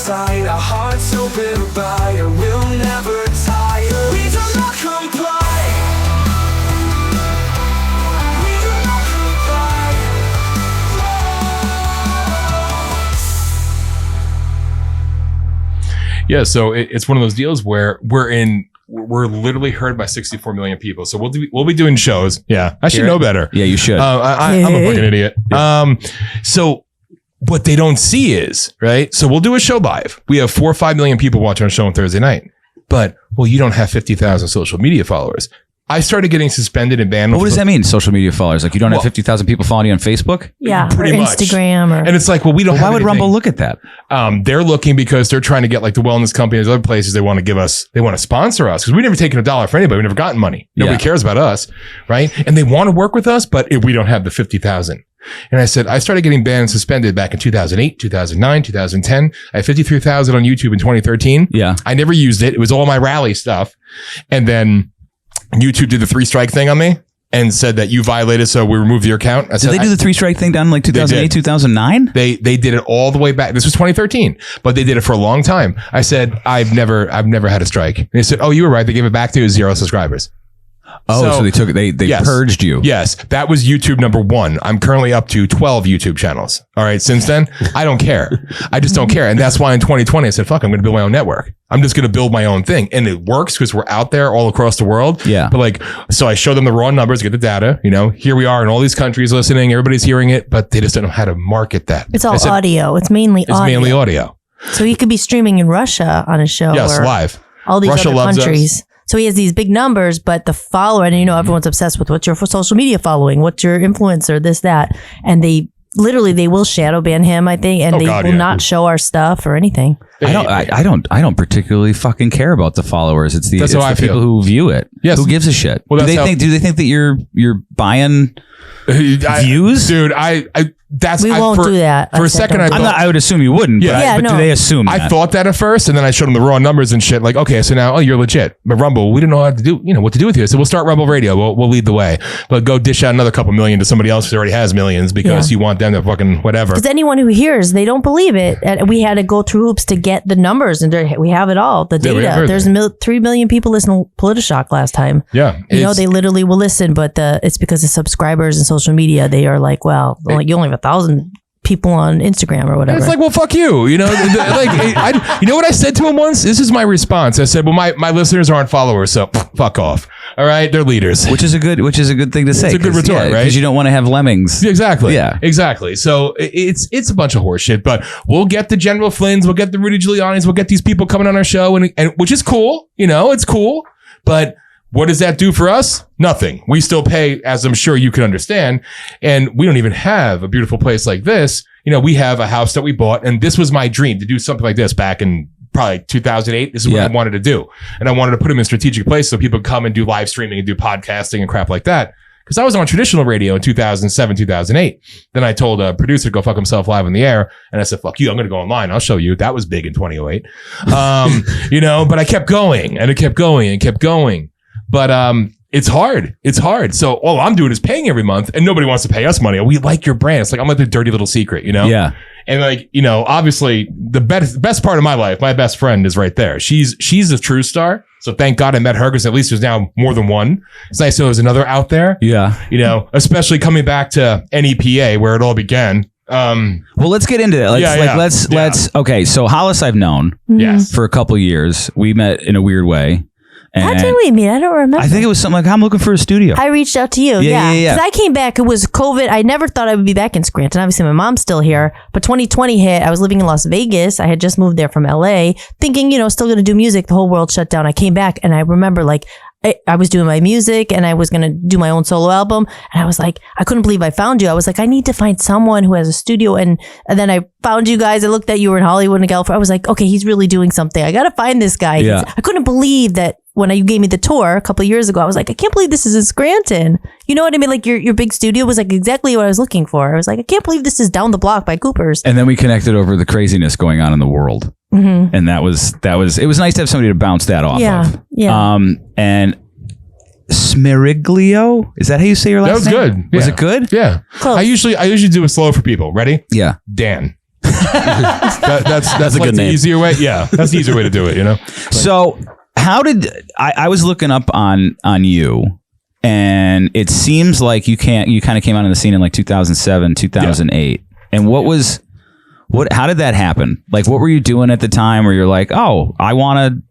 inside, our hearts open wide, and we'll never tire. We do not comply. We do not comply. Yeah, so it's one of those deals where we're literally heard by 64 million people. So we'll be doing shows. Yeah, I should know better. Yeah, you should. I'm a fucking idiot. So what they don't see is, right? So we'll do a show live. We have 4 or 5 million people watching our show on Thursday night. But, well, you don't have 50,000 social media followers. I started getting suspended and banned. What does that mean, social media followers? Like you don't have 50,000 people following you on Facebook? Yeah, pretty or much. Instagram. And it's like, well, we don't have Why would anything. Rumble look at that? They're looking because they're trying to get like the wellness companies, other places they want to sponsor us because we've never taken $1 for anybody. We've never gotten money. Nobody cares about us, right? And they want to work with us, but we don't have the 50,000. And I said, I started getting banned and suspended back in 2008, 2009, 2010. I had 53,000 on YouTube in 2013. Yeah. I never used it. It was all my rally stuff. And then YouTube did the 3-strike thing on me and said that you violated, so we removed your account. Did they do the 3-strike thing down in like 2008, 2009? They did it all the way back. This was 2013, but they did it for a long time. I said, I've never had a strike. And they said, oh, you were right. They gave it back to you, 0 subscribers. Oh, so they took it. They yes, purged you. Yes, that was YouTube number 1. I'm currently up to 12 YouTube channels. All right, since then, I don't care. I just don't care. And that's why in 2020, I said, fuck, I'm going to build my own network. I'm just going to build my own thing. And it works because we're out there all across the world. Yeah. But like, so I show them the raw numbers, get the data, here we are in all these countries listening, everybody's hearing it, but they just don't know how to market that. It's all audio. It's mainly audio. So he could be streaming in Russia on a show. Yes, or live. All these Russia other loves countries. us. So he has these big numbers, but the follower, and everyone's obsessed with what's your social media following, what's your influencer, this, that. And they will shadow ban him, I think, and will not show our stuff or anything. I don't particularly fucking care about the followers. It's the people who view it. Yes. Who gives a shit? Well, do they think that you're buying views? Dude, we won't do that. For a second, I would assume you wouldn't. But do they assume that? I thought that at first, and then I showed them the raw numbers and shit. Like, okay, so now, you're legit. But Rumble, we didn't know how to do, what to do with you. So we'll start Rumble Radio. We'll lead the way, but go dish out another couple million to somebody else who already has millions because you want them to fucking whatever. Because anyone who hears, they don't believe it. And we had to go through hoops to get the numbers, and we have it all, the data. There's 3 million people listening to Politishock last time. Yeah, they literally will listen, but it's because of subscribers and social media. They are like, well, you only have 1,000 people on Instagram or whatever. It's like, well, fuck you. Like, you know what I said to him once? This is my response. I said, well, my listeners aren't followers, so fuck off. All right, they're leaders. Which is a good thing to say. It's a good retort, right? Because you don't want to have lemmings. Exactly. Yeah. Exactly. So it's a bunch of horse shit, but we'll get the General Flynn's, we'll get the Rudy Giuliani's, we'll get these people coming on our show, and which is cool. It's cool, but what does that do for us? Nothing. We still pay, as I'm sure you can understand. And we don't even have a beautiful place like this. We have a house that we bought, and this was my dream to do something like this back in probably 2008. This is what I wanted to do. And I wanted to put them in strategic places so people could come and do live streaming and do podcasting and crap like that. Because I was on traditional radio in 2007, 2008. Then I told a producer to go fuck himself live on the air. And I said, fuck you, I'm going to go online. I'll show you. That was big in 2008. But I kept going and it kept going and kept going. But it's hard. It's hard. So all I'm doing is paying every month, and nobody wants to pay us money. We like your brand. It's like I'm like the dirty little secret, Yeah. And like, obviously the best part of my life, my best friend is right there. She's a true star. So thank God I met her, because at least there's now more than one. It's nice to know there's another out there. Yeah. Especially coming back to NEPA where it all began. Well, let's get into it. Let's. Okay. So Hollis, I've known for a couple of years. We met in a weird way. How did we meet? I don't remember. I think it was something like, I'm looking for a studio. I reached out to you. Yeah. Because I came back. It was COVID. I never thought I would be back in Scranton. Obviously, my mom's still here. But 2020 hit. I was living in Las Vegas. I had just moved there from LA, thinking, still going to do music. The whole world shut down. I came back, and I remember I was doing my music, and I was going to do my own solo album. And I was like, I couldn't believe I found you. I was like, I need to find someone who has a studio. And then I found you guys. I looked at you were in Hollywood and California. I was like, okay, he's really doing something. I got to find this guy. Yeah. I couldn't believe that when you gave me the tour a couple of years ago. I was like, I can't believe this is in Scranton. You know what I mean? Like your big studio was like exactly what I was looking for. I was like, I can't believe this is down the block by Cooper's. And then we connected over the craziness going on in the world. Mm-hmm. And that was, it was nice to have somebody to bounce that off of. Yeah. And Smeriglio, is that how you say your last name? That was good. Was it good? Yeah. Close. I usually do it slow for people. Ready? Yeah. Dan. That's a like good the name. easier way. Yeah, that's the easier way to do it. You know. So how did I was looking up on you, and it seems like you kind of came onto the scene in like 2007, 2008. And how did that happen? Like, what were you doing at the time where you're like, oh, I want to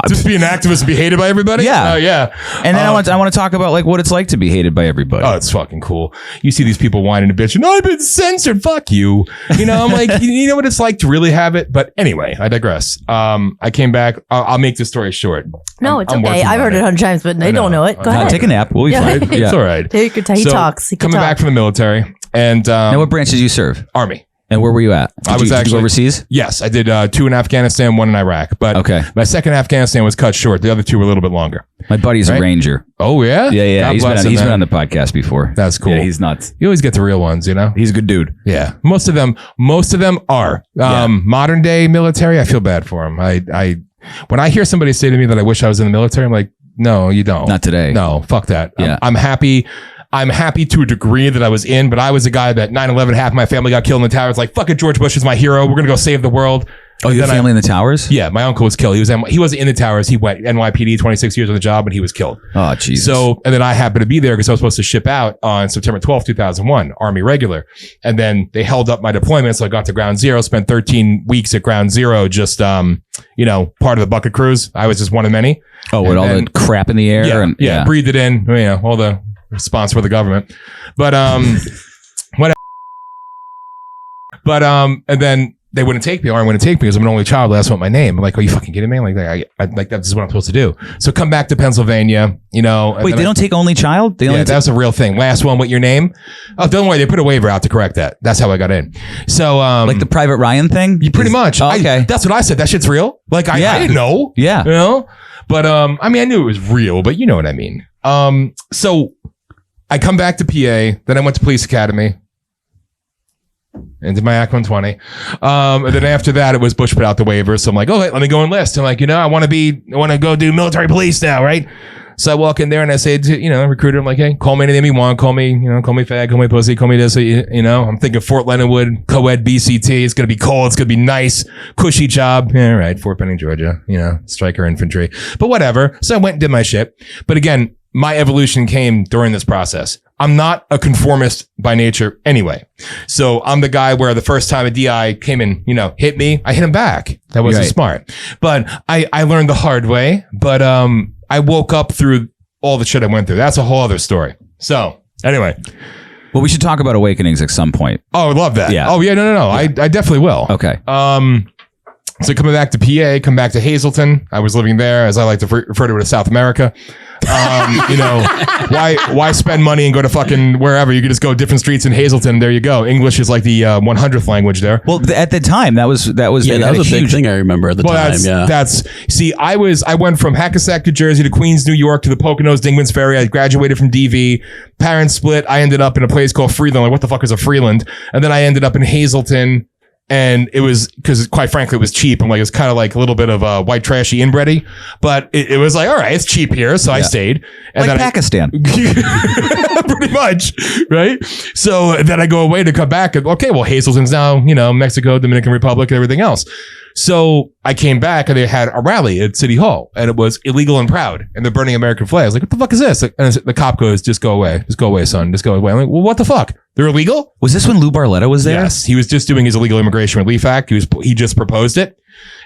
just be an activist and be hated by everybody? Yeah. Yeah. And then I want to talk about like what it's like to be hated by everybody. Oh, it's fucking cool. You see these people whining and bitching, I've been censored. Fuck you. You know, I'm like, you know what it's like to really have it? But anyway, I digress. I came back. I'll make this story short. No, it's okay. I've heard it 100 times, but they don't know it. Go ahead. Take a nap. We'll be fine. It's all right. Take your time. He talks. He can coming talk. back from the military. And Now, what branch did you serve? Army. And where were you at? Did you go overseas? Yes, I did 2 in Afghanistan, 1 in Iraq. But okay. My second Afghanistan was cut short. The other 2 were a little bit longer. My buddy's a ranger. Oh, yeah? Yeah. He's been on the podcast before. That's cool. Yeah, he's nuts. You always get the real ones, you know? He's a good dude. Yeah. Most of them are. Modern day military, I feel bad for them. When I hear somebody say to me that I wish I was in the military, I'm like, no, you don't. Not today. No, fuck that. Yeah. I'm happy to a degree that I was in, but I was a guy that 9/11, half my family got killed in the towers. Like, fuck it, George Bush is my hero. We're going to go save the world. Oh, you have family in the towers? Yeah, my uncle was killed. He wasn't in the towers. He went NYPD, 26 years on the job, and he was killed. Oh, Jesus. So, and then I happened to be there because I was supposed to ship out on September 12th, 2001, Army regular. And then they held up my deployment. So I got to ground zero, spent 13 weeks at ground zero, just, part of the bucket crews. I was just one of many. Oh, with all the crap in the air? Yeah, breathed it in, all the response for the government. But, whatever. But, and then they wouldn't take me, or I wouldn't take me because I'm an only child. They asked what my name. I'm like, are you fucking kidding me? Like, that's what I'm supposed to do. So come back to Pennsylvania, Wait, they don't take only child? That's a real thing. Last one, what your name? Oh, don't worry. They put a waiver out to correct that. That's how I got in. So, like the Private Ryan thing? Pretty much. Oh, okay. That's what I said. That shit's real. Like, I didn't know. Yeah. But, I knew it was real, but you know what I mean. So I come back to PA, then I went to police academy. And did my Act 120. And then after that, it was Bush put out the waiver. So I'm like, let me go enlist. I'm like, I want to go do military police now, right? So I walk in there and I say to, recruiter, I'm like, hey, call me anything you want. Call me fag, call me pussy, call me this. I'm thinking Fort Leonard Wood, co-ed BCT. It's going to be cold. It's going to be nice, cushy job. Yeah, right. Fort Benning, Georgia, striker infantry. But whatever. So I went and did my shit. But again, my evolution came during this process. I'm not a conformist by nature anyway. So I'm the guy where the first time a DI came in, hit me, I hit him back. That wasn't smart. But I learned the hard way. But I woke up through all the shit I went through. That's a whole other story. So anyway. Well, we should talk about Awakenings at some point. Oh, I love that. Yeah. Oh, yeah, no. Yeah. I definitely will. Okay. So coming back to PA, come back to Hazleton. I was living there, as I like to refer to it as South America. Why spend money and go to fucking wherever? You could just go different streets in Hazleton. There you go. English is like the 100th language there. Well, at the time, that was a big thing. I remember at the time. I went from Hackensack, New Jersey to Queens, New York to the Poconos, Dingman's Ferry. I graduated from DV. Parents split. I ended up in a place called Freeland. Like, what the fuck is a Freeland? And then I ended up in Hazleton. And it was, because quite frankly, it was cheap. I'm like, it's kind of like a little bit of white trashy inbready, but it was like, all right, it's cheap here. So I stayed. And like Pakistan. Pretty much. Right. So then I go away to come back. And, okay, well, Hazleton's now, Mexico, Dominican Republic, and everything else. So I came back and they had a rally at City Hall and it was illegal and proud and they're burning American flags. I was like, what the fuck is this? And the cop goes, just go away. Just go away, son. Just go away. I'm like, well, what the fuck? They're illegal? Was this when Lou Barletta was there? Yes. He was just doing his Illegal Immigration Relief Act. He just proposed it.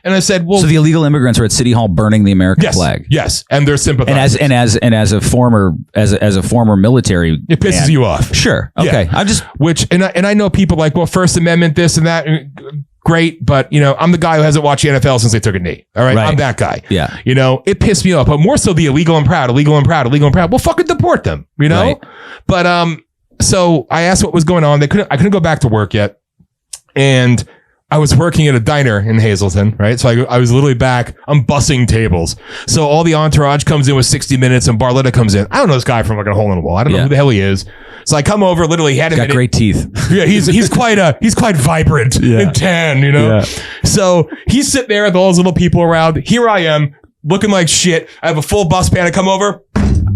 And I said, well, so the illegal immigrants are at City Hall burning the American flag. Yes. And they're sympathizers. And as a former military, it pisses you off. Sure. Okay. Yeah. I know people like, well, First Amendment, this and that. Great, but I'm the guy who hasn't watched the NFL since they took a knee. All right, I'm that guy. Yeah, it pissed me off, but more so the illegal and proud. Well, fucking deport them. Right. But so I asked what was going on. I couldn't go back to work yet, and I was working at a diner in Hazleton. Right, so I was literally back. I'm bussing tables. So all the entourage comes in with 60 Minutes, and Barletta comes in. I don't know this guy from like a hole in the wall. I don't know who the hell he is. So I come over, literally had him. Got great teeth. Yeah, he's quite vibrant and tan, Yeah. So he's sitting there with all those little people around. Here I am, looking like shit. I have a full bus pan. I come over.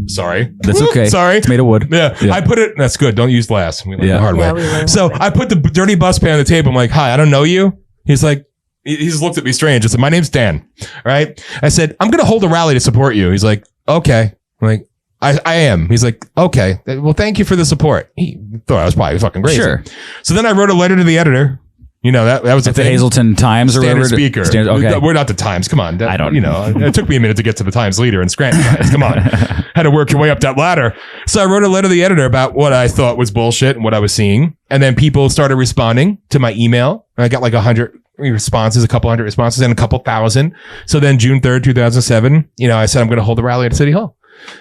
Sorry. That's okay. Sorry. It's made of wood. Yeah. I put it. That's good. Don't use glass. We learned the hard way. We So I put the dirty bus pan on the table. I'm like, hi, I don't know you. He's like, he just looked at me strange. I said, my name's Dan. Right? I said, I'm going to hold a rally to support you. He's like, okay. I'm like, I am. He's like, okay. Well, thank you for the support. He thought I was probably fucking crazy. Sure. So then I wrote a letter to the editor. You know, that was at the Hazleton Times or whatever. Speaker. Okay. We're not the Times. Come on. I don't. You know, it took me a minute to get to the Times leader in Scranton, guys. Come on. Had to work your way up that ladder. So I wrote a letter to the editor about what I thought was bullshit and what I was seeing. And then people started responding to my email. I got like 100 responses, a couple hundred responses, and a couple thousand. So then June 3rd, 2007, you know, I said, I'm going to hold a rally at City Hall.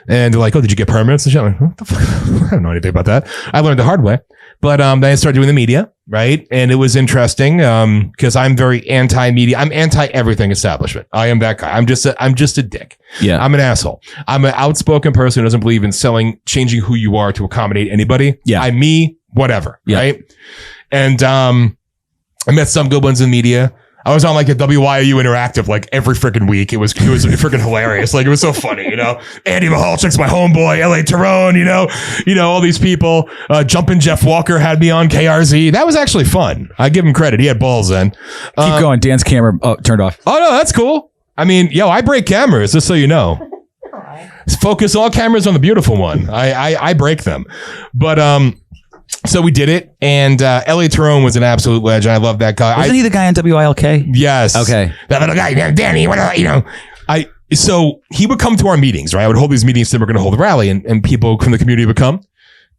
And they're like, oh, did you get permits and shit? I'm like, what the fuck? I don't know anything about that. I learned the hard way. But then I started doing the media, right? And it was interesting because I'm very anti-media. I'm anti-everything establishment. I am that guy. I'm just a dick. Yeah. I'm an asshole. I'm an outspoken person who doesn't believe in changing who you are to accommodate anybody. Yeah. I'm me, whatever, right? And I met some good ones in media. I was on like a WYU Interactive like every freaking week. It was freaking hilarious. Like it was so funny, you know. Andy Mahalchik's my homeboy, LA Tyrone, you know, all these people. Jumpin' Jeff Walker had me on KRZ. That was actually fun. I give him credit. He had balls then. Keep going. Dan's camera turned off. Oh no, that's cool. I mean, I break cameras, just so you know. Focus all cameras on the beautiful one. I break them. But so we did it, and LA Tyrone was an absolute legend. I love that guy. Wasn't he the guy on WILK? Yes. Okay. That little guy, Danny, you know. So he would come to our meetings, right? I would hold these meetings, then we're going to hold a rally, and people from the community would come,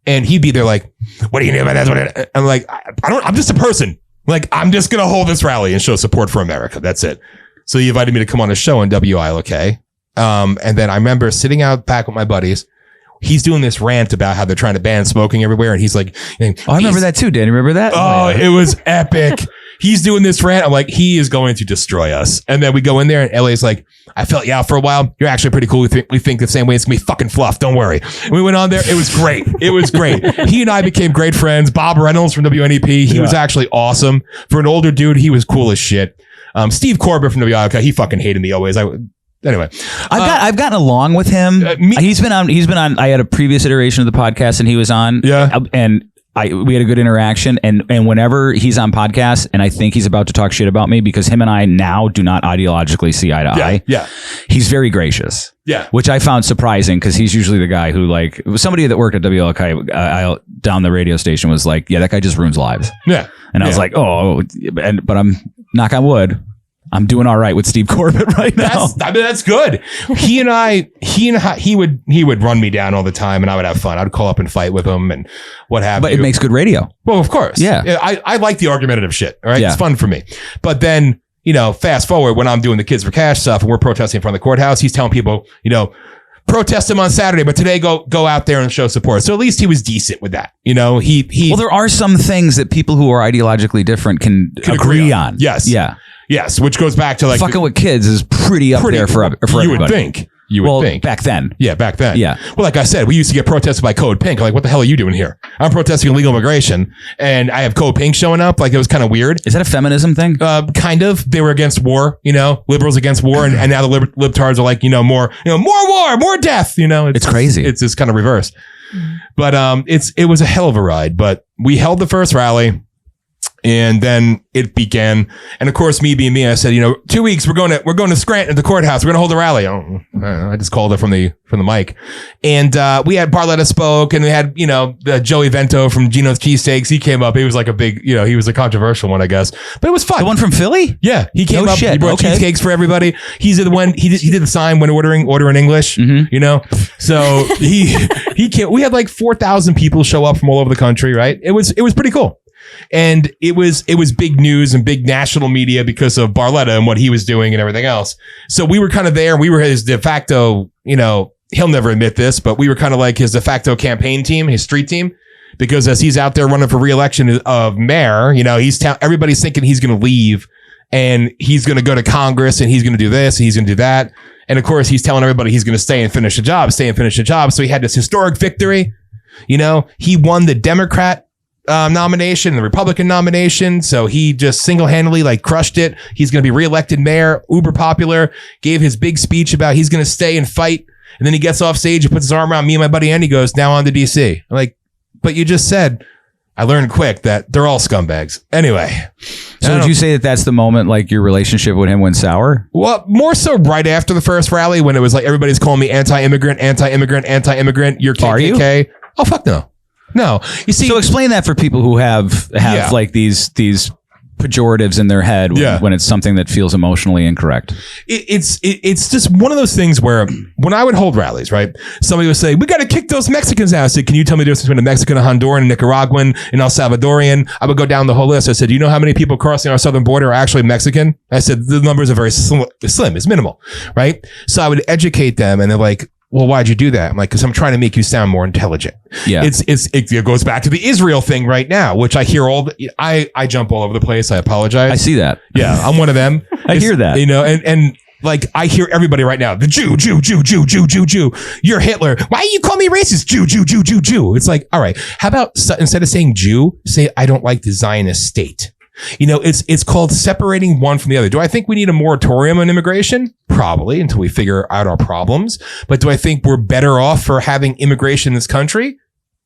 and he'd be there like, what do you know about that? I'm like, I'm just a person. Like, I'm just going to hold this rally and show support for America. That's it. So he invited me to come on a show on WILK. And then I remember sitting out back with my buddies. He's doing this rant about how they're trying to ban smoking everywhere. And he's like, I remember that too, Danny. Remember that? Oh, it was epic. He's doing this rant. I'm like, he is going to destroy us. And then we go in there and LA's like, I felt you out for a while. You're actually pretty cool. We think the same way. It's going to be fucking fluff. Don't worry. And we went on there. It was great. It was great. He and I became great friends. Bob Reynolds from WNEP. He was actually awesome. For an older dude, he was cool as shit. Steve Corbett from WILK. He fucking hated me always. Anyway, I've gotten along with him. He's been on. I had a previous iteration of the podcast, and he was on. Yeah, and we had a good interaction. And whenever he's on podcasts, and I think he's about to talk shit about me because him and I now do not ideologically see eye to eye. Yeah, he's very gracious. Yeah, which I found surprising because he's usually the guy who like somebody that worked at WLK down the radio station was like, yeah, that guy just ruins lives. Yeah, and I was like, oh, but I'm knock on wood. I'm doing all right with Steve Corbett right now. That's good. He would run me down all the time, and I would have fun. I'd call up and fight with him and what have you. But it makes good radio. Well, of course. Yeah. I like the argumentative shit. All right. Yeah. It's fun for me. But then, fast forward when I'm doing the Kids for Cash stuff and we're protesting in front of the courthouse, he's telling people, protest him on Saturday, but today go out there and show support. So at least he was decent with that. Well, there are some things that people who are ideologically different can agree on. Yes. Yeah. Yes, which goes back to like fucking with kids is pretty up there for everybody. You would think. Back then. Yeah, back then. Yeah. Well, like I said, we used to get protested by Code Pink. Like, what the hell are you doing here? I'm protesting illegal immigration, and I have Code Pink showing up. Like, it was kind of weird. Is that a feminism thing? Kind of. They were against war, liberals against war, and now the libtards are like, more war, more death. It's crazy. It's just kind of reversed. But it was a hell of a ride. But we held the first rally. And then it began, and of course, me being me, I said, 2 weeks we're going to Scranton at the courthouse. We're going to hold a rally. I just called it from the mic, and we had Barletta spoke, and we had the Joey Vento from Gino's Cheesesteaks. He came up. He was like a big, he was a controversial one, I guess, but it was fun. The one from Philly? Yeah, he came up. Shit. He brought cheesecakes for everybody. He's the one. He did the sign when order in English. Mm-hmm. So he came. We had like 4,000 people show up from all over the country. Right? It was pretty cool. And it was big news and big national media because of Barletta and what he was doing and everything else. So we were kind of there. We were his de facto, he'll never admit this, but we were kind of like his de facto campaign team, his street team, because as he's out there running for re-election of mayor, everybody's thinking he's going to leave and he's going to go to Congress and he's going to do this, and he's going to do that. And of course, he's telling everybody he's going to stay and finish the job. So he had this historic victory. He won the Democrat nomination, the Republican nomination. So he just single-handedly crushed it. He's going to be reelected mayor, uber popular, gave his big speech about he's going to stay and fight. And then he gets off stage and puts his arm around me and my buddy Andy, goes, now on to DC. I'm like, but you just said I learned quick that they're all scumbags. Anyway. So would you say that that's the moment like your relationship with him went sour? Well, more so right after the first rally when it was like everybody's calling me anti-immigrant, anti-immigrant, anti-immigrant. You're KKK. Are you? Oh, fuck no. No. You see. So explain that for people who have like these pejoratives in their head when it's something that feels emotionally incorrect. It's just one of those things where when I would hold rallies, right, somebody would say, we got to kick those Mexicans out. I said, can you tell me the difference between a Mexican, a Honduran, a Nicaraguan, and El Salvadorian? I would go down the whole list. I said, do you know how many people crossing our southern border are actually Mexican? I said, the numbers are very slim. It's minimal, right? So I would educate them and they're like, well, why'd you do that? I'm like, because I'm trying to make you sound more intelligent. Yeah. It goes back to the Israel thing right now, which I hear I jump all over the place. I apologize. I see that. Yeah. I'm one of them. I hear that. You know, and like I hear everybody right now, the Jew. You're Hitler. Why do you call me racist? Jew. It's like, all right, how about instead of saying Jew, say I don't like the Zionist state. You know, it's called separating one from the other. Do I think we need a moratorium on immigration? Probably, until we figure out our problems. But do I think we're better off for having immigration in this country?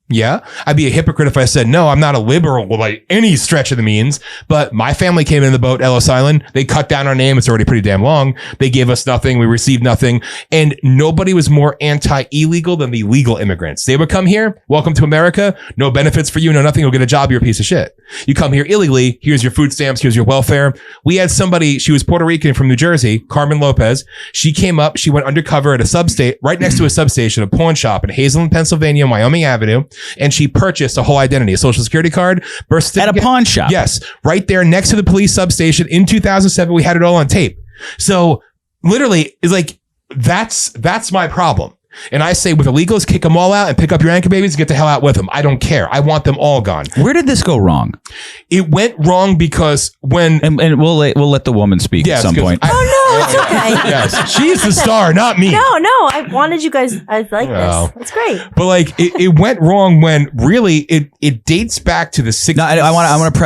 Yeah. I'd be a hypocrite if I said, no, I'm not a liberal by any stretch of the means, but my family came in the boat, Ellis Island. They cut down our name. It's already pretty damn long. They gave us nothing. We received nothing. And nobody was more anti-illegal than the legal immigrants. They would come here. Welcome to America. No benefits for you. No nothing. You'll get a job. You're a piece of shit. You come here illegally. Here's your food stamps. Here's your welfare. We had somebody, she was Puerto Rican from New Jersey, Carmen Lopez. She came up. She went undercover at a substate, right next to a substation, a pawn shop in Hazelland, Pennsylvania, Wyoming Avenue. And she purchased a whole identity, a social security card, birth certificate. At a pawn shop. Yes. Right there next to the police substation in 2007. We had it all on tape. So literally it's like, that's my problem. And I say with illegals, kick them all out and pick up your anchor babies and get the hell out with them. I don't care. I want them all gone. Where did this go wrong? It went wrong because when... And we'll let the woman speak at some point. It's okay. Yes. She's the star, not me. No. I wanted you guys... I like this. It's great. But like, it went wrong when really it dates back to the 60s. No, I want to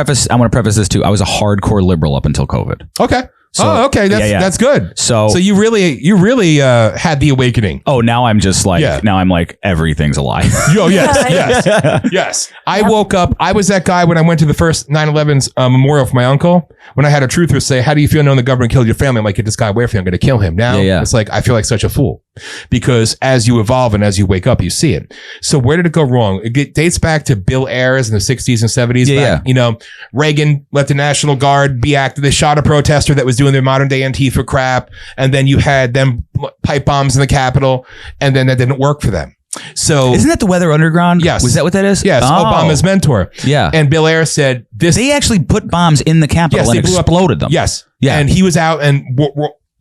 preface this too. I was a hardcore liberal up until COVID. Okay. So, okay. That's good. So you really had the awakening. Oh, now I'm just like, now I'm like, everything's a lie. Oh, yes. I woke up. I was that guy when I went to the first 9/11's memorial for my uncle. When I had a truther say, how do you feel knowing the government killed your family? I'm like, get this guy away from me. I'm going to kill him. Now it's like, I feel like such a fool because as you evolve and as you wake up, you see it. So where did it go wrong? It dates back to Bill Ayers in the 60s and 70s. You know, Reagan let the National Guard be active. They shot a protester that was doing their modern day Antifa crap. And then you had them pipe bombs in the Capitol. And then that didn't work for them. So isn't that the Weather Underground? Yes. Was that what that is? Yes. Obama's mentor. Yeah. And Bill Ayers said this. They actually put bombs in the Capitol and exploded them. Yes. Yeah. And he was out and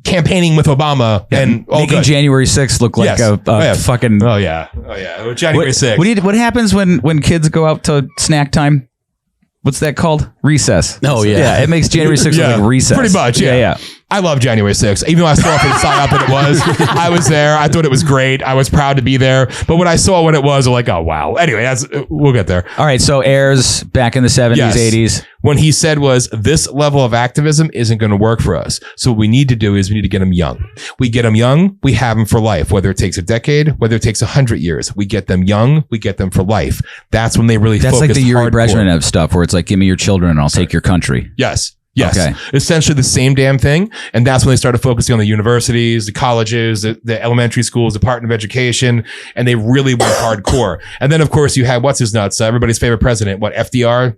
campaigning with Obama and making January 6th look like a fucking. Oh yeah. January 6th. What happens when kids go out to snack time? What's that called? Recess. Oh yeah. Yeah. It makes January 6th look like recess. Pretty much. Yeah. I love January 6th. Even though I saw it from the side up that it was, I was there. I thought it was great. I was proud to be there. But when I saw what it was, I'm like, oh, wow. Anyway, we'll get there. All right. So Ayers back in the 70s, 80s. When he said was, this level of activism isn't going to work for us. So what we need to do is we need to get them young. We get them young. We have them for life. Whether it takes a decade, whether it takes 100 years, we get them young. We get them for life. That's when they really focus. That's like the Yuri Brezhnev stuff where it's like, give me your children and I'll take your country. Yes. Okay. Essentially the same damn thing. And that's when they started focusing on the universities, the colleges, the elementary schools, Department of Education, and they really went hardcore. And then, of course, you had what's his nuts, everybody's favorite president, FDR,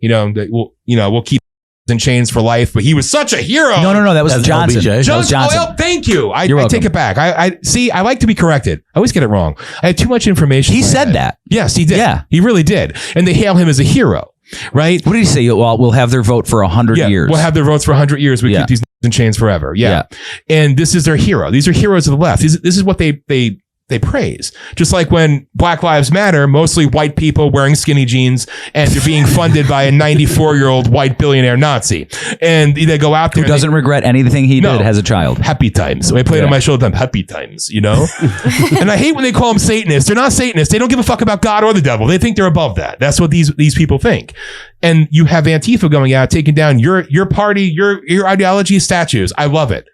we'll keep in chains for life, but he was such a hero. No, that was Johnson. That was Johnson. Oh, thank you. I take it back. I like to be corrected. I always get it wrong. I had too much information. He said that. Yes, he did. Yeah. He really did. And they hail him as a hero. Right? What did he say? Well, we'll have their vote for 100 years. We'll have their votes for 100 years. We keep these in chains forever. Yeah. And this is their hero. These are heroes of the left. This is what they praise. Just like when Black Lives Matter, mostly white people wearing skinny jeans and they're being funded by a 94-year-old white billionaire Nazi. And they go out there. Who doesn't regret anything he did as a child. Happy times. So I played on my shoulder, happy times, And I hate when they call them Satanists. They're not Satanists. They don't give a fuck about God or the devil. They think they're above that. That's what these people think. And you have Antifa going out, taking down your party, your ideology statues. I love it.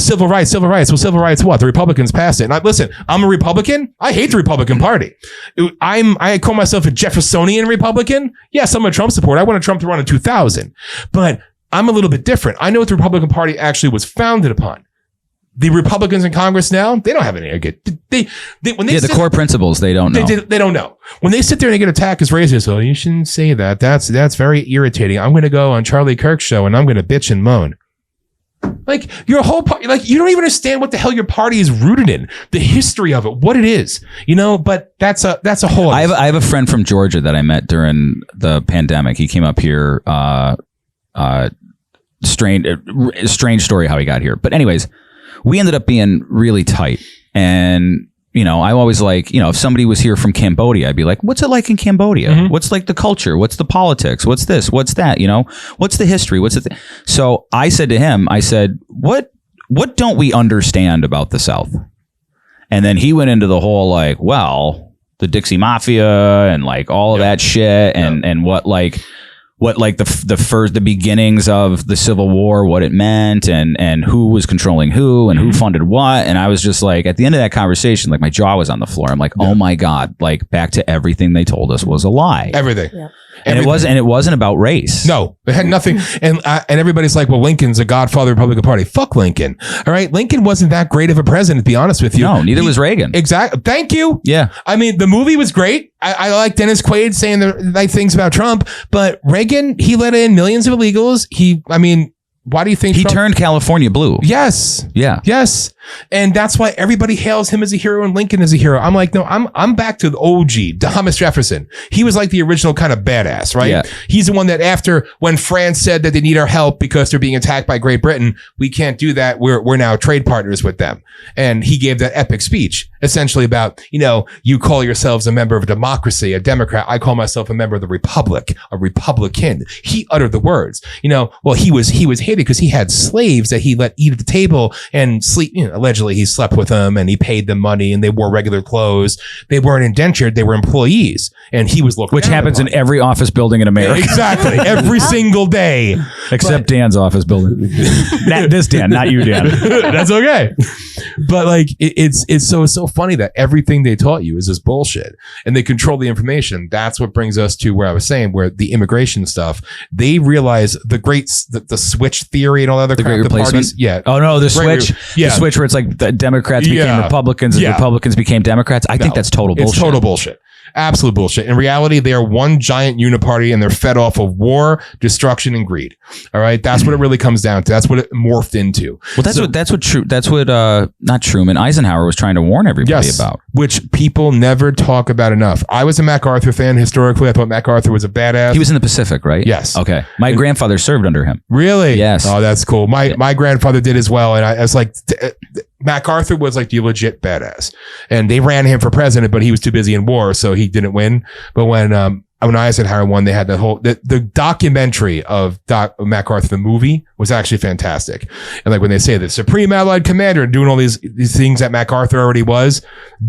Civil rights. Well, civil rights what? The Republicans passed it. And listen, I'm a Republican. I hate the Republican Party. I call myself a Jeffersonian Republican. Yes, I'm a Trump supporter. I wanted Trump to run in 2000. But I'm a little bit different. I know what the Republican Party actually was founded upon. The Republicans in Congress now, they don't have any good. The core principles, they don't know. They don't know. When they sit there and they get attacked as racist, you shouldn't say that. That's very irritating. I'm going to go on Charlie Kirk's show and I'm going to bitch and moan. Like your whole party, like you don't even understand what the hell your party is rooted in, the history of it, what it is, But that's a whole. I have a friend from Georgia that I met during the pandemic. He came up here. Strange story how he got here, but anyways. We ended up being really tight. And, I always if somebody was here from Cambodia, I'd be like, what's it like in Cambodia? Mm-hmm. What's like the culture? What's the politics? What's this? What's that? What's the history? What's the So I said to him, what don't we understand about the South? And then he went into the whole the Dixie Mafia and all of that shit and what the beginnings of the Civil War, what it meant and who was controlling who and who funded what. And I was just at the end of that conversation, my jaw was on the floor. I'm oh my God, back to everything they told us was a lie. Everything. Yeah. And it wasn't about race. No, it had nothing. And everybody's well, Lincoln's a godfather of the Republican Party. Fuck Lincoln. All right. Lincoln wasn't that great of a president, to be honest with you. No, neither was Reagan. Exactly. Thank you. Yeah. I mean, the movie was great. I like Dennis Quaid saying the right things about Trump, but Reagan, he let in millions of illegals. Why do you think he turned California blue? Yes. Yeah. Yes. And that's why everybody hails him as a hero and Lincoln as a hero. I'm no, I'm back to the OG, Thomas Jefferson. He was the original kind of badass, right? Yeah. He's the one that when France said that they need our help because they're being attacked by Great Britain, we can't do that. We're now trade partners with them. And he gave that epic speech essentially about, you call yourselves a member of a democracy, a Democrat. I call myself a member of the Republic, a Republican. He uttered the words, well, he was hated because he had slaves that he let eat at the table and sleep, allegedly he slept with them and he paid them money and they wore regular clothes. They weren't indentured. They were employees. And he was looking. Which happens in every office building in America. Exactly. Every single day. Except Dan's office building. Not this Dan, not you, Dan. That's okay. But it's so funny that everything they taught you is this bullshit and they control the information. That's what brings us to where I was saying, where the immigration stuff, they realize the switch theory and all that other crap. Great replacement? Yeah. Oh no, the switch. Yeah. The switch where it's the Democrats became Republicans and Republicans became Democrats. I think that's total bullshit. It's total bullshit. Absolute bullshit. In reality, they are one giant uniparty and they're fed off of war, destruction, and greed. All right. That's what it really comes down to. That's what it morphed into. Well, that's what not Truman, Eisenhower was trying to warn everybody about. Which people never talk about enough. I was a MacArthur fan historically. I thought MacArthur was a badass. He was in the Pacific, right? Yes. Okay. My grandfather served under him. Really? Yes. Oh, that's cool. My grandfather did as well. And I was MacArthur was the legit badass. And they ran him for president, but he was too busy in war, so he didn't win. But when Eisenhower won, they had the documentary of MacArthur, the movie, was actually fantastic. And when they say the Supreme Allied Commander doing all these things that MacArthur already was,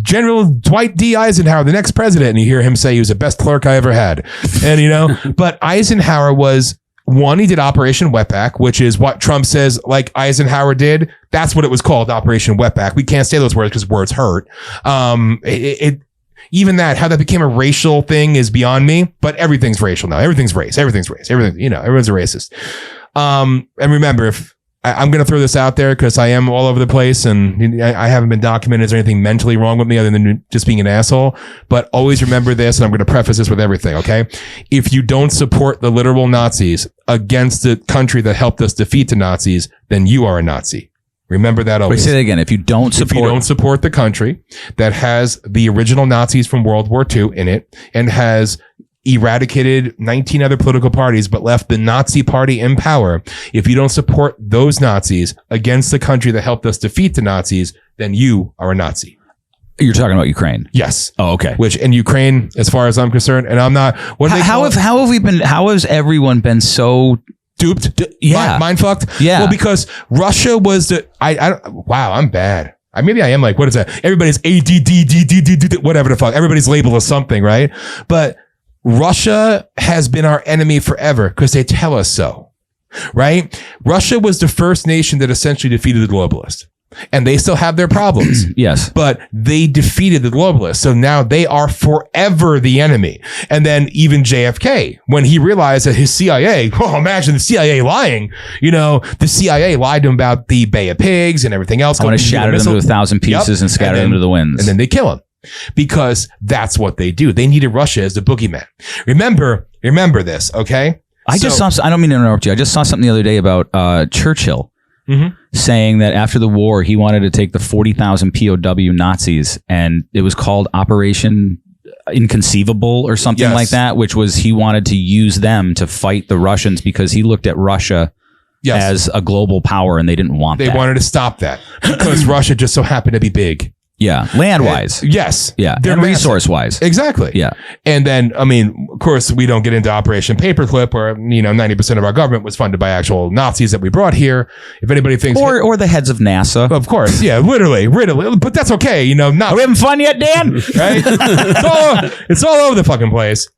General Dwight D. Eisenhower, the next president, and you hear him say he was the best clerk I ever had. And but Eisenhower was. One, he did Operation Wetback, which is what Trump says, Eisenhower did. That's what it was called, Operation Wetback. We can't say those words because words hurt. Even that, how that became a racial thing is beyond me, but everything's racial now. Everything's race. Everything's race. Everything, everyone's a racist. And remember, if I'm going to throw this out there because I am all over the place and I haven't been documented as anything mentally wrong with me other than just being an asshole. But always remember this, and I'm going to preface this with everything, okay? If you don't support the literal Nazis against the country that helped us defeat the Nazis, then you are a Nazi. Remember that always. Wait, say that again. If you don't support the country that has the original Nazis from World War II in it and has eradicated 19 other political parties, but left the Nazi party in power. If you don't support those Nazis against the country that helped us defeat the Nazis, then you are a Nazi. You're talking about Ukraine? Yes. Oh, okay. Which in Ukraine, as far as I'm concerned, and I'm not. How has everyone been so duped? Yeah. Mind fucked? Yeah. Well, because Russia was wow, I'm bad. Maybe I am what is that? Everybody's ADD, whatever the fuck. Everybody's labeled as something, right? But Russia has been our enemy forever because they tell us so, right? Russia was the first nation that essentially defeated the globalists. And they still have their problems. Yes. But they defeated the globalists. So now they are forever the enemy. And then even JFK, when he realized that his CIA, imagine the CIA lying, the CIA lied to him about the Bay of Pigs and everything else. I want to shatter them to 1,000 pieces and scatter them to the winds. And then they kill him because that's what they do. They needed Russia as the boogeyman. Remember this, okay? I don't mean to interrupt you. I just saw something the other day about Churchill. Mm-hmm. Saying that after the war, he wanted to take the 40,000 POW Nazis, and it was called Operation Inconceivable or something like that, which was he wanted to use them to fight the Russians because he looked at Russia as a global power, and they didn't want that. They wanted to stop that because Russia just so happened to be big. Yeah, land-wise. Yes. Yeah, and resource-wise. Exactly. Yeah. And then, of course, we don't get into Operation Paperclip where, 90% of our government was funded by actual Nazis that we brought here. If anybody thinks... Or the heads of NASA. Of course. Yeah, literally. But that's okay. Not... Are we having fun yet, Dan? Right? It's all over the fucking place.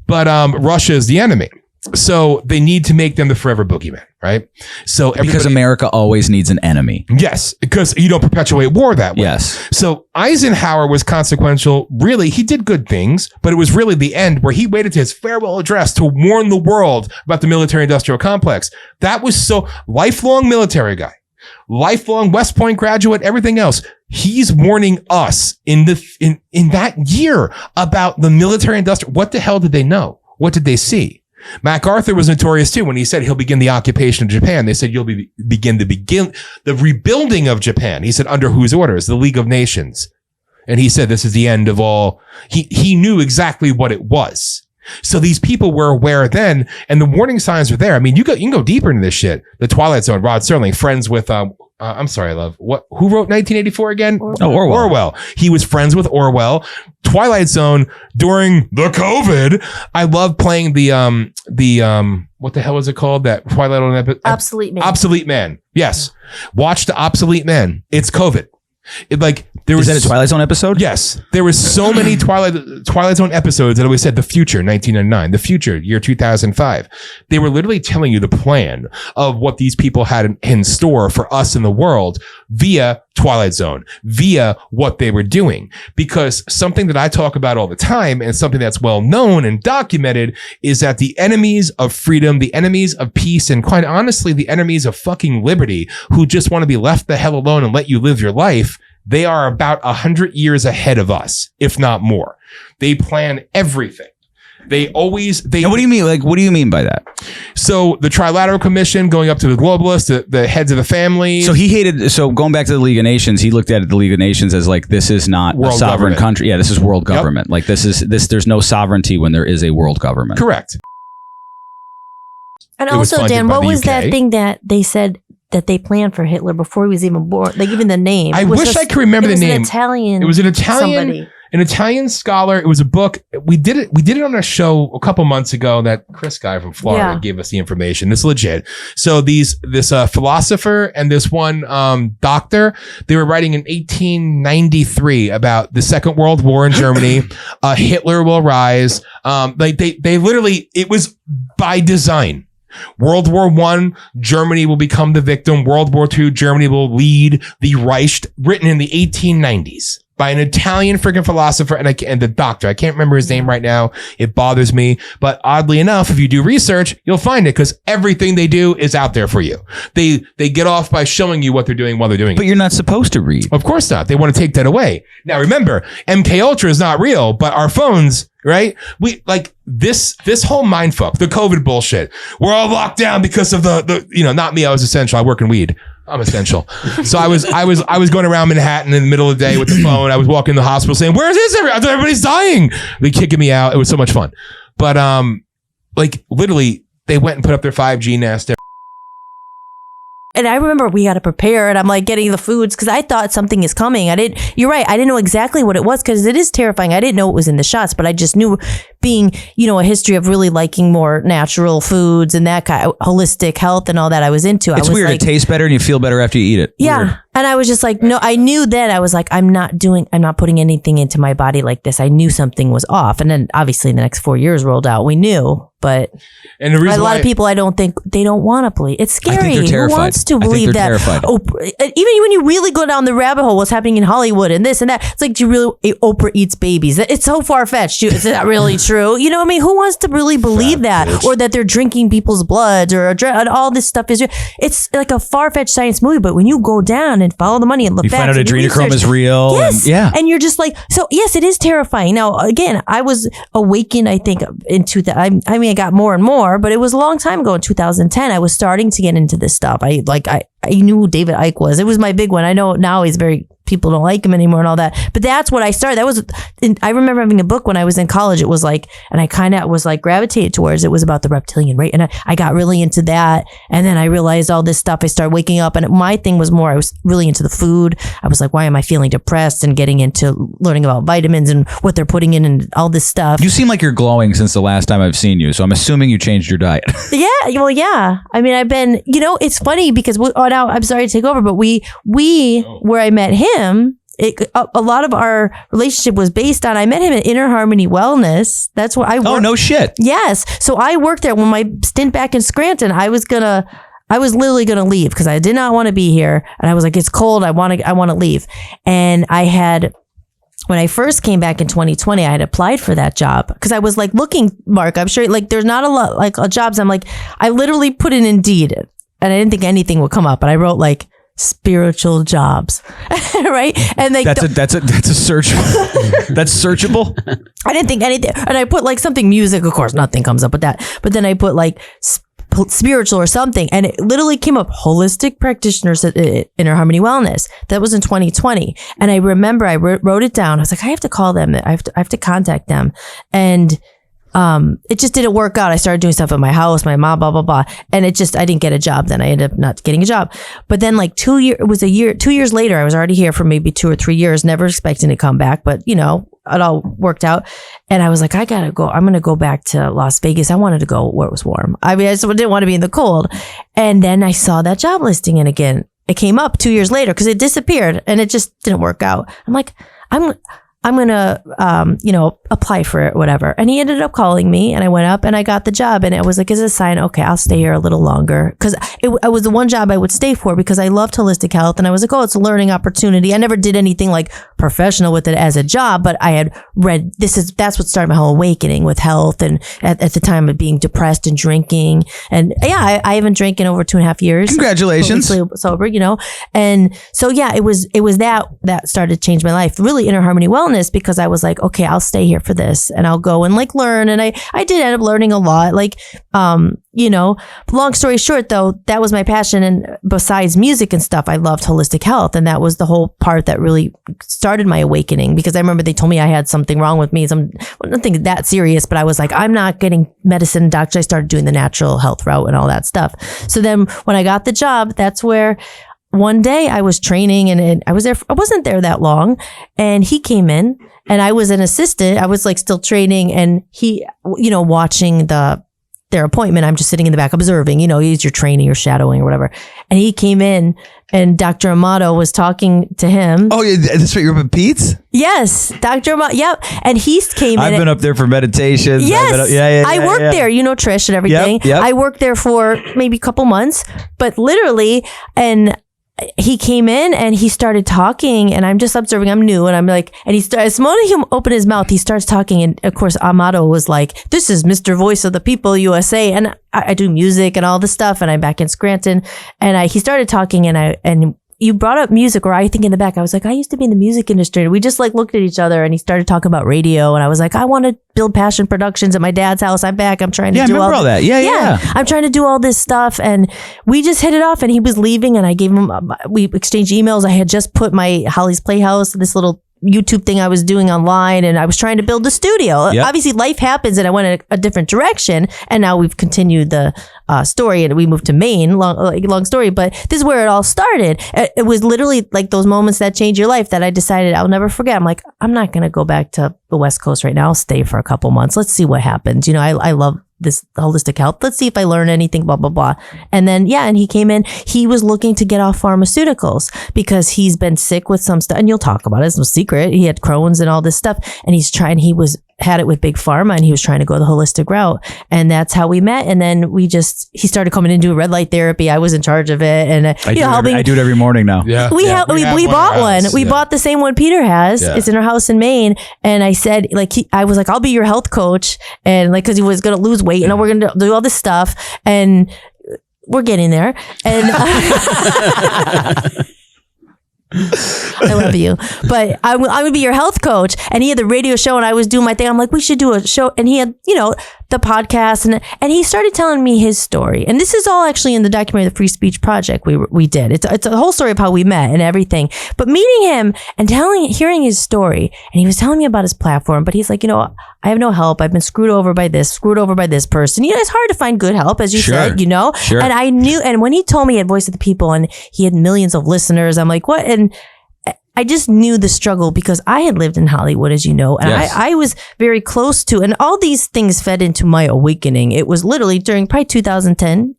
But Russia is the enemy. So they need to make them the forever boogeyman, right? So because America always needs an enemy. Yes, because you don't perpetuate war that way. Yes. So Eisenhower was consequential. Really, he did good things, but it was really the end where he waited to his farewell address to warn the world about the military-industrial complex. That was so lifelong military guy, lifelong West Point graduate, everything else. He's warning us in that year about the military-industrial. What the hell did they know? What did they see? MacArthur was notorious too when he said he'll begin the occupation of Japan. They said you'll begin the rebuilding of Japan. He said under whose orders? The League of Nations. And he said this is the end of all. He knew exactly what it was. So these people were aware then, and the warning signs were there. You can go deeper into this shit. The Twilight Zone, Rod Serling, friends with I'm sorry, love. Who wrote 1984 again? Orwell. He was friends with Orwell. Twilight Zone during the COVID. I love playing the what the hell is it called? That Twilight Zone Obsolete Man. Obsolete Man. Yes. Watch the Obsolete Man. It's COVID. Is that a Twilight Zone episode? Yes. There was so many Twilight Zone episodes that always said the future, 1999, the future, year 2005. They were literally telling you the plan of what these people had in store for us in the world via Twilight Zone, via what they were doing. Because something that I talk about all the time and something that's well known and documented is that the enemies of freedom, the enemies of peace, and quite honestly, the enemies of fucking liberty who just want to be left the hell alone and let you live your life, they are about 100 years ahead of us, if not more. They plan everything. Now, what do you mean? What do you mean by that? So the Trilateral Commission going up to the globalists, the heads of the family. So going back to the League of Nations, he looked at the League of Nations as this is not world a sovereign government. Country. Yeah, this is world government. Yep. There's no sovereignty when there is a world government. Correct. And also, Dan, what was that thing that they said that they planned for Hitler before he was even born? They give him the name. I wish I could remember the name. It was an Italian. Somebody. An Italian scholar. It was a book. We did it on a show a couple months ago. That Chris guy from Florida gave us the information. It's legit. So this philosopher and this one doctor, they were writing in 1893 about the Second World War in Germany. Hitler will rise. They literally, it was by design. World War I, Germany will become the victim. World War II, Germany will lead the Reich, written in the 1890s. By an Italian freaking philosopher and the doctor. I can't remember his name right now. It bothers me. But oddly enough, if you do research, you'll find it because everything they do is out there for you. They get off by showing you what they're doing while they're doing it. But you're not supposed to read. Of course not. They want to take that away. Now remember, MK Ultra is not real, but our phones, right? We this whole mindfuck, the COVID bullshit. We're all locked down because of the not me. I was essential. I work in weed. I'm essential. So I was going around Manhattan in the middle of the day with the phone. I was walking in the hospital saying, "Where is everybody? Everybody's dying." They kicking me out. It was so much fun. But literally, they went and put up their 5G nest. And I remember we got to prepare, and I'm getting the foods because I thought something is coming. You're right. I didn't know exactly what it was because it is terrifying. I didn't know it was in the shots, but I just knew being, a history of really liking more natural foods and that kind of holistic health and all that I was into. It's weird. It tastes better and you feel better after you eat it. Yeah. Weird. And I was just like, no, I knew then I was like, I'm not putting anything into my body like this. I knew something was off. And then obviously the next 4 years rolled out. We knew, but and the reason a lot of people, I don't think they don't want to believe. It's scary. I think they're terrified. Who wants to believe that? Even when you really go down the rabbit hole, what's happening in Hollywood and this and that, it's like, do you really, Oprah eats babies? It's so far-fetched. Is that really true? You know what I mean? Who wants to really believe that? Bitch. Or that they're drinking people's bloods or all this stuff is real. It's like a far-fetched science movie, but when you go down and follow the money and look, you find out adrenochrome is real. Yes. And you're just like, so yes, it is terrifying. Now, again, I was awakened, I think, in 2000. I mean, I got more and more, but it was a long time ago in 2010. I was starting to get into this stuff. I knew who David Icke was. It was my big one. I know now people don't like him anymore and all that. But that's what I started. I remember having a book when I was in college. It was like, and I kind of was like gravitated towards, it was about the reptilian, right? And I got really into that. And then I realized all this stuff. I started waking up, and my thing was more, I was really into the food. I was like, why am I feeling depressed? And getting into learning about vitamins and what they're putting in and all this stuff. You seem like you're glowing since the last time I've seen you. So I'm assuming you changed your diet. Yeah. Well, yeah. I mean, I've been, it's funny because now I'm sorry to take over, but we where I met him, a lot of our relationship was based on, I met him at Inner Harmony Wellness. That's where I worked. Oh, no shit. Yes. So I worked there. When my stint back in Scranton, I was literally going to leave because I did not want to be here. And I was like, it's cold. I want to leave. And when I first came back in 2020, I had applied for that job because I was like looking, Mark, I'm sure like there's not a lot like jobs. I'm like, I literally put in Indeed and I didn't think anything would come up, but I wrote like spiritual jobs, right? And like that's a search. That's searchable. I didn't think anything, and I put like something music. Of course, nothing comes up with that. But then I put like spiritual or something, and it literally came up holistic practitioners at Inner Harmony Wellness. That was in 2020, and I remember I wrote it down. I was like, I have to call them. I have to contact them, and it just didn't work out. I started doing stuff at my house, my mom, blah, blah, blah. And I didn't get a job then. I ended up not getting a job. But then like 2 years later, I was already here for maybe 2 or 3 years, never expecting to come back. But it all worked out. And I was like, I gotta go. I'm going to go back to Las Vegas. I wanted to go where it was warm. I mean, I just didn't want to be in the cold. And then I saw that job listing. And again, it came up 2 years later because it disappeared and it just didn't work out. I'm like, I'm going to, apply for it, whatever. And he ended up calling me and I went up and I got the job. And it was like, as a sign, okay, I'll stay here a little longer. Cause it was the one job I would stay for because I loved holistic health. And I was like, oh, it's a learning opportunity. I never did anything like professional with it as a job, but I had read, that's what started my whole awakening with health. And at the time of being depressed and drinking. And yeah, I haven't drank in over 2.5 years. Congratulations. Sober, And so, yeah, it was that started to change my life. Really Inner Harmony Wellness, because I was like, okay, I'll stay here for this and I'll go and like learn. And I did end up learning a lot. Like, long story short though, that was my passion. And besides music and stuff, I loved holistic health. And that was the whole part that really started my awakening, because I remember they told me I had something wrong with me. Nothing that serious, but I was like, I'm not getting medicine, doctor. I started doing the natural health route and all that stuff. So then when I got the job, that's where one day I was training and I wasn't there that long, and he came in and I was an assistant. I was like still training, and he, watching their appointment. I'm just sitting in the back observing, he's your training or shadowing or whatever. And he came in and Dr. Amato was talking to him. Oh, yeah. That's what you're up at Pete's? Yes. Dr. Amato. Yep. And he came in. I've been up there for meditations. Yes. I worked there, Trish and everything. Yep. I worked there for maybe a couple months, but literally, and he came in and he started talking, and I'm just observing. I'm new, and I'm like, and as soon as he opened his mouth, he starts talking, and of course, Amato was like, "This is Mr. Voice of the People USA," and I do music and all this stuff, and I'm back in Scranton, and he started talking, and you brought up music, or I think in the back, I was like, I used to be in the music industry. And we just like looked at each other, and he started talking about radio, and I was like, I want to build Passion Productions at my dad's house. I'm back. I'm trying to do all that. Yeah. I'm trying to do all this stuff, and we just hit it off. And he was leaving, and I gave him. We exchanged emails. I had just put my Hollis Playhouse, this little YouTube thing I was doing online, and I was trying to build a studio. Yep. Obviously life happens and I went in a different direction, and now we've continued the story, and we moved to Maine. Long story, but this is where it all started. It was literally like those moments that change your life that I decided I'll never forget. I'm like, I'm not going to go back to the West Coast right now. I'll stay for a couple months. Let's see what happens. I love this holistic health. Let's see if I learn anything, blah, blah, blah. And then, and he came in, he was looking to get off pharmaceuticals because he's been sick with some stuff. And you'll talk about it. It's no secret. He had Crohn's and all this stuff. And had it with big pharma, and he was trying to go the holistic route. And that's how we met. And then he started coming in doing red light therapy. I was in charge of it. And I do it every morning now. Yeah. We bought one. We bought the same one Peter has. Yeah. It's in our house in Maine. And I said, I was like, I'll be your health coach. And cause he was going to lose weight and we're going to do all this stuff. And we're getting there. And I love you, but I would be your health coach. And he had the radio show and I was doing my thing. I'm like, we should do a show. And he had, the podcast and he started telling me his story. And this is all actually in the documentary, The Free Speech Project we did. It's a whole story of how we met and everything. But meeting him and hearing his story, and he was telling me about his platform, but he's like, I have no help. I've been screwed over by this person. It's hard to find good help, as you said, Sure. And I knew, and when he told me he had Voice of the People and he had millions of listeners, I'm like, what? And I just knew the struggle because I had lived in Hollywood, as you know, and yes. I was very close to, and all these things fed into my awakening. It was literally during probably 2010,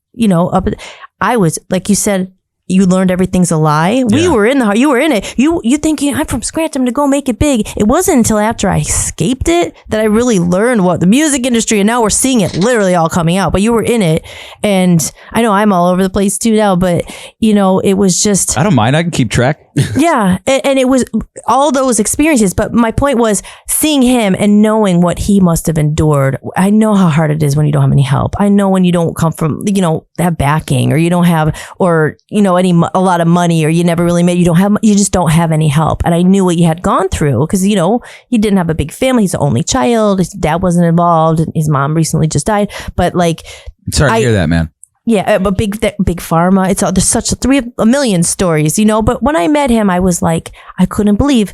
I was, like you said, you learned everything's a lie. You were in it. You thinking, I'm from scratch, I'm going to go make it big. It wasn't until after I escaped it that I really learned what the music industry, and now we're seeing it literally all coming out, but you were in it. And I know I'm all over the place too now, but it was just, I don't mind. I can keep track. Yeah. And it was all those experiences. But my point was seeing him and knowing what he must have endured. I know how hard it is when you don't have any help. I know when you don't come from, have backing, or you don't have, or, a lot of money, or you never really made, you just don't have any help. And I knew what you had gone through because, he didn't have a big family. He's the only child. His dad wasn't involved. And his mom recently just died. But sorry to hear that, man. Yeah, but big pharma. There's a million stories, But when I met him, I was like, I couldn't believe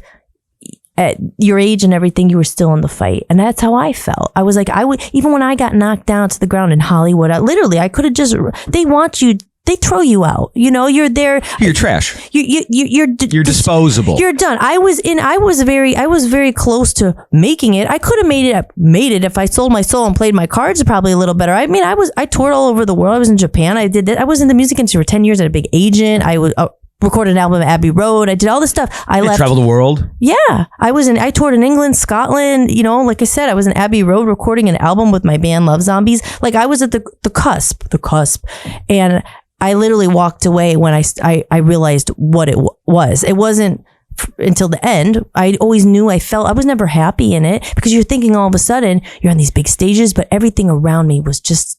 at your age and everything, you were still in the fight. And that's how I felt. I was like, even when I got knocked down to the ground in Hollywood, I could have they want you. They throw you out. You're there. You're trash. You're disposable. You're done. I was very close to making it. I could have made it if I sold my soul and played my cards probably a little better. I mean, I toured all over the world. I was in Japan. I did that. I was in the music industry for 10 years. I had a big agent. I was recorded an album at Abbey Road. I did all this stuff. I left. Traveled the world. Yeah. I toured in England, Scotland. Like I said, I was in Abbey Road recording an album with my band Love Zombies. I was at the cusp. And I literally walked away when I realized what it was. It wasn't until the end. I always knew I was never happy in it because you're thinking all of a sudden you're on these big stages, but everything around me was just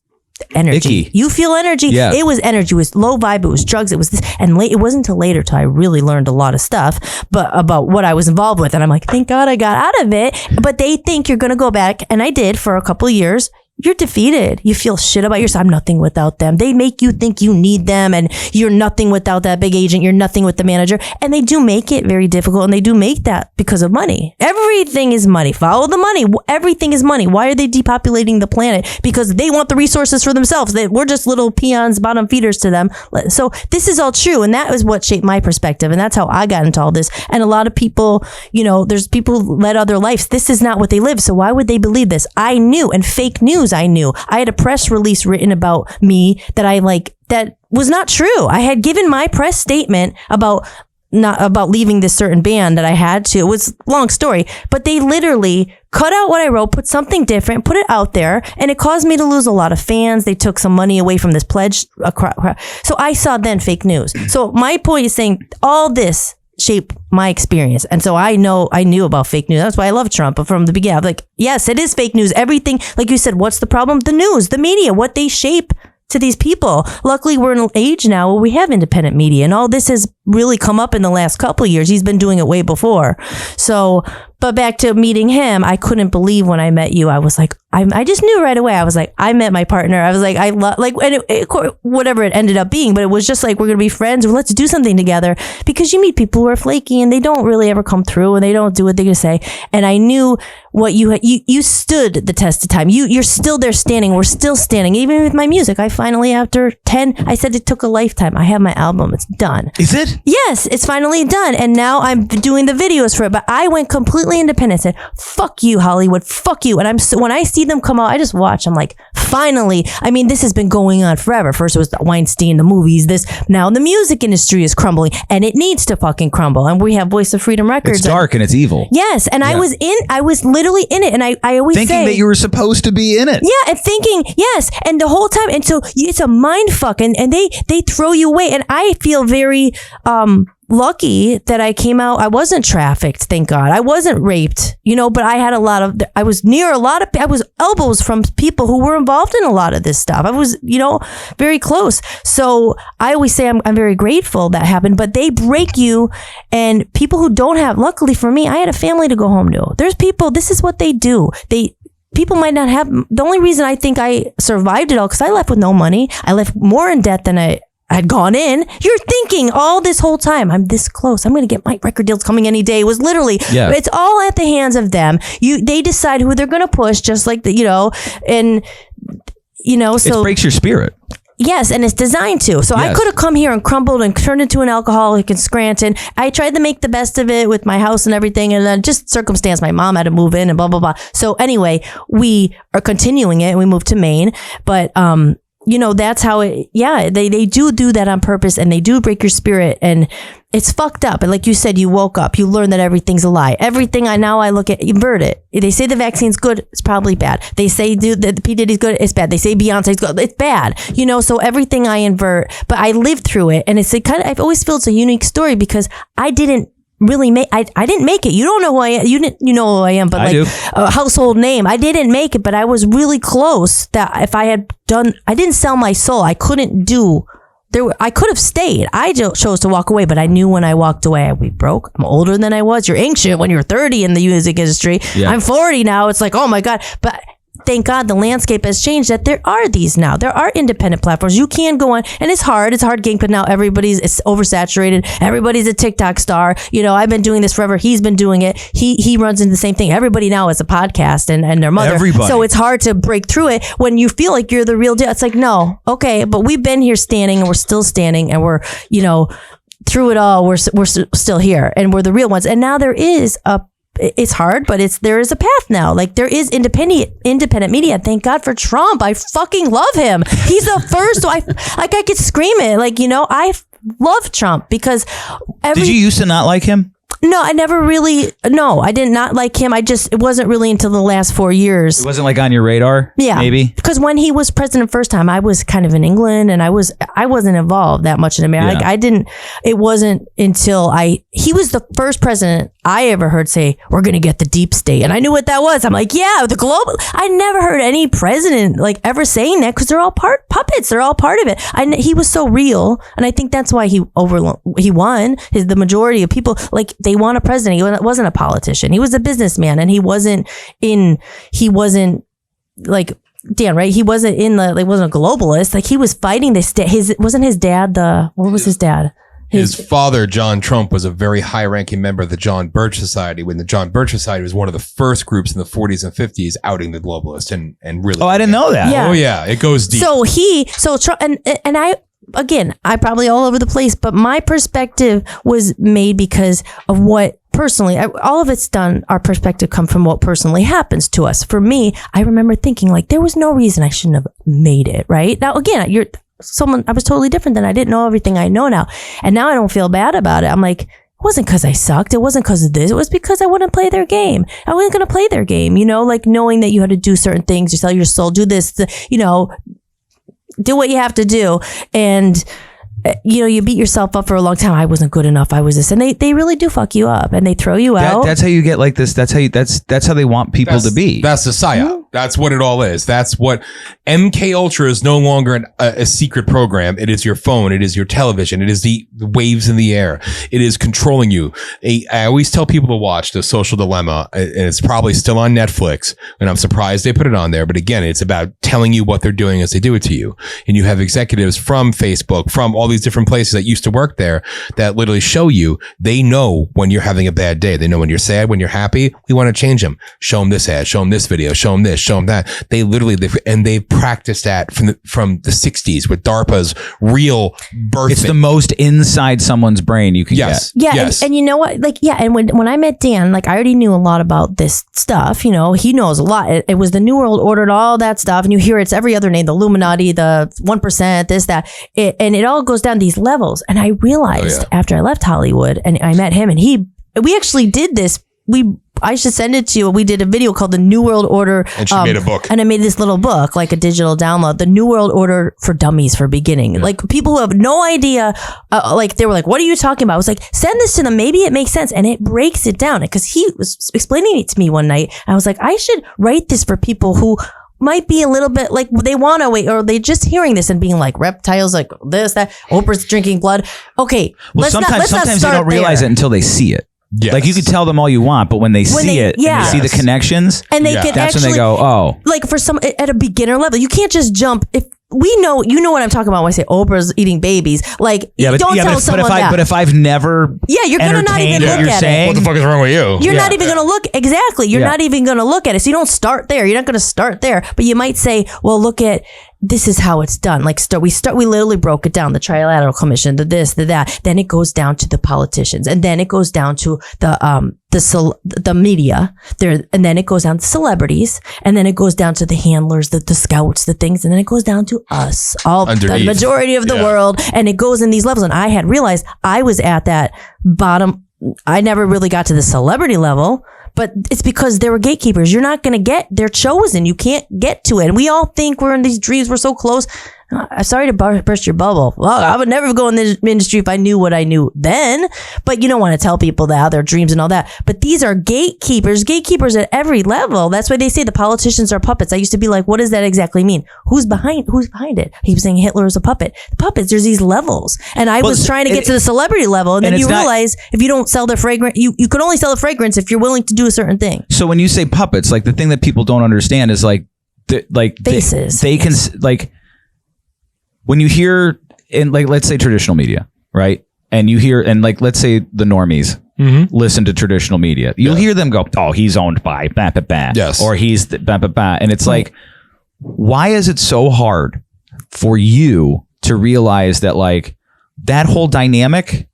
energy. Icky. You feel energy. Yeah. It was energy. It was low vibe. It was drugs. It was this. And it wasn't until later till I really learned a lot of stuff, but about what I was involved with. And I'm like, thank God I got out of it. But they think you're going to go back. And I did for a couple of years. You're defeated. You feel shit about yourself. I'm nothing without them. They make you think you need them and you're nothing without that big agent. You're nothing with the manager. And they do make it very difficult. And they do make that because of money. Everything is money. Follow the money. Everything is money. Why are they depopulating the planet? Because they want the resources for themselves. We're just little peons, bottom feeders to them. So this is all true. And that was what shaped my perspective. And that's how I got into all this. And a lot of people, there's people who led other lives. This is not what they live. So why would they believe this? I knew. And fake news, I knew. I had a press release written about me that that was not true. I had given my press statement about leaving this certain band that I had to. It was a long story, but they literally cut out what I wrote, put something different, put it out there, and it caused me to lose a lot of fans. They took some money away from this pledge. So I saw then fake news. So my point is saying all this shape my experience. And so I knew about fake news. That's why I love Trump. But from the beginning, I'm like, yes, it is fake news. Everything, like you said, what's the problem? The news, the media, what they shape to these people. Luckily, we're in an age now where we have independent media, and all this has really come up in the last couple of years. He's been doing it way before. So, but back to meeting him, I couldn't believe when I met you. I was like, I just knew right away. I was like, I met my partner. I was like, I love, and whatever it ended up being, but it was just like, we're going to be friends. Let's do something together, because you meet people who are flaky and they don't really ever come through and they don't do what they're going to say. And I knew what you stood the test of time. You're still there standing. We're still standing. Even with my music, I finally, after 10, I said it took a lifetime. I have my album. It's done. Is it? Yes, it's finally done. And now I'm doing the videos for it. But I went completely independent and said, fuck you, Hollywood. Fuck you. And when I see them come out, I just watch. I'm like, finally, I mean, this has been going on forever. First it was Weinstein, the movies, now the music industry is crumbling, and it needs to fucking crumble. And we have Voice of Freedom Records. It's dark and it's evil. Yes. And I was literally in it. And I always thinking that you were supposed to be in it. Yeah. And thinking, yes. And the whole time. And so it's a mind fuck, and they throw you away. And I feel very, lucky that I came out. I wasn't trafficked, thank God. I wasn't raped, but I had I was near I was elbows from people who were involved in a lot of this stuff. I was, very close. So I always say I'm very grateful that happened, but they break you, and people who don't have, luckily for me, I had a family to go home to. There's people, this is what they do. People might not have, the only reason I think I survived it all, because I left with no money. I left more in debt than I had gone in. You're thinking all this whole time, I'm this close. I'm going to get my record deals coming any day. It was literally, it's all at the hands of them. They decide who they're going to push, just like and so it breaks your spirit. Yes, and it's designed to. So I could have come here and crumbled and turned into an alcoholic in Scranton. I tried to make the best of it with my house and everything, and then just circumstance, my mom had to move in and blah, blah, blah. So anyway, we are continuing it, and we moved to Maine. But, that's how they do that on purpose, and they do break your spirit, and it's fucked up. And like you said, you woke up, you learn that everything's a lie. Everything I look at, invert it. They say the vaccine's good, it's probably bad. They say the P. Diddy's good, it's bad. They say Beyonce's good, it's bad. So everything I invert, but I lived through it. And it's I've always felt it's a unique story, because I didn't really I didn't make it. You don't know who I am. You know who I am, but a household name. I didn't make it, but I was really close. That if I had done, I didn't sell my soul. I couldn't do. I could have stayed. I chose to walk away, but I knew when I walked away, we broke. I'm older than I was. You're ancient when you're 30 in the music industry. Yeah. I'm 40 now. It's like, oh my God. But thank God the landscape has changed, that there are these now. There are independent platforms. You can go on, and it's hard getting, but now it's oversaturated. Everybody's a TikTok star. I've been doing this forever. He's been doing it. He runs into the same thing. Everybody now is a podcast and their mother. Everybody. So it's hard to break through it when you feel like you're the real deal. It's like, no, okay, but we've been here standing, and we're still standing, and we're, through it all, we're still here, and we're the real ones. And now there is it's hard, but there is a path now. Like, there is independent media. Thank God for Trump. I fucking love him. He's the first. So I could scream it. I love Trump, because did you used to not like him? No, I never really. No, I did not like him. It wasn't really until the last 4 years. It wasn't on your radar. Yeah, maybe because when he was president first time, I was kind of in England, and I wasn't involved that much in America. Yeah. I didn't. It wasn't until he was the first president I ever heard say, "We're going to get the deep state," and I knew what that was. I'm like, yeah, the global. I never heard any president ever saying that, because they're all puppets. They're all part of it. He was so real, and I think that's why he won. The majority of people they want a president. He wasn't a politician. He was a businessman, and he wasn't Dan, right? He wasn't wasn't a globalist. He was fighting this. Wasn't his dad what was his dad? His father, John Trump, was a very high-ranking member of the John Birch Society, when the John Birch Society was one of the first groups in the 40s and 50s outing the globalists and really. Oh, I didn't know that. Yeah. Oh yeah, it goes deep. So Trump, and I probably all over the place, but my perspective was made because of what personally, all of it's done. Our perspective come from what personally happens to us. For me, I remember thinking there was no reason I shouldn't have made it. Right now, again, I was totally different then. I didn't know everything I know now. And now I don't feel bad about it. I'm like, it wasn't because I sucked. It wasn't because of this. It was because I wouldn't play their game. I wasn't going to play their game, knowing that you had to do certain things, you sell your soul, do this, do what you have to do. And, you beat yourself up for a long time. I wasn't good enough. I was this. And they really do fuck you up, and they throw you out. That's how you get like this. That's how they want people to be. That's the psyop. That's what it all is. That's what MK Ultra is. No longer a secret program. It is your phone. It is your television. It is the waves in the air. It is controlling you. I always tell people to watch The Social Dilemma, and it's probably still on Netflix, and I'm surprised they put it on there. But again, it's about telling you what they're doing as they do it to you. And you have executives from Facebook, from all these different places that used to work there that literally show you, they know when you're having a bad day. They know when you're sad, when you're happy. We want to change them. Show them this ad, show them this video, show them this, show them that. They literally, they've practiced that from the 60s with DARPA's real birthing. It's the most inside someone's brain you can get. Yeah. Yes. And you know what? Like, yeah. And when I met Dan, like I already knew a lot about this stuff. You know, he knows a lot. It was the New World Order and all that stuff. And you hear it's every other name, the Illuminati, the 1%, this, that. And it all goes down these levels. And I realized after I left Hollywood and I met him and we actually did this. I should send it to you. We did a video called The New World Order. And she made a book. And I made this little book, like a digital download, The New World Order for Dummies for Beginning. Like people who have no idea, like they were like, what are you talking about? I was like, send this to them. Maybe it makes sense. And it breaks it down because he was explaining it to me one night. I was like, I should write this for people who might be a little bit like they want to wait, or they just hearing this and being like reptiles, like this, that, Oprah's drinking blood. Okay. Well, sometimes they don't realize it until they see it. Yes. Like you can tell them all you want, but when they see it, and they see the connections, and they can that's actually, when they go, oh. Like for some at a beginner level, you can't just jump. If we know, you know what I'm talking about when I say Oprah's eating babies. Like, don't tell someone that. But if I've never, you're gonna not even look at it. What the fuck is wrong with you? You're not even gonna look exactly. You're not even gonna look at it. So you don't start there. You're not gonna start there. But you might say, well, look at. This is how it's done. Like we literally broke it down. The Trilateral Commission, the this, the that. Then it goes down to the politicians, and then it goes down to the media. And then it goes down to celebrities, and then it goes down to the handlers, the scouts, the things, and then it goes down to us, all the majority of the world. And it goes in these levels. And I had realized I was at that bottom. I never really got to the celebrity level. But it's because they were gatekeepers. You're not going to get, they're chosen. You can't get to it. And we all think we're in these dreams. We're so close. I'm sorry to burst your bubble. Well, I would never go in this industry if I knew what I knew then. But you don't want to tell people that their dreams and all that. But these are gatekeepers at every level. That's why they say the politicians are puppets. I used to be like, what does that exactly mean? Who's behind it? He was saying Hitler is a puppet. The puppets, there's these levels. And I was trying to get to the celebrity level. And then you realize if you don't sell their fragrance, you could only sell the fragrance if you're willing to do a certain thing. So when you say puppets, like the thing that people don't understand is like faces. They can like. When you hear in like, let's say traditional media, right? And you hear, and like, let's say the normies listen to traditional media. You'll hear them go, oh, he's owned by bah, bah, bah. Yes. Or he's bah, bah, bah. And it's like, why is it so hard for you to realize that like that whole dynamic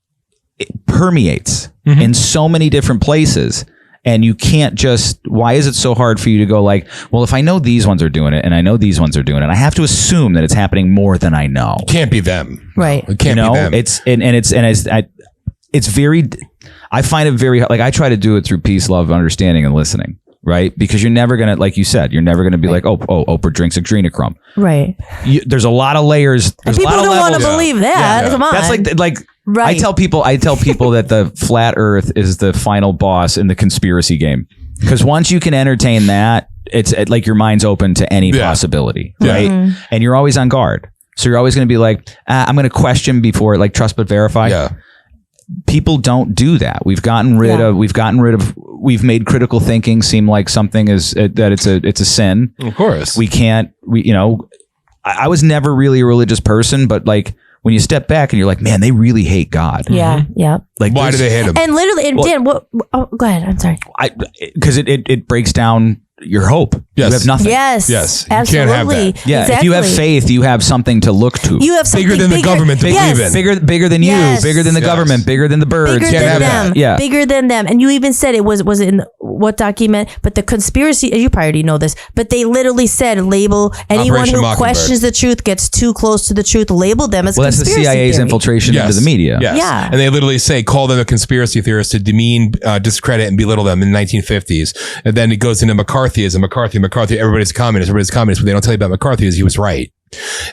it permeates in so many different places? And you can't just, why is it so hard for you to go like, well, if I know these ones are doing it and I know these ones are doing it, I have to assume that it's happening more than I know. Can't be them. Right. It can't be them. It's very, I find it very, like I try to do it through peace, love, understanding, and listening. Right? Because you're never going to, like you said, you're never going to be like, oh, Oprah drinks adrenochrome. Right. There's a lot of layers. There's people a lot don't of want to believe that. Yeah. Come on. That's like right. I tell people that the flat earth is the final boss in the conspiracy game. Because once you can entertain that, it's like your mind's open to any possibility. Right. And you're always on guard. So you're always going to be like, I'm going to question before like trust but verify. Yeah. People don't do that. We've made critical thinking seem like something is that it's a sin. Of course. I was never really a religious person, but like when you step back and you're like, man, they really hate God. Yeah. Yeah. Like why do they hate him? And literally, Dan, go ahead. I'm sorry. Because it breaks down your hope. Yes. You have nothing. Yes. Absolutely. You can't have that. Yeah. Exactly. If you have faith, you have something to look to. You have something bigger than the government they believe in. Bigger than you, bigger than the government, bigger than the birds. Bigger than them. Yeah. Bigger than them. And you even said it was in what document, but the conspiracy, you probably already know this, but they literally said label anyone Operation who Mockingbird. Questions the truth, gets too close to the truth, label them as that's the CIA's theory. infiltration into the media. Yes. Yeah. And they literally say, call them a conspiracy theorist to demean, discredit, and belittle them in the 1950s. And then it goes into McCarthyism. McCarthy, everybody's a communist, but they don't tell you about McCarthy is he was right.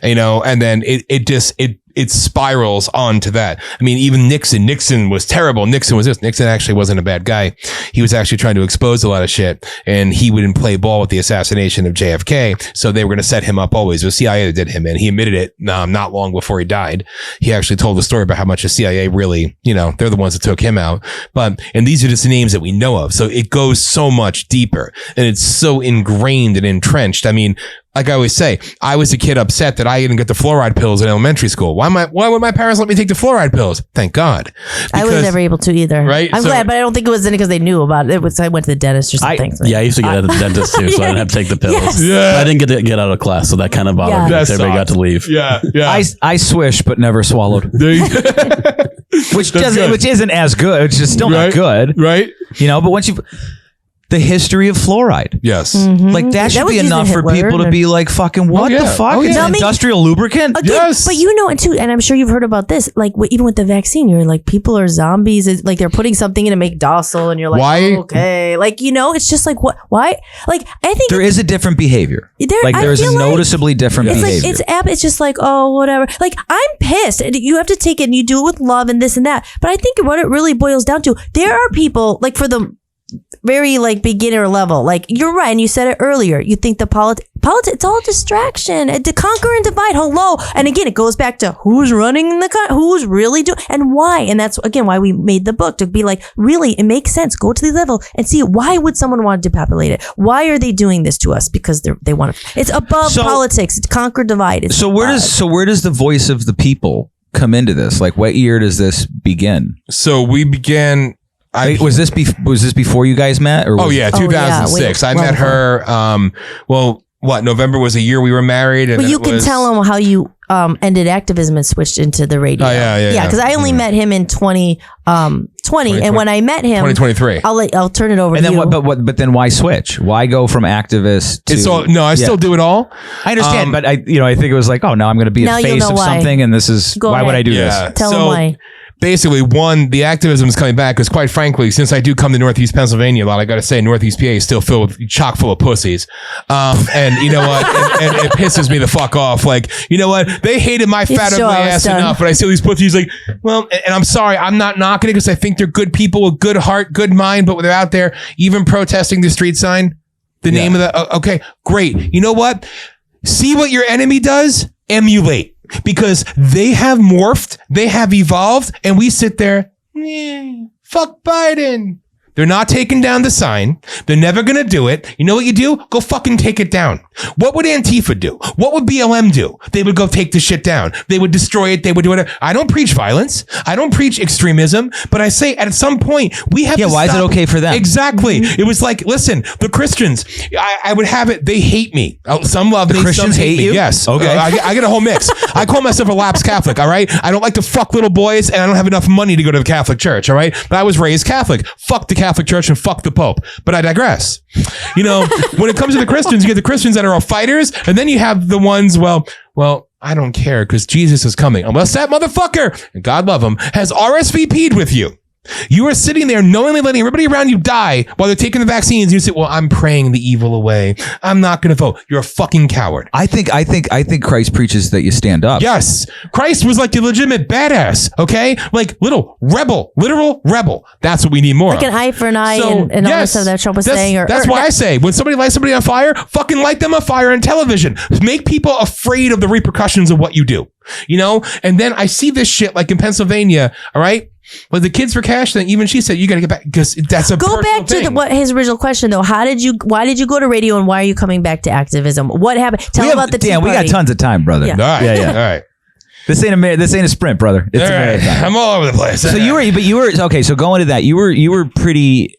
And then it spirals onto that. I mean, even Nixon was terrible. Nixon actually wasn't a bad guy. He was actually trying to expose a lot of shit, and he wouldn't play ball with the assassination of JFK. So they were going to set him up always. It was CIA that did him in. He admitted it not long before he died. He actually told the story about how much the CIA really, they're the ones that took him out. And these are just names that we know of. So it goes so much deeper, and it's so ingrained and entrenched. I mean, like I always say, I was a kid upset that I didn't get the fluoride pills in elementary school. Why would my parents let me take the fluoride pills? Thank God. I was never able to either. Right? I'm glad, but I don't think it was because they knew about it. I went to the dentist or something. I used to get at the dentist too, so I didn't have to take the pills. Yes. Yeah. I didn't get out of class, so that kind of bothered me. That Everybody got to leave. Yeah. I swish but never swallowed. Which isn't as good. It's just still not good. Right? You know, but once you've the history of fluoride. Yes. Like that should be enough for people to be like, fucking what the fuck? It's an industrial lubricant? Again, yes. But you know, and I'm sure you've heard about this, like even with the vaccine, you're like, people are zombies. It's like they're putting something in to make docile and you're like, why? Oh, okay. Like, you know, it's just like, what? Why? Like, I think there is a different behavior. There's a noticeably different behavior. It's just like, oh, whatever. Like, I'm pissed. You have to take it and you do it with love and this and that. But I think what it really boils down to, there are people like for the very like beginner level, like you're right, and you said it earlier. You think the politics, it's all distraction, to conquer and divide. Hello, and again, it goes back to who's running who's really doing, and why. And that's again why we made the book, to be like, really, it makes sense. Go to the level and see why would someone want to depopulate it? Why are they doing this to us? Because they want to. It's above politics. It's conquer, divide. Where does the voice of the people come into this? Like, what year does this begin? So we began. Was this before you guys met? Or 2006. I met her. November was a year we were married. And but you can tell them how you ended activism and switched into the radio. Oh, yeah. Because I only met him in 2020, and when I met him, 2023. I'll turn it over. And to then you. But then why switch? Why go from activist to? I still do it all. I understand, but I think it was like, oh, now I'm going to be a face of something, and this is why would I do this? Tell them why. Basically, the activism is coming back because, quite frankly, since I do come to Northeast Pennsylvania a lot, I got to say, Northeast PA is still chock full of pussies. And you know what? and it pisses me the fuck off. Like, you know what? They hated my fat ugly ass enough, but I see all these pussies like, well, and I'm sorry, I'm not knocking it because I think they're good people with good heart, good mind, but they're out there even protesting the street sign. The name of the, okay, great. You know what? See what your enemy does? Emulate. Because they have morphed, they have evolved, and we sit there, fuck Biden. They're not taking down the sign. They're never going to do it. You know what you do? Go fucking take it down. What would Antifa do? What would BLM do? They would go take the shit down. They would destroy it. They would do whatever. I don't preach violence. I don't preach extremism. But I say at some point, we have to why stop. is it okay for them? Exactly. It was like, listen, the Christians, I would have it. They hate me. Some love me. Christians some hate you? Me. Yes. Okay. I get a whole mix. I call myself a lapsed Catholic. All right. I don't like to fuck little boys, and I don't have enough money to go to the Catholic Church. All right. But I was raised Catholic. Fuck the Catholic Church and fuck the Pope. But I digress. You know, when it comes to the Christians, you get the Christians that are all fighters, and then you have the ones, well, I don't care because Jesus is coming. Unless that motherfucker, and God love him, has RSVP'd with you. You are sitting there knowingly letting everybody around you die while they're taking the vaccines. And you say, well, I'm praying the evil away. I'm not going to vote. You're a fucking coward. I think Christ preaches that you stand up. Yes. Christ was like a legitimate badass. Okay. Like literal rebel. That's what we need more like of. An eye for an eye and all the stuff that Trump was saying. That's why I say when somebody lights somebody on fire, fucking light them on fire on television. Make people afraid of the repercussions of what you do. You know? And then I see this shit like in Pennsylvania. All right. But the Kids for Cash thing, even she said, you got to get back because that's a go back to what his original question though. Why did you go to radio and why are you coming back to activism? What happened? Tell me about the Tea Party. We got tons of time, brother. Yeah. All right. All right. This ain't a sprint, brother. It's all right. I'm all over the place. So you were okay. So going to that, you were pretty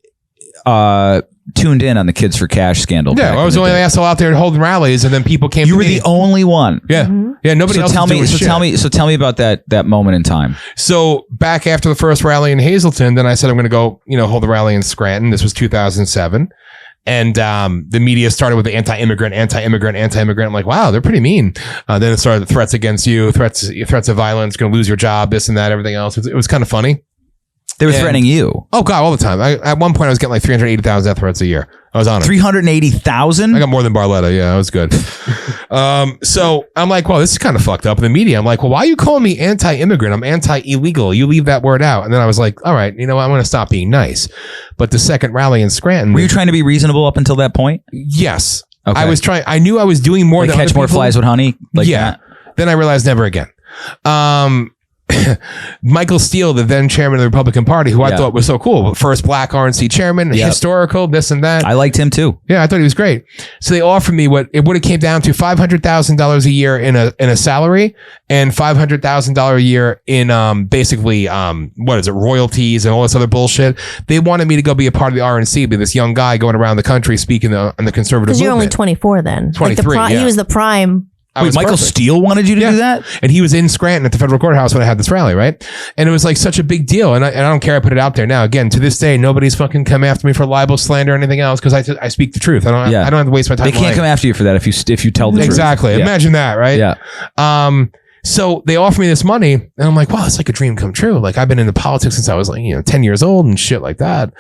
tuned in on the Kids for Cash scandal. Yeah, I was the only asshole out there holding rallies, and then people came. You were the only one. Yeah, yeah. Nobody else. Tell me about that moment in time. So back after the first rally in Hazleton, then I said I'm going to go, hold the rally in Scranton. This was 2007, and the media started with the anti-immigrant. I'm like, wow, they're pretty mean. Then it started the threats against you, threats of violence, going to lose your job, this and that, everything else. It was kind of funny. They were threatening you. Oh God, all the time. At one point, I was getting like 380,000 death threats a year. I was on it. 380,000? I got more than Barletta. Yeah, that was good. So I'm like, well, this is kind of fucked up in the media. I'm like, well, why are you calling me anti-immigrant? I'm anti-illegal. You leave that word out. And then I was like, all right, I'm going to stop being nice. But the second rally in Scranton. Were you trying to be reasonable up until that point? Yes. Okay. I was trying. I knew I was doing more like than catch more flies with honey? Like that? Then I realized never again. Michael Steele, the then chairman of the Republican Party, who I thought was so cool. First black RNC chairman, historical, this and that. I liked him too. Yeah, I thought he was great. So they offered me what it would have came down to $500,000 a year in a salary and $500,000 a year in basically what is it, royalties and all this other bullshit. They wanted me to go be a part of the RNC, be this young guy going around the country speaking on the conservative movement. Because you're only 24 then. 23, He was the prime. Wait, Michael Steele wanted you to do that? And he was in Scranton at the federal courthouse when I had this rally, right? And it was like such a big deal. And I don't care. I put it out there now. Again, to this day, nobody's fucking come after me for libel, slander, or anything else because I speak the truth. I don't have to waste my time. They can't come after you for that if you tell the truth. Exactly. Imagine that, right? Yeah. So they offer me this money, and I'm like, wow, it's like a dream come true. Like I've been into politics since I was like 10 years old and shit like that.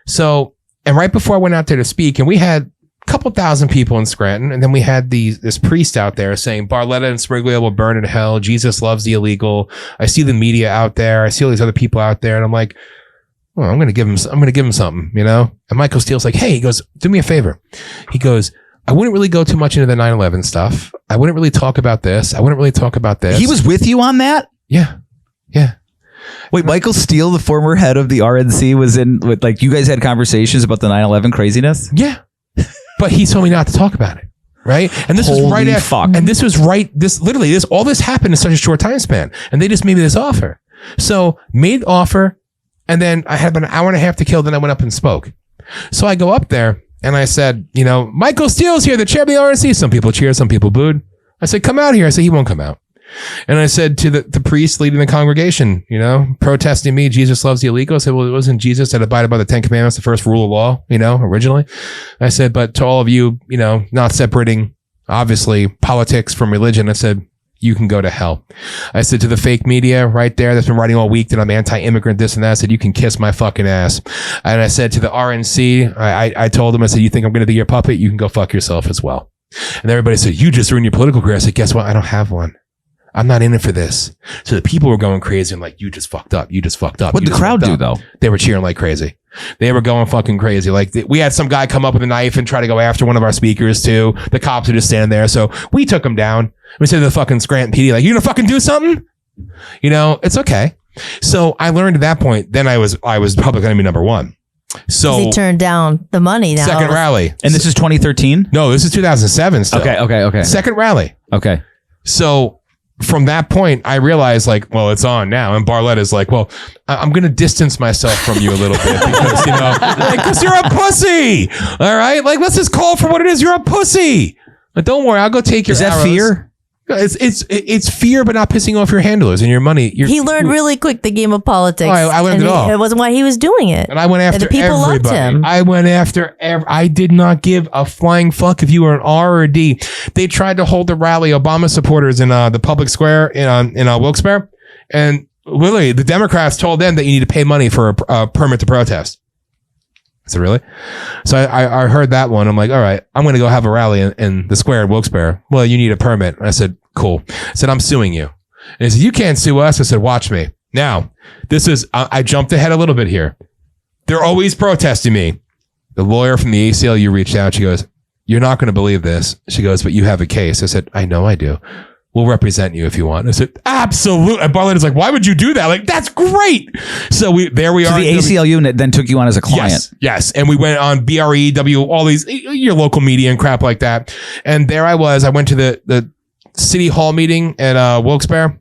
So, and right before I went out there to speak, and we had couple thousand people in Scranton, and then we had this priest out there saying Barletta and Smeriglio will burn in hell. Jesus loves the illegal. I see the media out there. I see all these other people out there, and I'm like, well, I'm gonna give him something, And Michael Steele's like, hey, he goes, do me a favor. He goes, I wouldn't really go too much into the 9/11 stuff. I wouldn't really talk about this. I wouldn't really talk about this. He was with you on that? Yeah. Wait, Michael Steele, the former head of the RNC, was in with you guys had conversations about the 9/11 craziness? Yeah. But he told me not to talk about it, right? And this was right after. And this was right. All this happened in such a short time span, and they just made me this offer. So made offer, and then I had about an hour and a half to kill. Then I went up and spoke. So I go up there and I said, Michael Steele's here, the chairman of the RNC. Some people cheered, some people booed. I said, come out here. I said, he won't come out. And I said to the priest leading the congregation, protesting me, Jesus loves the illegal. I said, well, it wasn't Jesus that abided by the 10 Commandments, the first rule of law, originally. I said, but to all of you, not separating, obviously, politics from religion, I said, you can go to hell. I said to the fake media right there that's been writing all week that I'm anti-immigrant, this and that, I said, you can kiss my fucking ass. And I said to the RNC, I told them, I said, you think I'm going to be your puppet? You can go fuck yourself as well. And everybody said, you just ruined your political career. I said, guess what? I don't have one. I'm not in it for this. So the people were going crazy and like, you just fucked up. You just fucked up. What did the crowd do though? They were cheering like crazy. They were going fucking crazy. Like we had some guy come up with a knife and try to go after one of our speakers too. The cops were just standing there. So we took him down. We said to the fucking Scranton PD, like, you gonna fucking do something? It's okay. So I learned at that point, then I was public enemy number one. So he turned down the money now. Second rally. And this is 2013? No, this is 2007 still. Okay. Second rally. Okay. So from that point, I realized like, well, it's on now. And Barletta's like, well, I'm going to distance myself from you a little bit because, because you're a pussy. All right. Like, let's just call it for what it is. You're a pussy. But don't worry. I'll go take your arrows. Is that fear? It's fear, but not pissing off your handlers and your money. He learned really quick the game of politics. Oh, I learned it all. It wasn't why he was doing it. And I went after and the people everybody. Loved him. I went after I did not give a flying fuck if you were an R or a D. They tried to hold a rally, Obama supporters in the public square in Wilkes-Barre, and literally the Democrats told them that you need to pay money for a permit to protest. I said, really? So I heard that one. I'm like, all right, I'm going to go have a rally in the square in Wilkes-Barre. Well, you need a permit. I said, cool. I said, I'm suing you. And he said, you can't sue us. I said, watch me. Now, this is, I jumped ahead a little bit here. They're always protesting me. The lawyer from the ACLU reached out. She goes, you're not going to believe this. She goes, but you have a case. I said, I know I do. We'll represent you if you want. I said, absolutely. And Barletta's like, why would you do that? Like, that's great. So there we are. So the ACLU then took you on as a client. Yes. And we went on BREW, all these, your local media and crap like that. And there I was. I went to the city hall meeting at Wilkes-Barre.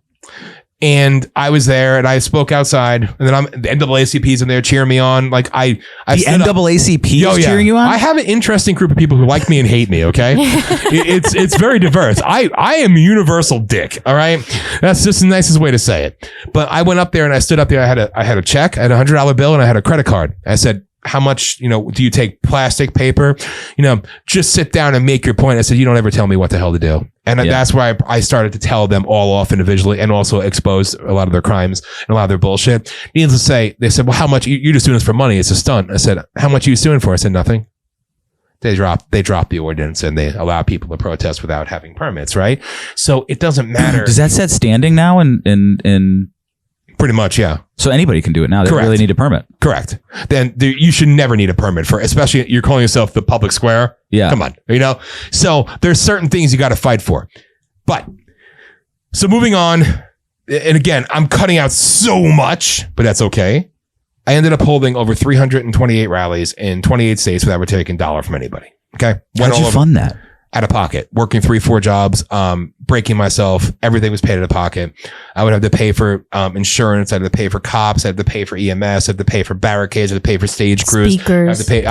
And I was there and I spoke outside, and then the NAACP's in there cheering me on. Like the NAACP is cheering you on? I have an interesting group of people who like me and hate me. Okay. it's very diverse. I am universal dick. All right. That's just the nicest way to say it. But I went up there and I stood up there. I had a check, I had $100 bill, and I had a credit card. I said, how much, do you take plastic, paper? Just sit down and make your point. I said, you don't ever tell me what the hell to do. And that's where I started to tell them all off individually and also expose a lot of their crimes and a lot of their bullshit. Needless to say, they said, well, how much? You're just doing this for money. It's a stunt. I said, how much are you suing for? I said, nothing. They dropped the ordinance and they allow people to protest without having permits, right? So it doesn't matter. Does that set standing now in Pretty much, yeah. So anybody can do it now. They don't really need a permit. Correct. Then you should never need a permit for, especially you're calling yourself the public square. Yeah. Come on, So there's certain things you got to fight for. But so moving on, and again, I'm cutting out so much, but that's okay. I ended up holding over 328 rallies in 28 states without taking a dollar from anybody. Okay. How'd you fund that? Out of pocket, working 3-4 jobs, breaking myself. Everything was paid out of pocket. I would have to pay for insurance. I had to pay for cops. I had to pay for EMS. I had to pay for barricades. I had to pay for stage crews. Speakers. I had to pay.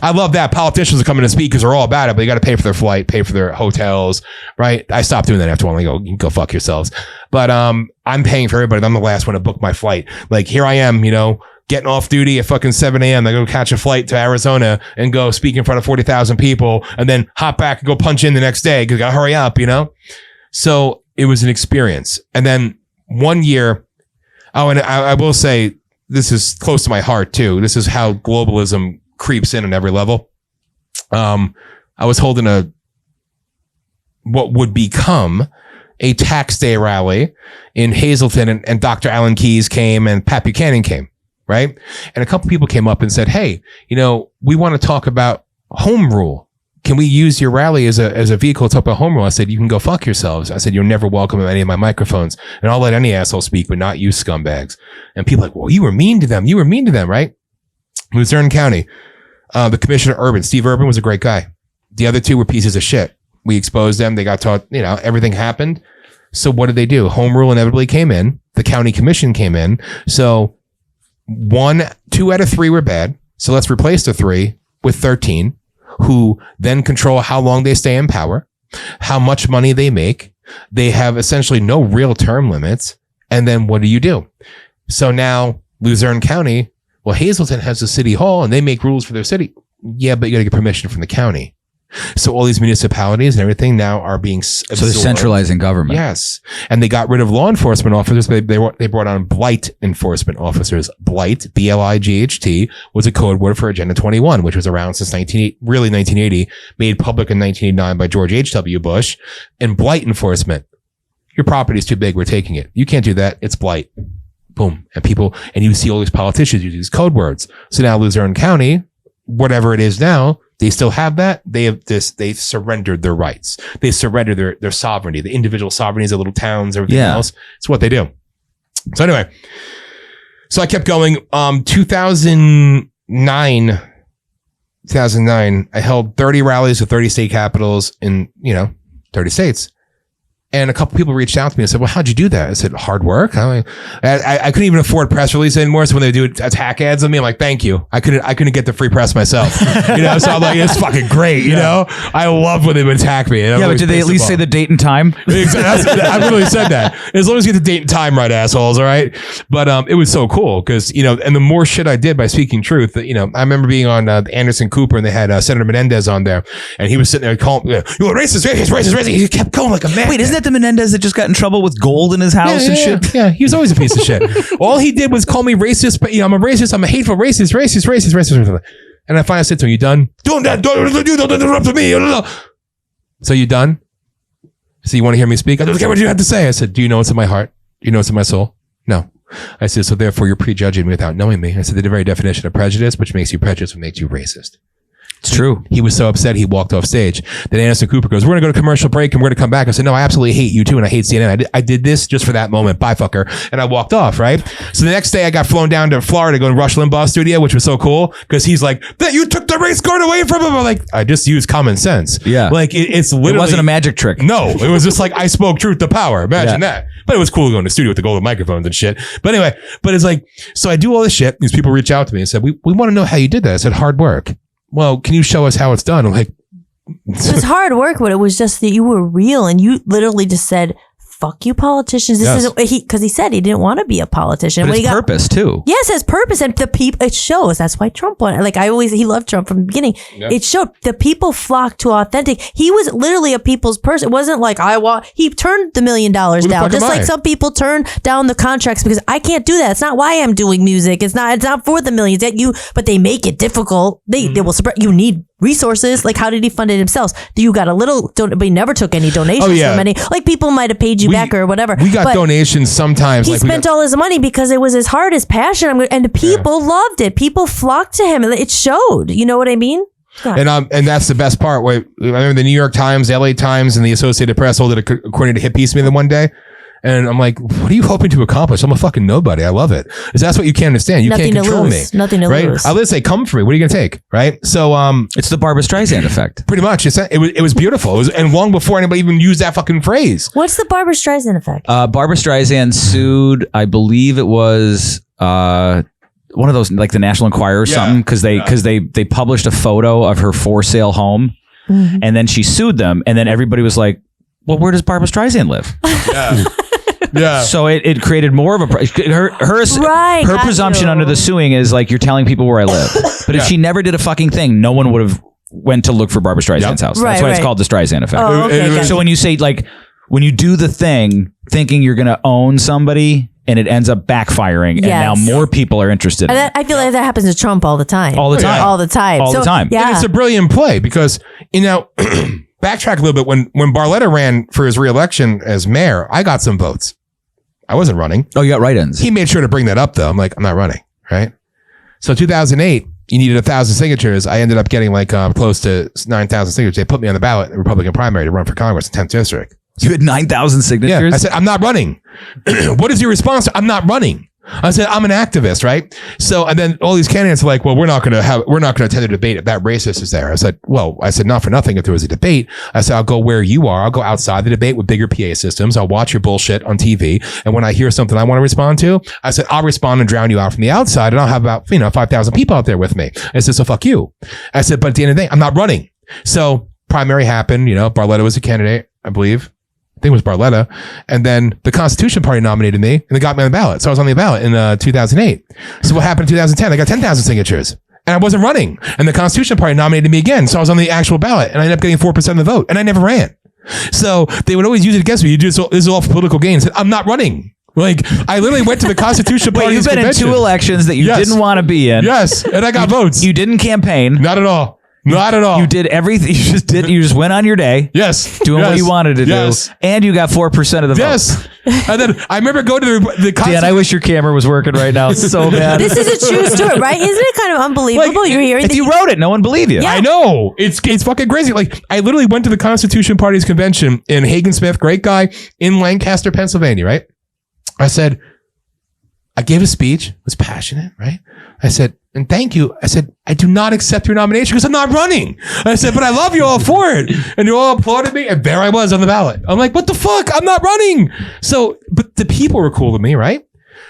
I love that. Politicians are coming to speakers are all about it, but you got to pay for their flight, pay for their hotels, right? I stopped doing that after a while. You can go fuck yourselves. But I'm paying for everybody. I'm the last one to book my flight. Like here I am, getting off duty at fucking 7 a.m. I go catch a flight to Arizona and go speak in front of 40,000 people and then hop back and go punch in the next day because I got to hurry up, So it was an experience. And then one year, and I will say this is close to my heart too. This is how globalism creeps in on every level. I was holding what would become a tax day rally in Hazleton and Dr. Alan Keyes came and Pat Buchanan came. Right. And a couple people came up and said, hey, we want to talk about home rule. Can we use your rally as a vehicle to talk about home rule? I said, you can go fuck yourselves. I said, you're never welcome at any of my microphones and I'll let any asshole speak, but not you scumbags. And people are like, well, you were mean to them. You were mean to them, right? Luzerne County, the commissioner Urban, Steve Urban was a great guy. The other two were pieces of shit. We exposed them. They got taught, everything happened. So what did they do? Home rule inevitably came in. The county commission came in. So 2 out of 3 were bad. So let's replace the 3 with 13 who then control how long they stay in power, how much money they make. They have essentially no real term limits. And then what do? So now Luzerne County, well, Hazleton has a city hall and they make rules for their city. Yeah, but you got to get permission from the county. So all these municipalities and everything now are being absorbed. So they're centralizing government. Yes. And they got rid of law enforcement officers. They brought on blight enforcement officers. Blight, BLIGHT, was a code word for Agenda 21, which was around since 1980, made public in 1989 by George H.W. Bush. And blight enforcement. Your property is too big. We're taking it. You can't do that. It's blight. Boom. And you see all these politicians use these code words. So now Luzerne County, whatever it is now, they still have that. They've surrendered their rights. They surrendered their sovereignty, the individual sovereignties of little towns, everything else. It's what they do. So anyway, I kept going. 2009, I held 30 rallies with 30 state capitals in, 30 states. And a couple people reached out to me and said, well, how'd you do that? I said, hard work. I couldn't even afford press release anymore. So when they do attack ads on me, I'm like, thank you. I couldn't get the free press myself. So I'm like, it's fucking great. I love when they would attack me. Yeah, but did they at least say the date and time? Exactly. I literally said that. As long as you get the date and time right, assholes. All right. But it was so cool because, and the more shit I did by speaking truth, I remember being on Anderson Cooper and they had Senator Menendez on there and he was sitting there calling, you're racist. He kept going like a man. Wait, isn't that the Menendez that just got in trouble with gold in his house and shit? Yeah, he was always a piece of shit. All he did was call me racist, but I'm a racist. I'm a hateful racist. And I finally said to him, you done? Don't interrupt me. So you done? So you want to hear me speak? I don't care what you have to say. I said, do you know what's in my heart? Do you know what's in my soul? No. I said, so therefore you're prejudging me without knowing me. I said, the very definition of prejudice, which makes you prejudiced, what makes you racist. It's true. He was so upset he walked off stage. Then Anderson Cooper goes, we're going to go to commercial break and we're going to come back. I said, no, I absolutely hate you too. And I hate CNN. I did this just for that moment. Bye, fucker. And I walked off, right? So the next day I got flown down to Florida to go to Rush Limbaugh's studio, which was so cool because he's like, that you took the race card away from him. I'm like, I just used common sense. Yeah. Like it's literally. It wasn't a magic trick. No, it was just like I spoke truth to power. Imagine that. But it was cool going to the studio with the golden microphones and shit. But anyway, it's like, so I do all this shit. These people reach out to me and said, we want to know how you did that. I said, hard work. Well, can you show us how it's done? I'm like, it was hard work, but it was just that you were real and you literally just said, fuck you politicians. This isn't because he said he didn't want to be a politician. But his purpose too. Yes, his purpose and the people. It shows. That's why Trump won. Like he loved Trump from the beginning. Yeah. It showed the people flocked to authentic. He was literally a people's person. It wasn't like he turned the $1 million down, just like some people turn down the contracts because I can't do that. It's not why I'm doing music. It's not for the millions that but they make it difficult. They will spread. You need resources. Like, how did he fund it himself? You got a little, but he never took any donations from any. Like, people might have paid you back or whatever. We got donations sometimes. He spent all his money because it was his heart, his passion, and the people loved it. People flocked to him, and it showed. You know what I mean? And that's the best part. I remember the New York Times, LA Times, and the Associated Press hold it according to hit piece me the one day. And I'm like, what are you hoping to accomplish? I'm a fucking nobody. I love it. Because that's what you can't understand. You Nothing can't control me. Nothing to lose. I literally say, come for me. What are you going to take? Right? So, it's the Barbra Streisand effect. Pretty much. It was beautiful. It was, and long before anybody even used that fucking phrase. What's the Barbra Streisand effect? Barbra Streisand sued, I believe it was, one of those, like the National Enquirer or something, because they published a photo of her for sale home, and then she sued them, and then everybody was like, well, where does Barbra Streisand live? Yeah. Yeah. So it created more of a her presumption under the suing is like, you're telling people where I live. But if she never did a fucking thing, no one would have went to look for Barbra Streisand's house. That's why it's called the Streisand effect. Oh, okay, so when you say, like, when you do the thing thinking you're going to own somebody and it ends up backfiring, and now more people are interested in it. I feel like that happens to Trump all the time. All the time. All the time. All the time. Yeah. And it's a brilliant play because, backtrack a little bit. When Barletta ran for his reelection as mayor, I got some votes. I wasn't running. Oh, you got write-ins. He made sure to bring that up, though. I'm like, I'm not running, right? So 2008, you needed 1,000 signatures. I ended up getting like close to 9,000 signatures. They put me on the ballot in the Republican primary to run for Congress in 10th District. You had 9,000 signatures? Yeah, I said, I'm not running. What is your response? I'm not running. I said, I'm an activist, right? So, and then all these candidates are like, well, we're not going to attend a debate if that racist is there. I said, not for nothing. If there was a debate, I said, I'll go where you are. I'll go outside the debate with bigger PA systems. I'll watch your bullshit on TV. And when I hear something I want to respond to, I said, I'll respond and drown you out from the outside. And I'll have about, 5,000 people out there with me. I said, so fuck you. I said, but at the end of the day, I'm not running. So primary happened, Barletta was a candidate, I believe. I think it was Barletta. And then the Constitution Party nominated me and they got me on the ballot. So I was on the ballot in 2008. So what happened in 2010? I got 10,000 signatures and I wasn't running. And the Constitution Party nominated me again. So I was on the actual ballot and I ended up getting 4% of the vote and I never ran. So they would always use it against me. This is all for political gain. I said, I'm not running. Like, I literally went to the Constitution Party's You've been convention. in 2 elections that you didn't want to be in. Yes. And I got votes. You didn't campaign. Not at all. Not at all. You did everything. You just went on your day. Yes. Doing what you wanted to do. And you got 4% of the vote. Yes. And then I remember going to the Dan, I wish your camera was working right now. It's so bad. This is a true story, right? Isn't it kind of unbelievable? Like, You're hearing if you wrote it, no one believed you. Yeah. I know. It's fucking crazy. Like, I literally went to the Constitution Party's convention in Hagen Smith, great guy, in Lancaster, Pennsylvania, right? I said, I gave a speech, was passionate, right? I said, and thank you. I said, I do not accept your nomination because I'm not running. I said, but I love you all for it. And you all applauded me. And there I was on the ballot. I'm like, what the fuck? I'm not running. So, but the people were cool to me, right?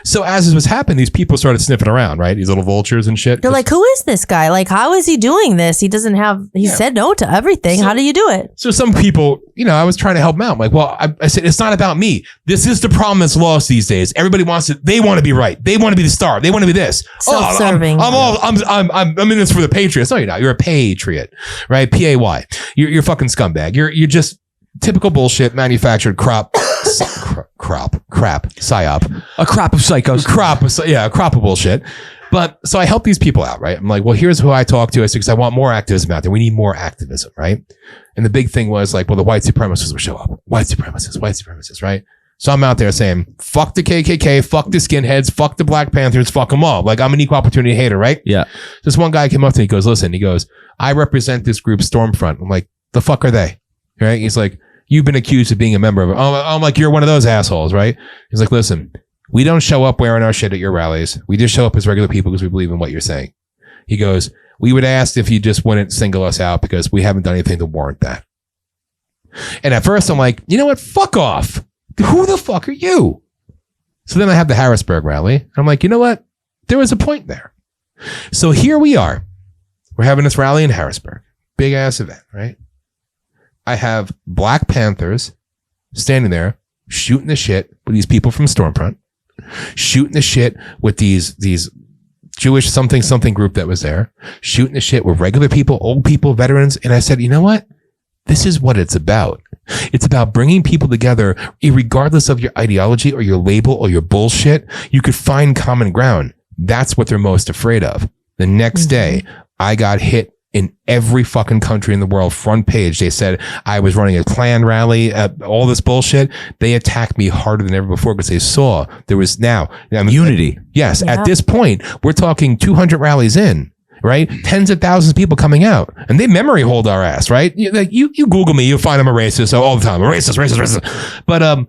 So as this was happening, these people started sniffing around, right? These little vultures and shit. You're like, who is this guy? Like, how is he doing this? He doesn't have, he said no to everything. How do you do it? So some people, I was trying to help them out. I'm like, well, I said, it's not about me. This is the problem that's lost these days. Everybody they want to be right. They want to be the star. They want to be this. Self-serving. I'm in this for the Patriots. No, you're not. You're a patriot, right? P-A-Y. You're fucking scumbag. You're just typical bullshit manufactured crap, psyop. A crop of psychos. A crop of bullshit. But so I help these people out, right? I'm like, well, here's who I talk to. I said, because I want more activism out there. We need more activism, right? And the big thing was like, well, the white supremacists will show up. White supremacists, right? So I'm out there saying, fuck the KKK, fuck the skinheads, fuck the Black Panthers, fuck them all. Like, I'm an equal opportunity hater, right? Yeah. This one guy came up to me, he goes, listen, I represent this group Stormfront. I'm like, the fuck are they? Right? He's like, you've been accused of being a member of it. I'm like, you're one of those assholes, right? He's like, listen, we don't show up wearing our shit at your rallies. We just show up as regular people because we believe in what you're saying. He goes, we would ask if you just wouldn't single us out because we haven't done anything to warrant that. And at first I'm like, you know what? Fuck off. Who the fuck are you? So then I have the Harrisburg rally. And I'm like, you know what? There was a point there. So here we are. We're having this rally in Harrisburg. Big ass event, right? I have Black Panthers standing there shooting the shit with these people from Stormfront, shooting the shit with these Jewish something group that was there, shooting the shit with regular people, old people, veterans. And I said, you know what? This is what it's about. It's about bringing people together, regardless of your ideology or your label or your bullshit. You could find common ground. That's what they're most afraid of. The next day, I got hit in every fucking country in the world. Front page. They said I was running a Klan rally, all this bullshit. They attacked me harder than ever before because they saw there was unity. Yes. Yeah. At this point, we're talking 200 rallies in, right? Tens of thousands of people coming out and they memory hold our ass, right? You Google me, you'll find I'm a racist all the time. A racist. But,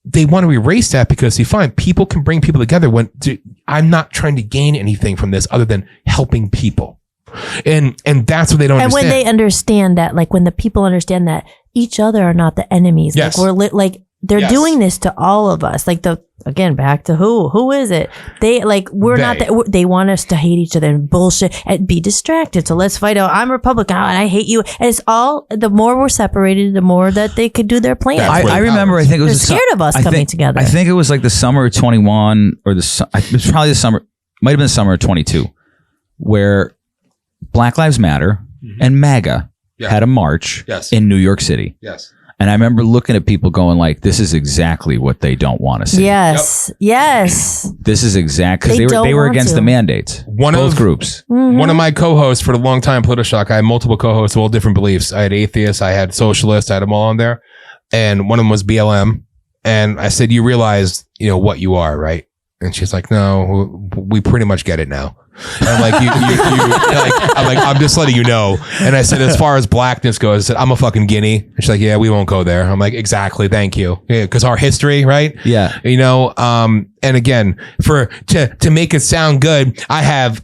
they want to erase that because you find people can bring people together when I'm not trying to gain anything from this other than helping people. And that's what they don't understand. And when they understand that, like when the people understand that each other are not the enemies, yes. like they're yes. doing this to all of us. Like again, back to who is it? They they want us to hate each other and bullshit and be distracted. So let's fight out. I'm Republican and I hate you. And it's all, the more we're separated, the more that they could do their plan. I remember, I think it was they're scared of us coming together. I think it was like the summer of 21 or it was probably the summer, might have been the summer of 22 where Black Lives Matter and MAGA had a march in New York City. Yes. And I remember looking at people going like, this is exactly what they don't want to see. Yes. Yep. Yes. This is exactly, because they were against the mandates. Both groups. Mm-hmm. One of my co-hosts for the long time, Politishock, I had multiple co-hosts of all different beliefs. I had atheists, I had socialists, I had them all on there. And one of them was BLM. And I said, you realize, what you are, right? And she's like, no, we pretty much get it now. And I'm like, I'm just letting you know. And I said, as far as blackness goes, I said, I'm a fucking guinea. And she's like, yeah, we won't go there. I'm like, exactly. Thank you. Yeah, because our history, right? Yeah. And again, to make it sound good, I have,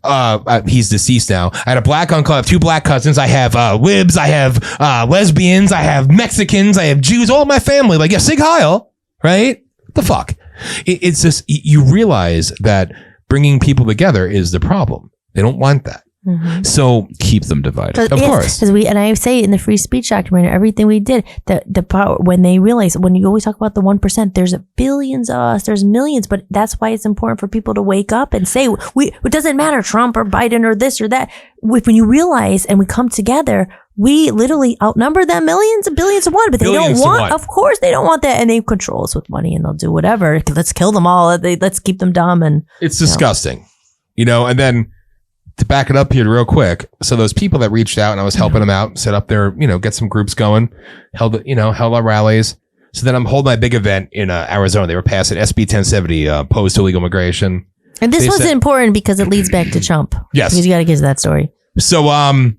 he's deceased now. I had a black uncle, I have two black cousins. I have, libs. I have, lesbians. I have Mexicans. I have Jews, all my family. Like, yeah, Sig Heil, right? What the fuck? It's just, you realize that bringing people together is the problem. They don't want that. Mm-hmm. So keep them divided. Of course. Because and I say in the free speech document, everything we did, the power, when they realize, when you always talk about the 1%, there's billions of us, there's millions, but that's why it's important for people to wake up and say, it doesn't matter Trump or Biden or this or that. When you realize and we come together, we literally outnumber them millions and billions to one, but they don't want, of course they don't want that. And they control us with money and they'll do whatever. Let's kill them all. Let's keep them dumb. And it's disgusting, and then to back it up here real quick. So those people that reached out and I was helping them out, set up their, get some groups going, held our rallies. So then I'm holding my big event in Arizona. They were passing SB 1070, opposed to illegal immigration. And this was important because it leads back to Trump. Yes. Because you got to get to that story. So,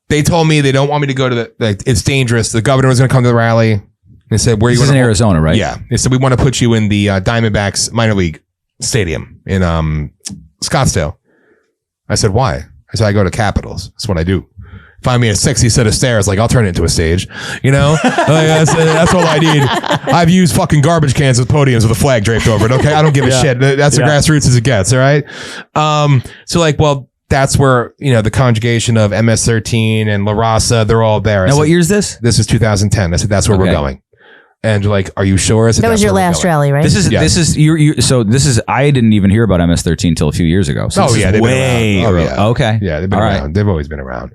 they told me they don't want me to go to it's dangerous. The governor was going to come to the rally. They said, where are you going to? This is in Arizona, right? Yeah. They said, we want to put you in the Diamondbacks minor league stadium in Scottsdale. I said, why? I said, I go to Capitals. That's what I do. Find me a sexy set of stairs, like I'll turn it into a stage, that's all I need. I've used fucking garbage cans with podiums with a flag draped over it. Okay. I don't give a shit. That's as grassroots as it gets. All right. So that's where, the conjugation of MS-13 and La Raza, they're all there. Now, what year is this? This is 2010. I said, that's where we're going. And you're like, are you sure? I said, that was your last rally, right? This is I didn't even hear about MS-13 until a few years ago. So they've been around. Oh, yeah. Okay. Yeah, they've been around. Right. They've always been around.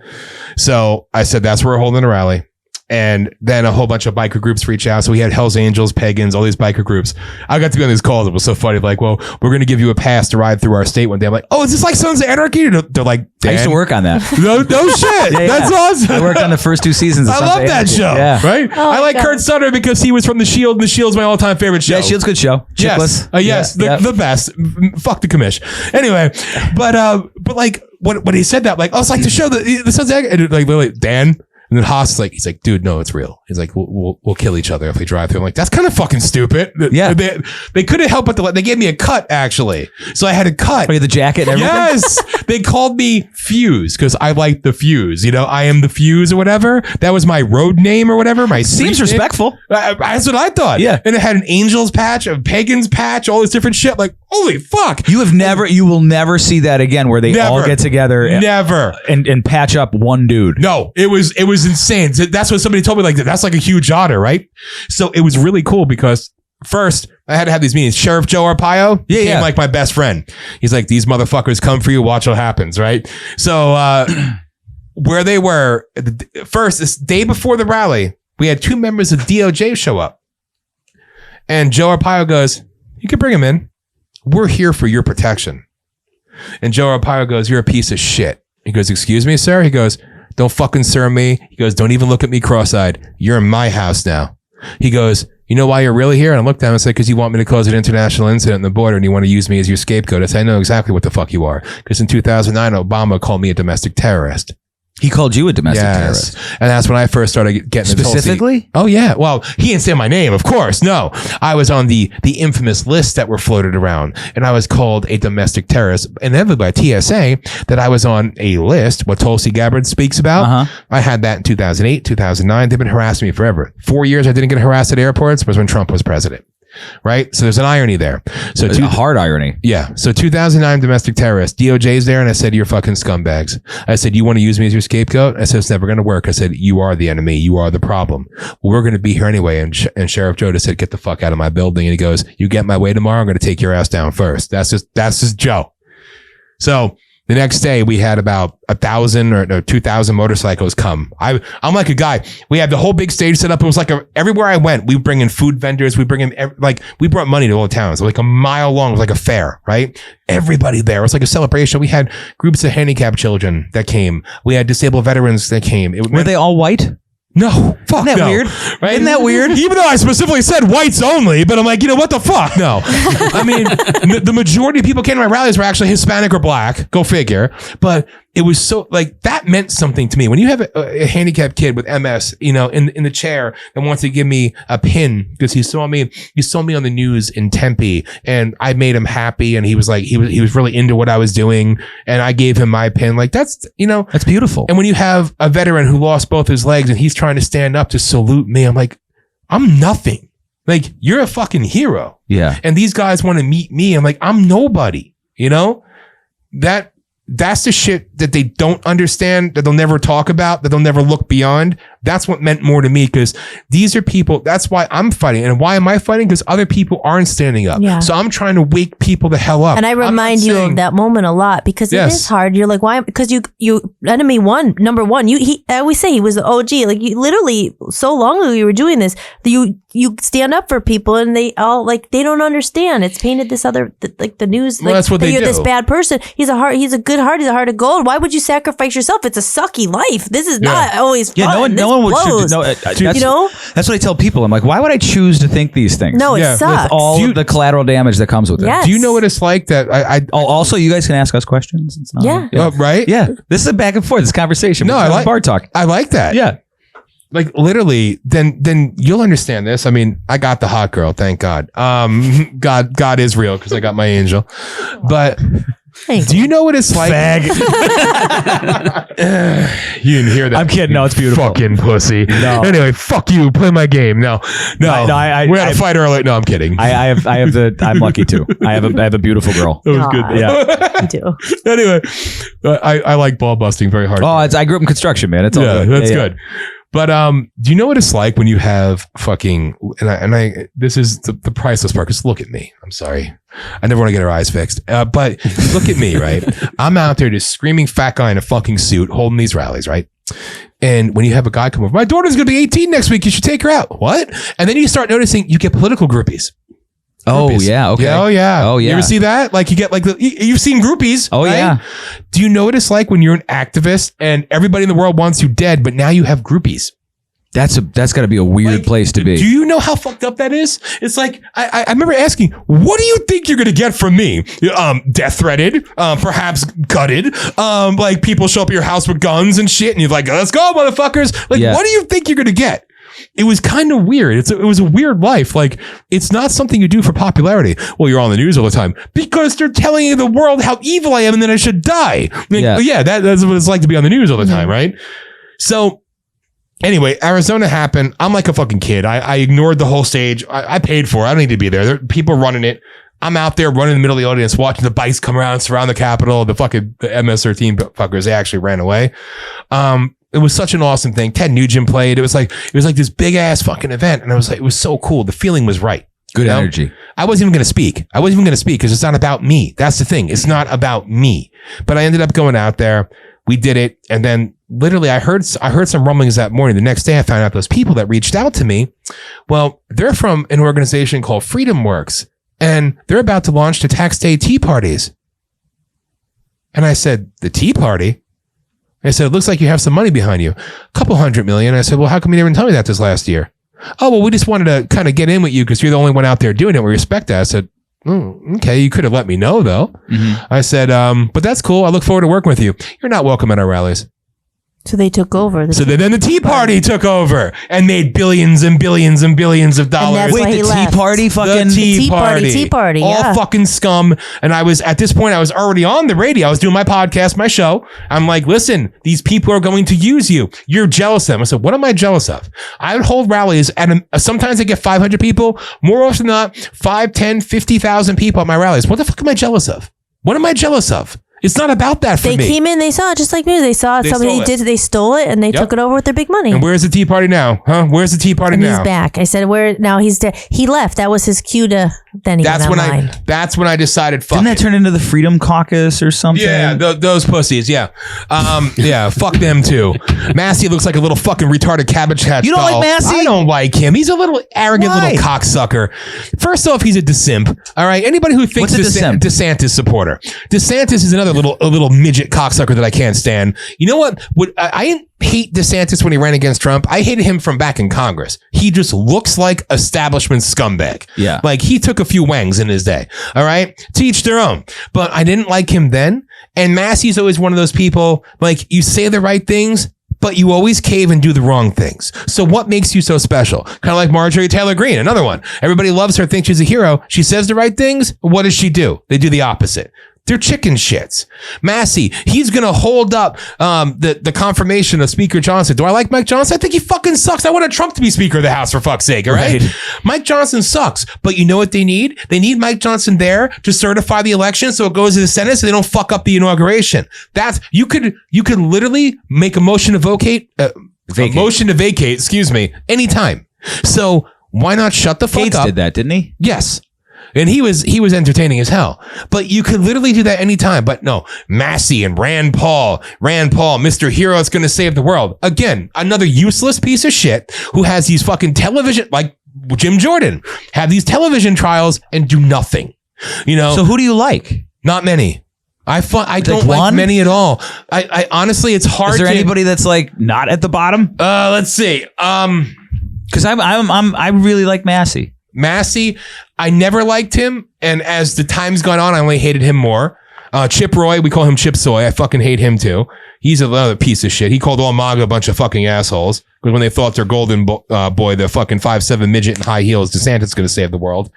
So I said, that's where we're holding a rally. And then a whole bunch of biker groups reach out. So we had Hells Angels, Pagans, all these biker groups. I got to be on these calls. It was so funny. Like, well, we're going to give you a pass to ride through our state one day. I'm like, oh, is this like Sons of Anarchy? They're like, Dan? I used to work on that. No shit. That's awesome. I worked on the first two seasons of I love that show. Yeah. Right? Oh, I like Kurt Sutter because he was from The Shield, and The Shield's my all-time favorite show. Yeah, Shield's a good show. Chickless. Yes. The best. Fuck the commish. Anyway, but like, when he said that, like, oh, it's like the show that the Sons of Anarchy, and like, literally, Dan. And then Haas he's like, dude, no, it's real. He's like, we'll kill each other if we drive through. I'm like, that's kind of fucking stupid. Yeah. They couldn't help but they gave me a cut, actually. So I had a cut. Oh, the jacket and everything? Yes. They called me Fuse because I like the Fuse. I am the Fuse or whatever. That was my road name or whatever. My seems respectful. That's what I thought. Yeah. And it had an Angels patch, a Pagans patch, all this different shit. Like, holy fuck. You will never see that again where they all get together. Never. And patch up one dude. No, it was insane. That's what somebody told me, like, that's like a huge honor, right? So it was really cool because first I had to have these meetings. Sheriff Joe Arpaio became like my best friend. He's like, these motherfuckers come for you, watch what happens, right? So where they were first, this day before the rally, we had two members of DOJ show up. And Joe Arpaio goes, you can bring him in. We're here for your protection. And Joe Arpaio goes, you're a piece of shit. He goes, excuse me, sir? He goes, don't fucking sir me. He goes, don't even look at me cross-eyed. You're in my house now. He goes, you know why you're really here? And I looked at him and said, because you want me to cause an international incident on the border and you want to use me as your scapegoat. I said, I know exactly what the fuck you are. Because in 2009, Obama called me a domestic terrorist. He called you a domestic terrorist. And that's when I first started getting specifically. Oh yeah. Well, he didn't say my name, of course. No, I was on the infamous lists that were floated around, and I was called a domestic terrorist, inevitably by TSA, that I was on a list. What Tulsi Gabbard speaks about. I had that in 2008, 2009. They've been harassing me forever. 4 years I didn't get harassed at airports was when Trump was president. Right. So there's an irony there. So a hard irony. Yeah. So 2009 domestic terrorist, DOJ's there. And I said, you're fucking scumbags. I said, you want to use me as your scapegoat? I said, it's never going to work. I said, you are the enemy. You are the problem. Well, we're going to be here anyway. And Sheriff Joe just said, get the fuck out of my building. And he goes, you get my way tomorrow, I'm going to take your ass down first. That's just Joe. So the next day we had about 1,000 or 2,000 motorcycles come. I'm like a guy. We had the whole big stage set up. It was like everywhere I went, we bring in food vendors. We bring in we brought money to all the towns. Like a mile long. It was like a fair, right? Everybody there. It was like a celebration. We had groups of handicapped children that came. We had disabled veterans that came. Were they all white? No, fuck. Isn't that no. weird? Right? Isn't that weird? Even though I specifically said whites only, but I'm like, what the fuck? No. I mean, the majority of people came to my rallies were actually Hispanic or black. Go figure. But it was so that meant something to me. When you have a handicapped kid with MS, in the chair that wants to give me a pin because he saw me on the news in Tempe and I made him happy and he was like, he was really into what I was doing and I gave him my pin. Like that's beautiful. And when you have a veteran who lost both his legs and he's trying to stand up to salute me, I'm like, I'm nothing. Like you're a fucking hero. Yeah. And these guys want to meet me. I'm like, I'm nobody, That's the shit that they don't understand, that they'll never talk about, that they'll never look beyond. That's what meant more to me because these are people. That's why I'm fighting. And why am I fighting? Because other people aren't standing up. Yeah. So I'm trying to wake people the hell up. And I remind you of that moment a lot because it is hard. You're like, why? Because you enemy number one. I always say he was the OG. Like you literally so long ago you were doing this. You stand up for people and they all they don't understand. It's painted this other the news. Well, that's what they you're do. This bad person. He's a good heart. He's a heart of gold. Why would you sacrifice yourself? It's a sucky life. This is not always fun. Yeah, no one would choose. No, that's what I tell people. I'm like, why would I choose to think these things? No, it sucks. With all the collateral damage that comes with it. Yes. Do you know what it's like that also, you guys can ask us questions. It's not, right? Yeah. This is a back and forth. This conversation. No, I like bar talk. I like that. Yeah. Like literally, then you'll understand this. I mean, I got the hot girl, thank God. God is real because I got my angel. But do you know what it's like? Fag. You didn't hear that. I'm kidding. No, it's beautiful. Fucking pussy. No. Anyway, fuck you. Play my game. No. We had a fight earlier. No, I'm kidding. I'm lucky too. I have a beautiful girl. That was good. Yeah. You do. Anyway, I like ball busting very hard. Oh, I grew up in construction, man. It's all good. That's good. But do you know what it's like when you have fucking and this is the priceless part because look at me. I'm sorry. I never want to get her eyes fixed. But look at me, right? I'm out there just screaming fat guy in a fucking suit holding these rallies, right? And when you have a guy come over, my daughter's going to be 18 next week. You should take her out. What? And then you start noticing you get political groupies. Oh yeah, okay. Yeah, oh yeah. Oh yeah. You ever see that? Like you get you've seen groupies. Oh right? yeah. Do you know what it's like when you're an activist and everybody in the world wants you dead, but now you have groupies? That's got to be a weird place to be. Do you know how fucked up that is? It's like I remember asking, what do you think you're gonna get from me? Death threatened, perhaps gutted. Like people show up at your house with guns and shit, and you're like, let's go, motherfuckers. Like, what do you think you're gonna get? It was kind of weird. It was a weird life. Like, it's not something you do for popularity. Well, you're on the news all the time because they're telling you the world how evil I am and then I should die. Like, that's what it's like to be on the news all the time, right? So, anyway, Arizona happened. I'm like a fucking kid. I ignored the whole stage. I paid for it. I don't need to be there. There are people running it. I'm out there running in the middle of the audience, watching the bikes come around, surround the Capitol. The fucking MS-13 fuckers, they actually ran away. It was such an awesome thing. Ted Nugent played. It was like this big ass fucking event. And I was like, it was so cool. The feeling was right. Good energy. I wasn't even going to speak. Because it's not about me. That's the thing. It's not about me. But I ended up going out there. We did it. And then literally I heard some rumblings that morning. The next day I found out those people that reached out to me. Well, they're from an organization called Freedom Works. And they're about to launch the tax day tea parties. And I said, the tea party? I said, it looks like you have some money behind you. A couple $100 million. I said, well, how come you didn't tell me that this last year? Oh, well, we just wanted to kind of get in with you because you're the only one out there doing it. We respect that. I said, okay, you could have let me know, though. Mm-hmm. I said, but that's cool. I look forward to working with you. You're not welcome at our rallies. So they took over. So then the Tea Party took over and made billions and billions and billions of dollars. Wait, the Tea Party fucking... The Tea Party, all fucking scum. And I was, at this point, I was already on the radio. I was doing my podcast, my show. I'm like, listen, these people are going to use you. You're jealous of them. I said, what am I jealous of? I would hold rallies and sometimes I get 500 people. More often than not, 5, 10, 50,000 people at my rallies. What the fuck am I jealous of? What am I jealous of? It's not about that for me. They came in, they saw it just like me. They saw somebody did. They stole it and they took it over with their big money. And where's the Tea Party now? Huh? Where's the Tea Party now? He's back. I said, where now? He's dead. He left. That was his cue to. Then he went online. That's when I decided. Fuck. Didn't that turn into the Freedom Caucus or something? Yeah, those pussies. Yeah, yeah. Fuck them too. Massey looks like a little fucking retarded Cabbage Patch. You don't like Massey? I don't like him. He's a little arrogant little cocksucker. First off, he's a DeSimp. All right. Anybody who thinks DeSantis supporter. DeSantis is another little midget cocksucker that I can't stand. You know what? I didn't hate DeSantis when he ran against Trump. I hated him from back in Congress. He just looks like establishment scumbag. Yeah. Like he took a few wangs in his day. All right. To each their own. But I didn't like him then. And Massey's always one of those people, like you say the right things, but you always cave and do the wrong things. So what makes you so special? Kind of like Marjorie Taylor Greene, another one. Everybody loves her, thinks she's a hero. She says the right things. What does she do? They do the opposite. They're chicken shits. Massey, he's going to hold up the confirmation of Speaker Johnson. Do I like Mike Johnson? I think he fucking sucks. I wanted Trump to be Speaker of the House, for fuck's sake, all right? Mike Johnson sucks. But you know what they need? They need Mike Johnson there to certify the election so it goes to the Senate so they don't fuck up the inauguration. You could literally make a motion to vacate, anytime. So why not shut the fuck Gates up? Did that, didn't he? Yes. And he was entertaining as hell. But you could literally do that anytime. But no, Massey and Rand Paul, Mr. Hero is going to save the world. Again, another useless piece of shit who has these fucking television, like Jim Jordan, have these television trials and do nothing. You know? So who do you like? Not many. I don't like many at all. I honestly, it's hard. Is there anybody that's like not at the bottom? Let's see. Because I really like Massey. Massey, I never liked him, and as the time's gone on, I only hated him more. Chip Roy, we call him Chip Soy. I fucking hate him too. He's another piece of shit. He called all MAGA a bunch of fucking assholes because when they thought their golden boy, the fucking 5'7" midget in high heels, DeSantis is going to save the world.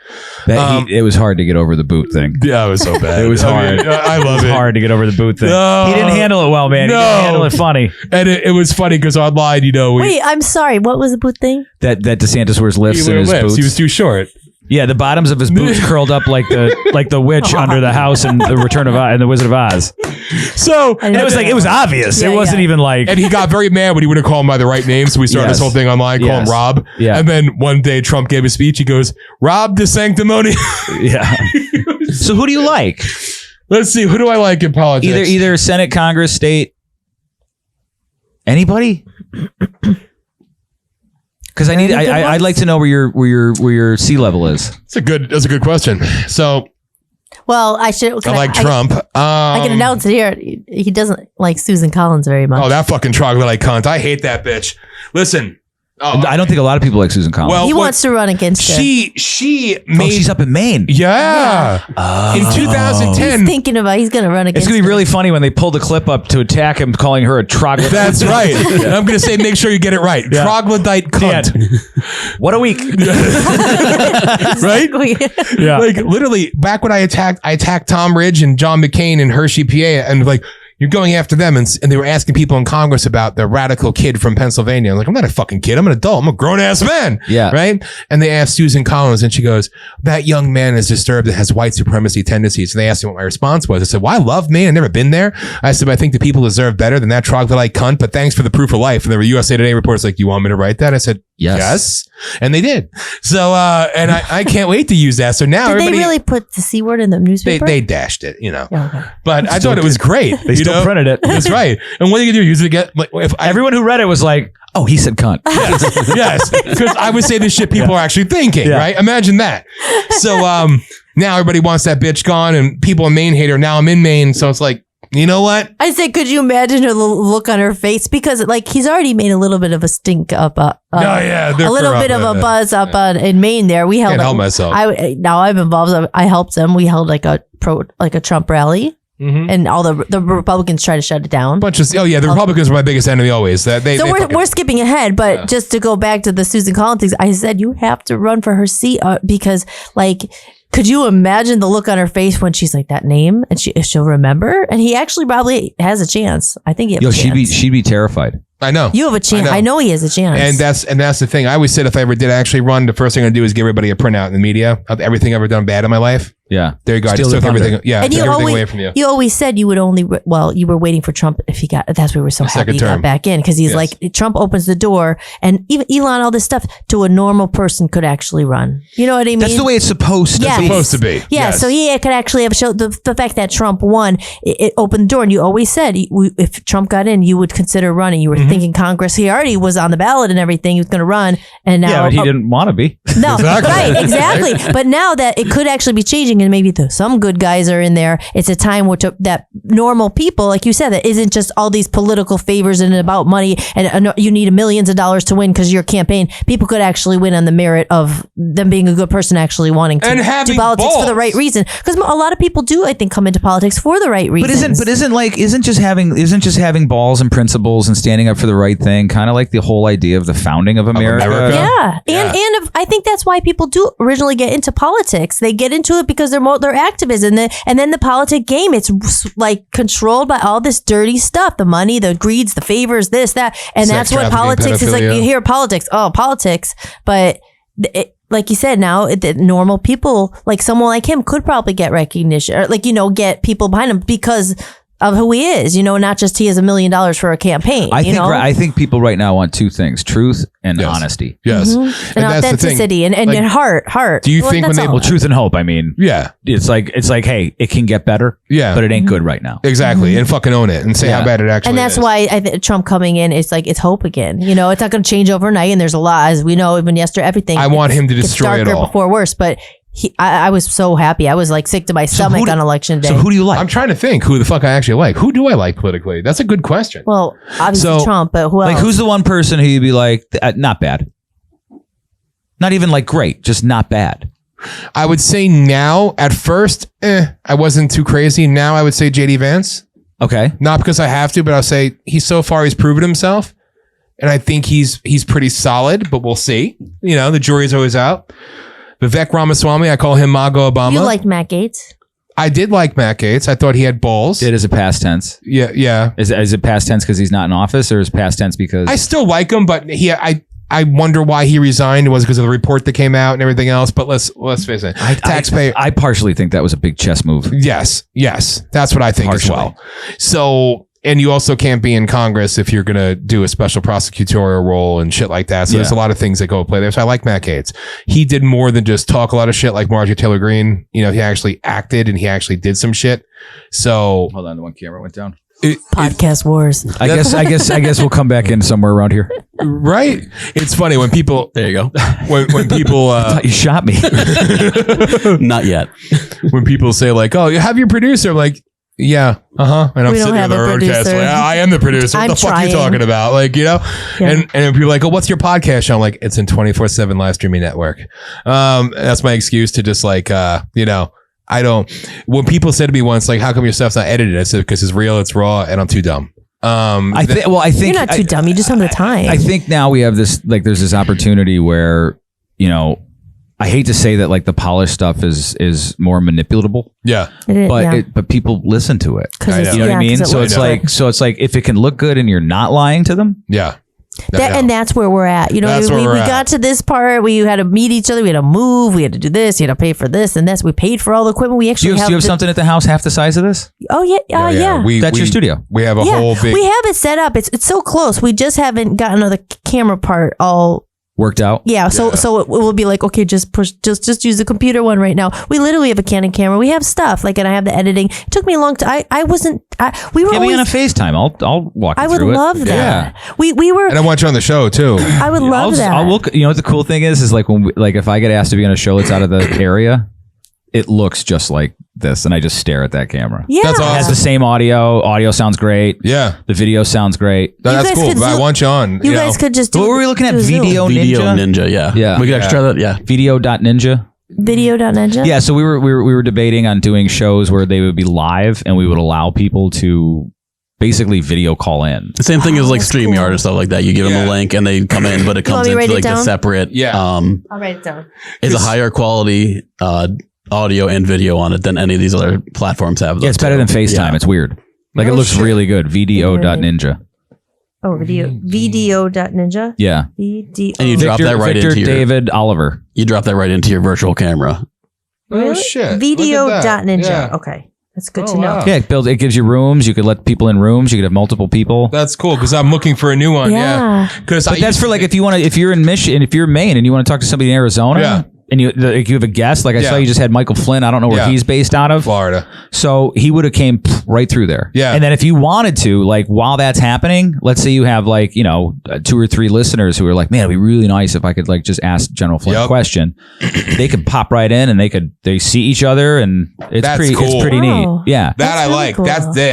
It was hard to get over the boot thing. Yeah, it was so bad. It was hard. I love it. It was hard to get over the boot thing. No, he didn't handle it well, man. No. He didn't handle it funny. And it was funny because online, Wait, I'm sorry. What was the boot thing? That DeSantis wears lifts in his boots. He was too short. Yeah, the bottoms of his boots curled up like the witch under the house in the Return of Oz and the Wizard of Oz. So and it was obvious. Yeah, it wasn't even like. And he got very mad when he wouldn't call him by the right name. So we started this whole thing online, call him Rob. Yeah. And then one day Trump gave a speech. He goes, "Rob de sanctimony." Yeah. So who do you like? Let's see. Who do I like in politics? Either Senate, Congress, state. Anybody? Because I'd like to know where your sea level is. That's a good question. So, well, I like Trump. I can announce it here. He doesn't like Susan Collins very much. Oh, that fucking troglodyte cunt! I hate that bitch. Listen. Oh, I don't think a lot of people like Susan Collins. Well, he wants to run against her. She made. She's up in Maine. Yeah. In 2010, he's thinking about he's going to run against. It's going to be really funny when they pull the clip up to attack him, calling her a troglodyte. That's right. And I'm going to say, make sure you get it right. Yeah. Troglodyte cunt. What a week. Right? Yeah. Like literally, back when I attacked Tom Ridge and John McCain in Hershey, PA, and like. You're going after them, and they were asking people in Congress about the radical kid from Pennsylvania. I'm like, I'm not a fucking kid. I'm an adult. I'm a grown-ass man. Yeah. Right? And they asked Susan Collins, and she goes, that young man is disturbed and has white supremacy tendencies. And they asked me what my response was. I said, well, I love Maine. I've never been there. I said, but I think the people deserve better than that troglodyte cunt, but thanks for the proof of life. And there were USA Today reports like, you want me to write that? I said, yes. And they did. So, and I can't wait to use that. So now did they really put the C word in the newspaper? They dashed it, Yeah, okay. But I thought it was great. They still printed it. That's right. And what are you going to do? Use it again? Like, everyone who read it was like, oh, he said cunt. Yes. Because I would say this shit people are actually thinking, right? Imagine that. So now everybody wants that bitch gone and people in Maine hate her. Now I'm in Maine. So it's like, you know what? I said, could you imagine her look on her face? Because like he's already made a little bit of a stink up. A little bit of a buzz up in Maine. There, we held. Can't help myself. Now I'm involved. I helped them. We held like a Trump rally. And all the Republicans try to shut it down. The Republicans were my biggest enemy always. We're skipping ahead, but just to go back to the Susan Collins things, I said you have to run for her seat because, like, could you imagine the look on her face when she's like, that name, and she'll remember? And he actually probably has a chance. I think he has a chance. She'd be terrified. I know. You have a chance. I know he has a chance. And that's the thing. I always said if I ever did actually run, the first thing I'm gonna do is give everybody a printout in the media of everything I've ever done bad in my life. Yeah. There you go. I just took everything. Yeah. And everything away from you. You always said you would only, you were waiting for Trump if he got, that's why we're so happy he got back in. Cause he's like, Trump opens the door and even Elon, all this stuff to a normal person could actually run. You know what I mean? That's the way it's supposed to be. It's supposed to be. Yeah. Yes. So he could actually have showed the fact that Trump won, it opened the door. And you always said if Trump got in, you would consider running. You were thinking Congress, he already was on the ballot and everything. He was going to run. And now. Yeah, but he didn't want to be. No, exactly. Right, exactly. But now that it could actually be changing and maybe some good guys are in there, it's a time where that normal people, like you said, that isn't just all these political favors and about money and you need millions of dollars to win because your campaign. People could actually win on the merit of them being a good person, actually wanting to do politics for the right reason. Because a lot of people do, I think, come into politics for the right reasons. But isn't just having balls and principles and standing up for the right thing kind of like the whole idea of the founding of America? Yeah. And I think that's why people do originally get into politics. They get into it because they're activism. And then the politic game, it's like controlled by all this dirty stuff, the money, the greeds, the favors, this, that. And that's what politics is like. You hear politics, but like you said, now the normal people, like someone like him could probably get recognition or get people behind him because of who he is, not just he has $1 million for a campaign. I think people right now want two things: truth and honesty. Yes, and authenticity and heart. Do you think when they truth and hope? I mean, it's like, hey, it can get better. Yeah, but it ain't good right now. Exactly, and fucking own it and say how bad it actually is. And that's why I think Trump coming in, it's like it's hope again. It's not going to change overnight, and there's a lot, as we know, even yesterday, everything. I want him to destroy it all before worse, but. I was so happy. I was like sick to my stomach on election day. So who do you like? I'm trying to think who the fuck I actually like. Who do I like politically? That's a good question. Well, obviously Trump, but who else? Like, who's the one person who you'd be like, not bad? Not even like great, just not bad. I would say now, at first, I wasn't too crazy. Now I would say JD Vance. Okay. Not because I have to, but I'll say he's proven himself. And I think he's pretty solid, but we'll see. The jury's always out. Vivek Ramaswamy, I call him MAGA Obama. You liked Matt Gaetz? I did like Matt Gaetz. I thought he had balls. It is a past tense. Yeah. Is it past tense because he's not in office, or is past tense because I still like him, but I wonder why he resigned. Was it because of the report that came out and everything else? But let's face it. Taxpayer. I partially think that was a big chess move. Yes, that's what I think as well. So. And you also can't be in Congress if you're going to do a special prosecutorial role and shit like that. So there's a lot of things that go play there. So I like Matt Gaetz. He did more than just talk a lot of shit like Marjorie Taylor Greene. He actually acted and he actually did some shit. So hold on, the one camera went down. Podcast wars. I guess we'll come back in somewhere around here. Right. It's funny when people. There you go. When people. I thought you shot me. Not yet. When people say like, "Oh, you have your producer," I'm like. Yeah, and I'm sitting on the roadcast. Like, I am the producer. What the fuck are you talking about? And people are like, "Oh, what's your podcast show?" I'm like, "It's in 24/7 live streaming network." That's my excuse to just I don't. When people said to me once, like, "How come your stuff's not edited?" I said, "Because it's real, it's raw, and I'm too dumb." I think you're not too dumb. You just don't have the time. I think now we have this there's this opportunity where I hate to say that the polished stuff is more manipulatable. Yeah. But people listen to it. You know what I mean? So it's like if it can look good and you're not lying to them. Yeah. And that's where we're at. We got to this part. We had to meet each other. We had to move. We had to do this. You had to pay for this and this. We paid for all the equipment. We actually do you have something at the house half the size of this? Oh yeah. Yeah. That's your studio. We have a whole big. We have it set up. It's so close. We just haven't gotten the camera part all worked out. Yeah. So it will be like, okay, just use the computer one right now. We literally have a Canon camera. We have stuff and I have the editing. It took me a long time. We were Get me on a FaceTime. I'll walk you through it. I would love that. Yeah. We were. And I want you on the show too. I would love that. I'll look. What the cool thing is when if I get asked to be on a show that's out of the area, it looks just like this, and I just stare at that camera. Yeah, that's awesome. It has the same audio. Audio sounds great. Yeah, the video sounds great. That's cool. But I want you on. You guys could just do. What were we looking at? Video Ninja. Yeah. Yeah. We could actually try that. Yeah. Video.ninja. Video.ninja? Yeah, so we were debating on doing shows where they would be live and we would allow people to basically video call in. The same thing as like StreamYard and stuff like that. You give them a link and they come in, but it comes into like a separate. Yeah. I'll write it down. It's a higher quality audio and video on it than any of these other platforms have. Yeah, it's better than FaceTime. Yeah. It's weird. Like it looks really good. VDO.ninja. Oh, VDO.ninja? Yeah. VDO. And you drop that right into your David Oliver. You drop that right into your virtual camera. Really? Oh shit. VDO.ninja. Yeah. Okay. That's good to know. Yeah, it gives you rooms. You could let people in rooms. You could have multiple people. That's cool because I'm looking for a new one. Yeah. Because that's for like if you're in Michigan, if you're in Maine and you want to talk to somebody in Arizona. Yeah. And you have a guest, like I saw you just had Michael Flynn. I don't know where he's based out of. Florida. So he would have came right through there. Yeah. And then if you wanted to, like while that's happening, let's say you have like, 2 or 3 listeners who are like, man, it'd be really nice if I could like just ask General Flynn a question. They could pop right in and they see each other and it's pretty neat. Yeah. That I like. Cool.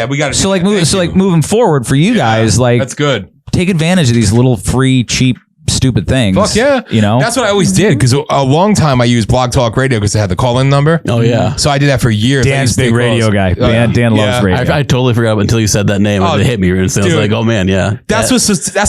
We got to moving forward for you guys, like that's good. Take advantage of these little free, cheap, stupid things. Fuck yeah. That's what I always did because a long time I used Blog Talk Radio because they had the call-in number. Oh yeah. So I did that for years. Dan's big radio guy. Dan loves radio. I totally forgot until you said that name and it hit me. And so I was like, oh man, yeah. That's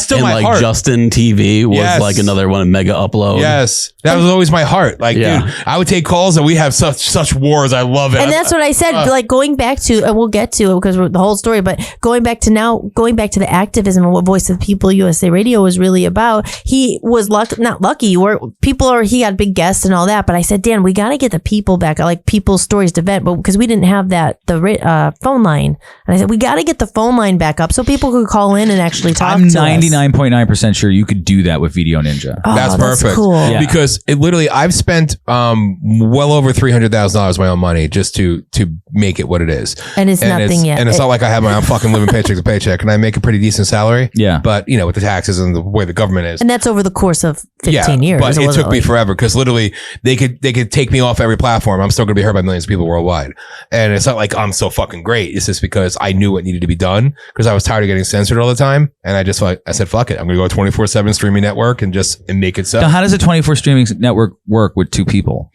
still my heart. Justin TV was like another one, Mega Upload. Yes. That was always my heart. Like, dude, I would take calls and we have such wars. I love it. And that's what I said. Like going back to, and we'll get to it because the whole story, but going back to the activism and what Voice of the People USA Radio was really about. He was not lucky. He got big guests and all that. But I said, Dan, we got to get the people back. I like people's stories to vent, but because we didn't have the phone line. And I said, we got to get the phone line back up so people could call in and actually talk to us. I'm 99.9% sure you could do that with Video Ninja. Oh, that's perfect. Cool. Yeah. Because it literally, I've spent well over $300,000 of my own money just to make it what it is. And it's nothing yet. And it's not like I have my own fucking living paycheck to paycheck. And I make a pretty decent salary. Yeah. But, with the taxes and the way the government is. And that's over the course of 15 years. But it took me forever because literally they could take me off every platform. I'm still going to be heard by millions of people worldwide. And it's not like I'm so fucking great. It's just because I knew what needed to be done because I was tired of getting censored all the time. And I said, fuck it. I'm going to go 24/7 streaming network and make it so. Now, how does a 24 streaming network work with 2 people?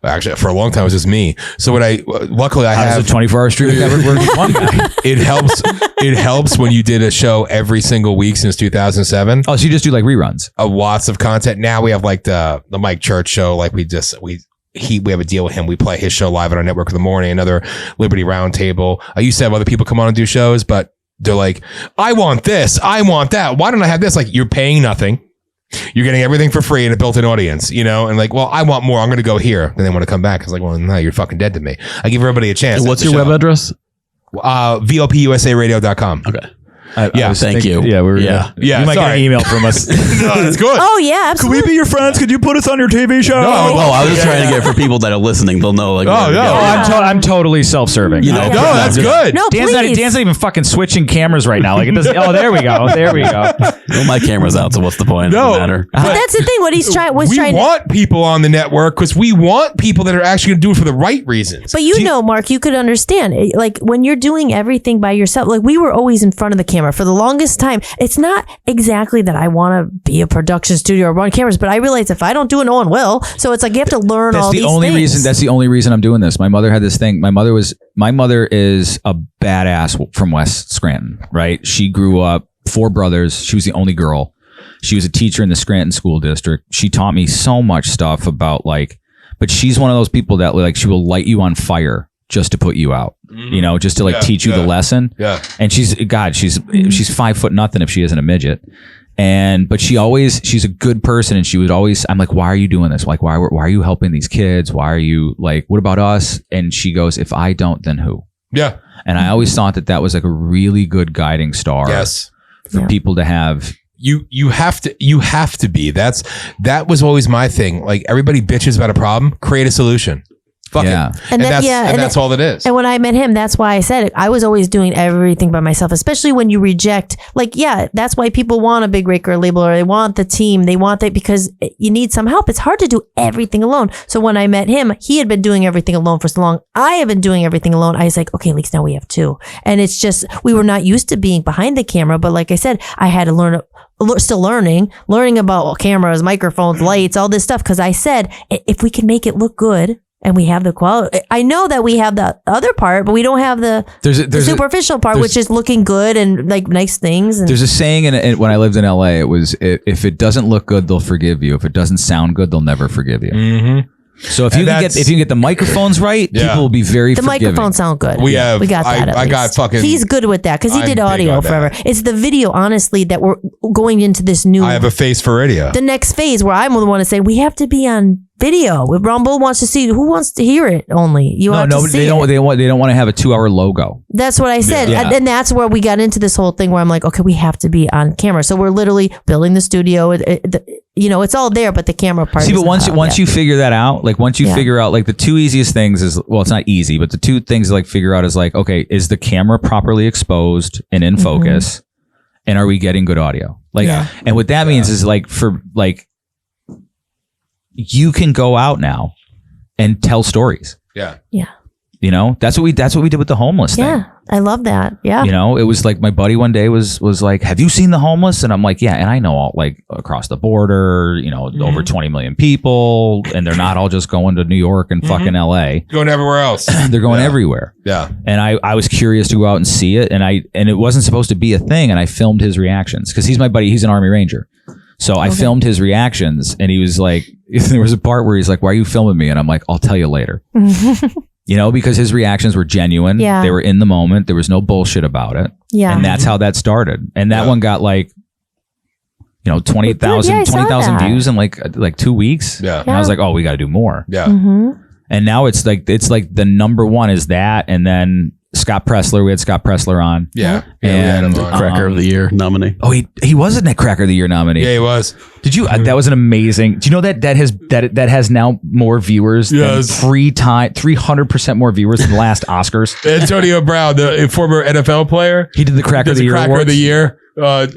Actually, for a long time, it was just me. So luckily I have a 24-hour streaming network work with one guy. It helps when you did a show every single week since 2007. Oh, so you just do like reruns? Lots of content. Now we have like the Mike Church show. Like we have a deal with him. We play his show live on our network in the morning. Another Liberty Roundtable. I used to have other people come on and do shows, but they're like, I want this, I want that. Why don't I have this? Like, you're paying nothing. You're getting everything for free and a built-in audience, and like, well, I want more. I'm going to go here. Then they want to come back. It's like, well, no, you're fucking dead to me. I give everybody a chance. And what's your web address? VOPUSAradio.com. Okay. Thank you. Yeah, you might get an email from us. No, that's good. Oh yeah, absolutely. Could we be your friends? Could you put us on your TV show? No, I was just trying to get for people that are listening. They'll know. Like, I'm totally self-serving. No, that's good. No, Dan's not even fucking switching cameras right now. Like it doesn't. Oh, there we go. Well, my camera's out, so what's the point? No, doesn't matter. But that's the thing. What he's trying was we want people on the network because we want people that are actually going to do it for the right reasons. But Mark, you could understand. Like when you're doing everything by yourself. Like we were always in front of the camera for the longest time. It's not exactly that I want to be a production studio or run cameras, but I realize if I don't do it, no one will. So it's like you have to learn all these things. That's the only reason I'm doing this. My mother had this thing. My mother is a badass from West Scranton, right? She grew up 4 brothers. She was the only girl. She was a teacher in the Scranton school district. She taught me so much stuff about but she's one of those people that like she will light you on fire just to put you out, just to teach you the lesson. Yeah. And she's 5 foot nothing if she isn't a midget. But she's a good person. And she would always, I'm like, why are you doing this? Like, why are you helping these kids? Why are you like, what about us? And she goes, if I don't, then who? Yeah. And I always thought that was like a really good guiding star. Yes. For people to have. You have to be. That was always my thing. Like everybody bitches about a problem, create a solution. Fuck Yeah. it. And that's all it is. And when I met him, that's why I said it. I was always doing everything by myself, especially when you reject, like, yeah, that's why people want a big record label, or they want the team. They want that because you need some help. It's hard to do everything alone. So when I met him, he had been doing everything alone for so long. I have been doing everything alone. I was like, okay, at least now we have two. And it's just, we were not used to being behind the camera. But like I said, I had to still learning about cameras, microphones, lights, all this stuff. Cause I said, if we can make it look good, and we have the quality. I know that we have the other part, but we don't have the superficial part, which is looking good and like nice things. And there's a saying when I lived in LA, it was, if it doesn't look good, they'll forgive you. If it doesn't sound good, they'll never forgive you. Mm-hmm. So if you can get the microphones right, people will be very forgiving. Microphones sound good. We got that. I got fucking. He's good with that because he did audio forever. It's the video, honestly, that we're going into this new. I have a face for radio. The next phase where I'm the one to say we have to be on video. If Rumble wants to see, who wants to hear it? Only you. They don't want to have a 2-hour logo. That's what I said, and that's where we got into this whole thing where I'm like, okay, we have to be on camera. So we're literally building the studio. It's all there, but the camera part. See, but once you figure that out, like once you figure out, like the two easiest things is, well, it's not easy, but the two things to like figure out is like, okay, is the camera properly exposed and in focus, and are we getting good audio? Like, and what that means is like you can go out now and tell stories. Yeah. Yeah. That's what we did with the homeless thing. Yeah. I love that. Yeah. It was like my buddy one day was like, have you seen the homeless? And I'm like, yeah. And I know all, like, across the border, over 20 million people, and they're not all just going to New York and fucking LA. Going everywhere else. They're going everywhere. Yeah. And I was curious to go out and see it. And it wasn't supposed to be a thing. And I filmed his reactions because he's my buddy. He's an Army Ranger. So I filmed his reactions, and he was like, there was a part where he's like, why are you filming me? And I'm like, I'll tell you later. Because his reactions were genuine. Yeah. They were in the moment. There was no bullshit about it. Yeah. And that's how that started. And that one got like, 20,000 views in like 2 weeks. Yeah. And I was like, oh, we got to do more. Yeah. Mm-hmm. And now it's like the number one is that. And then Scott Pressler, we had Scott Pressler on. Yeah. And Cracker of the Year nominee. Oh, he was a Cracker of the Year nominee. Yeah, he was. Did you? That was an amazing. Do you know that has now more viewers than 300% more viewers than the last Oscars? Antonio Brown, the former NFL player. He did the Cracker of the Year. Cracker of the Year.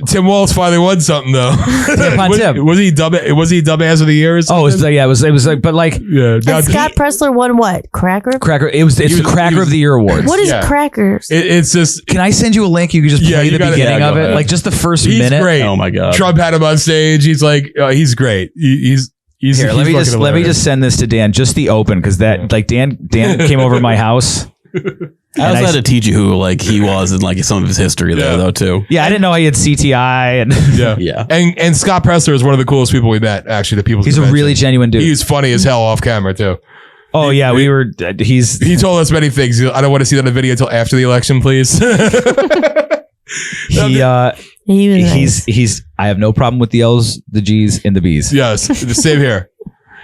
Tim Walz finally won something though. Was he dumbass of the year? Or something? It was like, but like, And Scott Pressler won what? Cracker. It's the Cracker of the Year awards. What is crackers? It's just. Can I send you a link? You can just play the beginning of it, like just the first minute. He's great. Oh my god! Trump had him on stage. He's like, he's great. He's here. Let me just send this to Dan. Just the open, because that like Dan came over to my house. I also had to teach you who he was and like some of his history there though too. Yeah, I didn't know he had CTI and yeah. And Scott Pressler is one of the coolest people we met. Actually, the people. He's a really genuine dude. He's funny as hell off camera too. Oh yeah, he told us many things. I don't want to see that on the video until after the election, please. He's I have no problem with the L's, the G's, and the B's. Yes, same here.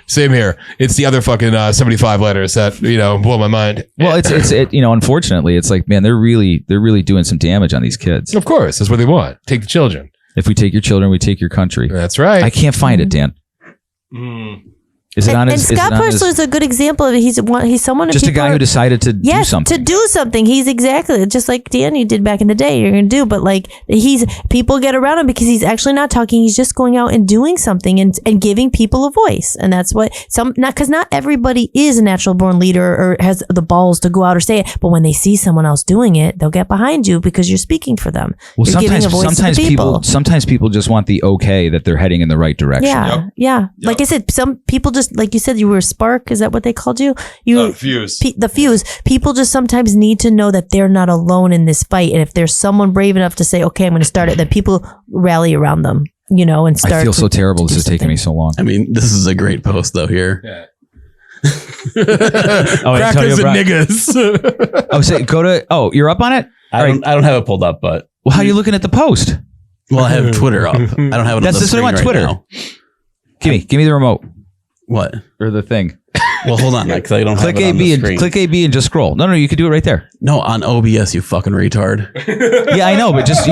Same here. It's the other fucking 75 letters that blow my mind. Well, it's unfortunately, it's like, man, they're really doing some damage on these kids. Of course, that's what they want. Take the children. If we take your children, we take your country. That's right. I can't find it, Dan. Is it on his? And Scott Pressler is a good example of it. He's someone. Just a guy who decided to do something. To do something. He's exactly just like Danny did back in the day. You're gonna do, but like people get around him because he's actually not talking. He's just going out and doing something and giving people a voice. And that's what not everybody is a natural born leader or has the balls to go out or say it. But when they see someone else doing it, they'll get behind you because you're speaking for them. Well, sometimes people just want the okay that they're heading in the right direction. Yeah, yep. Yeah. Yep. Like I said, some people just. Like you said, you were a spark. Is that what they called you? Fuse. The fuse. People just sometimes need to know that they're not alone in this fight. And if there's someone brave enough to say, okay, I'm going to start it, then people rally around them, and start. I feel so terrible. This is taking me so long. I mean, this is a great post though here. Yeah. Crackers and niggas. You're up on it? I don't have it pulled up, but. Well, how are you looking at the post? Well, I have Twitter up. I don't have it on the screen right Twitter. Now. Give me the remote. What? Or the thing. Well, hold on, because I don't have it on the screen. Click AB and just scroll. No, you can do it right there. No, on OBS, you fucking retard. Yeah, I know, but just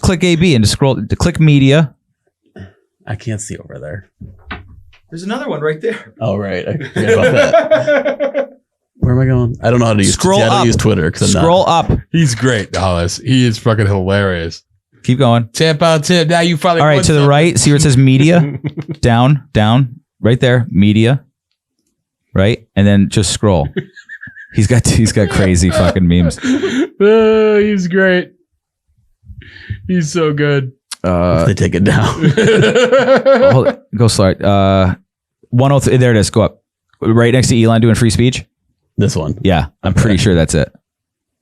click AB and just scroll. Click media. I can't see over there. There's another one right there. Oh, right. I forget about that. Where am I going? I don't know how to use. Scroll I up. don't use Twitter because Scroll up. He's great, Hollis. He is fucking hilarious. Keep going. Tip out tip. Now you finally. All right, to the right. See where it says media? down, right there. Media. Right, and then just scroll. He's got crazy fucking memes. He's great. He's so good. They take it down. Go slow. 103. There it is. Go up. Right next to Elon doing free speech. This one. Yeah, I'm pretty sure that's it.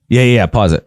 Yeah. Pause it.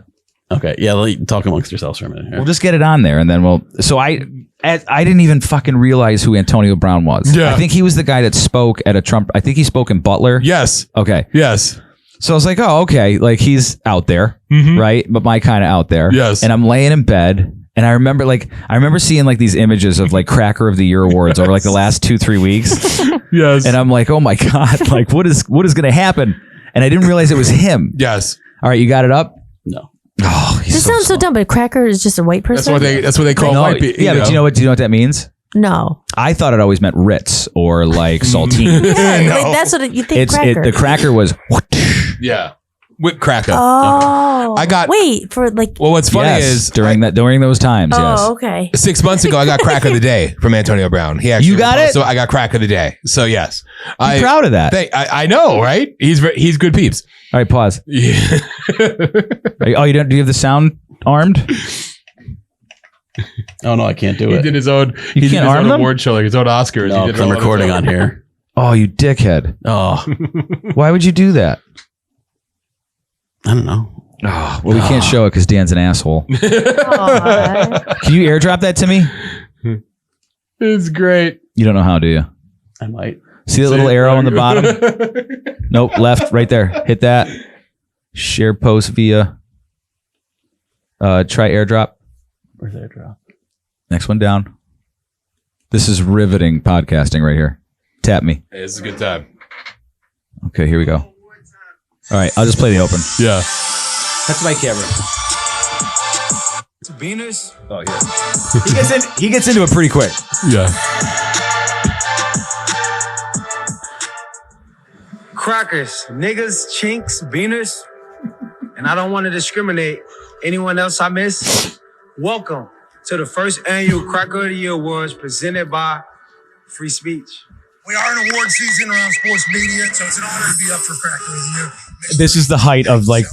Okay. Yeah. Talk amongst yourselves for a minute. Here. We'll just get it on there, and then we'll. So I didn't even fucking realize who Antonio Brown was. Yeah. I think he was the guy that spoke at a Trump. I think he spoke in Butler. Yes. Okay. Yes. So I was like, oh, okay. Like he's out there, right? But my kind of out there. Yes. And I'm laying in bed. And I remember seeing like these images of like Cracker of the Year awards over like the last 2-3 weeks. Yes. And I'm like, oh my God, like what is going to happen? And I didn't realize it was him. Yes. All right. You got it up? No. Oh, he's This sounds so dumb, but Cracker is just a white person. That's what they call No, white people. yeah, but do you know what that means? No. I thought it always meant Ritz or like saltine. Yeah, No. like that's what you think. Cracker. The cracker was. Yeah. Whip cracker. Oh. I got- Wait for like. Well, what's funny is during those times. Yes. Oh, okay. 6 months ago, I got crack of the day from Antonio Brown. He actually You got it? So I got crack of the day. So yes, I'm proud of that. I know, right? He's good peeps. All right, pause. Yeah. Oh, you don't? Do you have the sound armed? Oh no, I can't do He it. did his own. You He did can't his arm own them? award show, like his own Oscars. No, He did 'cause I'm it all recording his on own. here. Oh, you dickhead! Oh, Why would you do that? I don't know. Oh, well, we can't show it because Dan's an asshole. Aw. Can you airdrop that to me? It's great. You don't know how, do you? I might. See that little arrow on the bottom? Nope, left, right there. Hit that. Share post via. Try airdrop. Where's that drop? Next one down. This is riveting podcasting right here. Tap me. Hey, this is a good time. Okay, here we go. All right, I'll just play the open. Yeah. That's my camera. Venus. Oh, here. He gets into it pretty quick. Yeah. Crackers, niggas, chinks, beaners, and I don't want to discriminate anyone else I miss. Welcome to the first annual Cracker of the Year Awards presented by Free Speech. We are in award season around sports media, so it's an honor to be up for Cracker of the Year. This is the height of like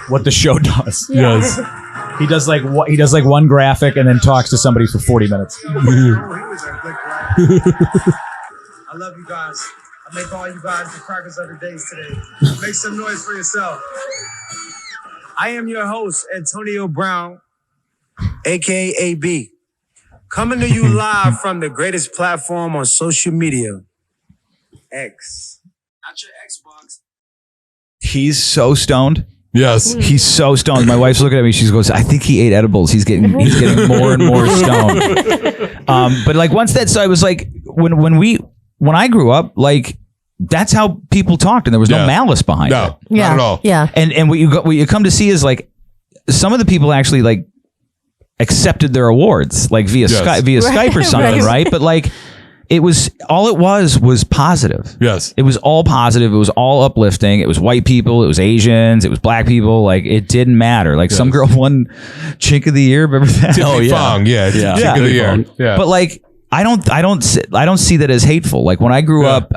what the show does. Yes. He does like one graphic and then talks to somebody for 40 minutes. I love you guys. I make all you guys the crackers of the days today. Make some noise for yourself. I am your host, Antonio Brown, aka AB, coming to you live from the greatest platform on social media, X. Not your Xbox. He's so stoned. Yes. He's so stoned. My wife's looking at me. She goes, "I think he ate edibles. He's getting more and more stoned." But like once that, so I was like, when I grew up, like that's how people talked, and there was no malice behind it. No, Yeah. not at all. Yeah. And what you come to see is like some of the people actually like accepted their awards like via Skype or something, right? But like it was positive. Yes. It was all positive. It was all uplifting. It was white people. It was Asians. It was black people. Like it didn't matter. Like some girl won Chink of the Year. Remember that? Tiffany Fong. Yeah. Yeah. Chink of the year. Yeah. But like I don't see that as hateful. Like when I grew up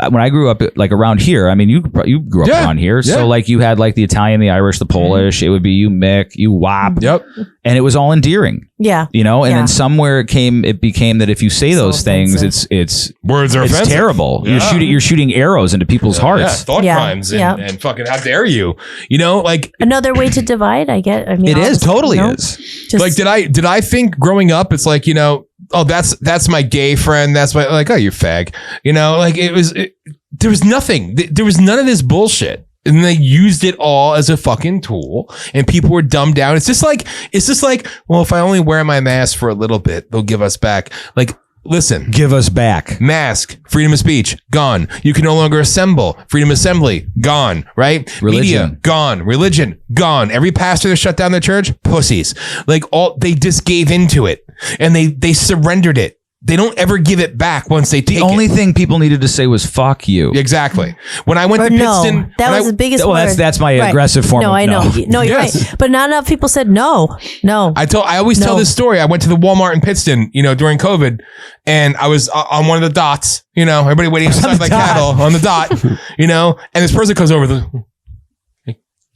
like around here, I mean you grew up around here. So like you had like the Italian, the Irish, the Polish, it would be you Mick, you Wop. Yep. And it was all endearing. Yeah. You know, and then somewhere it became that if you say those things, it's words are offensive. terrible. Yeah. You're shooting arrows into people's Yeah, hearts. thought Yeah. crimes Yeah. and fucking how dare you? You know, like Another way to divide. I mean, It is totally you know, is. Just, like did I think growing up it's like, you know, oh that's my gay friend, that's my like, oh, you fag. You know, like there was nothing. There was none of this bullshit. And they used it all as a fucking tool, and people were dumbed down. It's just like, well, if I only wear my mask for a little bit, they'll give us back. Like, listen, Give us back. mask, freedom of speech, gone. You can no longer assemble, freedom of assembly, gone, right? Religion. Media, gone. Religion, gone. Every pastor that shut down their church, pussies. Like they just gave into it and they surrendered it. they don't ever give it back once they take The only it. thing people needed to say was "fuck you." Exactly. When I went Or to no, Pittston, that was the biggest Well, word. that's my aggressive form No, of I know. no. No, you're Yes. right. But not enough people said no. I always tell No. this story. I went to the Walmart in Pittston, during COVID, and I was on one of the dots, everybody waiting outside like cattle on the dot, and this person comes over.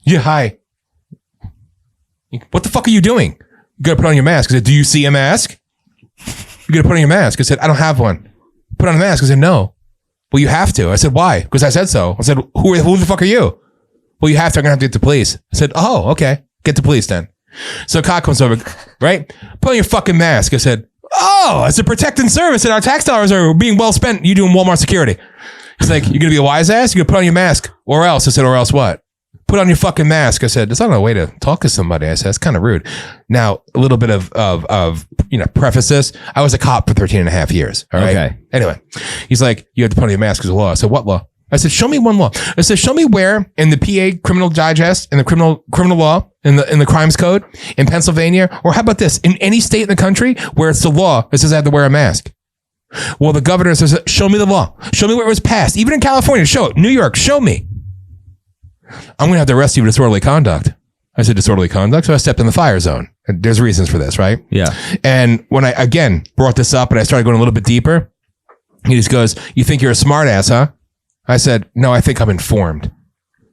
Yeah, hi. What the fuck are you doing? You gotta put on your mask. I said, do you see a mask? You gotta put on your mask. I said, I don't have one. Put on a mask. I said, no. Well, you have to. I said, why? Because I said so. I said, who the fuck are you? Well, you have to. I'm gonna have to get the police. I said, oh, okay. Get the police then. So a cop comes over, right? Put on your fucking mask. I said, oh, it's a protecting service and our tax dollars are being well spent. You doing Walmart security. He's like, you're gonna be a wise ass? You're gonna put on your mask or else. I said, or else what? Put on your fucking mask. I said, that's not a way to talk to somebody. I said, it's kind of rude. Now, a little bit of preface this. I was a cop for 13 and a half years. All right. Okay. Anyway, he's like, you have to put on your mask because of law. I said, what law? I said, show me one law. I said, show me where in the PA criminal digest, in the criminal law, in the crimes code, in Pennsylvania, or how about this, in any state in the country where it's the law that says I have to wear a mask. Well, the governor says, show me the law. Show me where it was passed. Even in California, show it. New York, show me. I'm going to have to arrest you for disorderly conduct. I said disorderly conduct, so I stepped in the fire zone. There's reasons for this, right? Yeah. And when I, again, brought this up and I started going a little bit deeper, he just goes, you think you're a smart ass, huh? I said, no, I think I'm informed.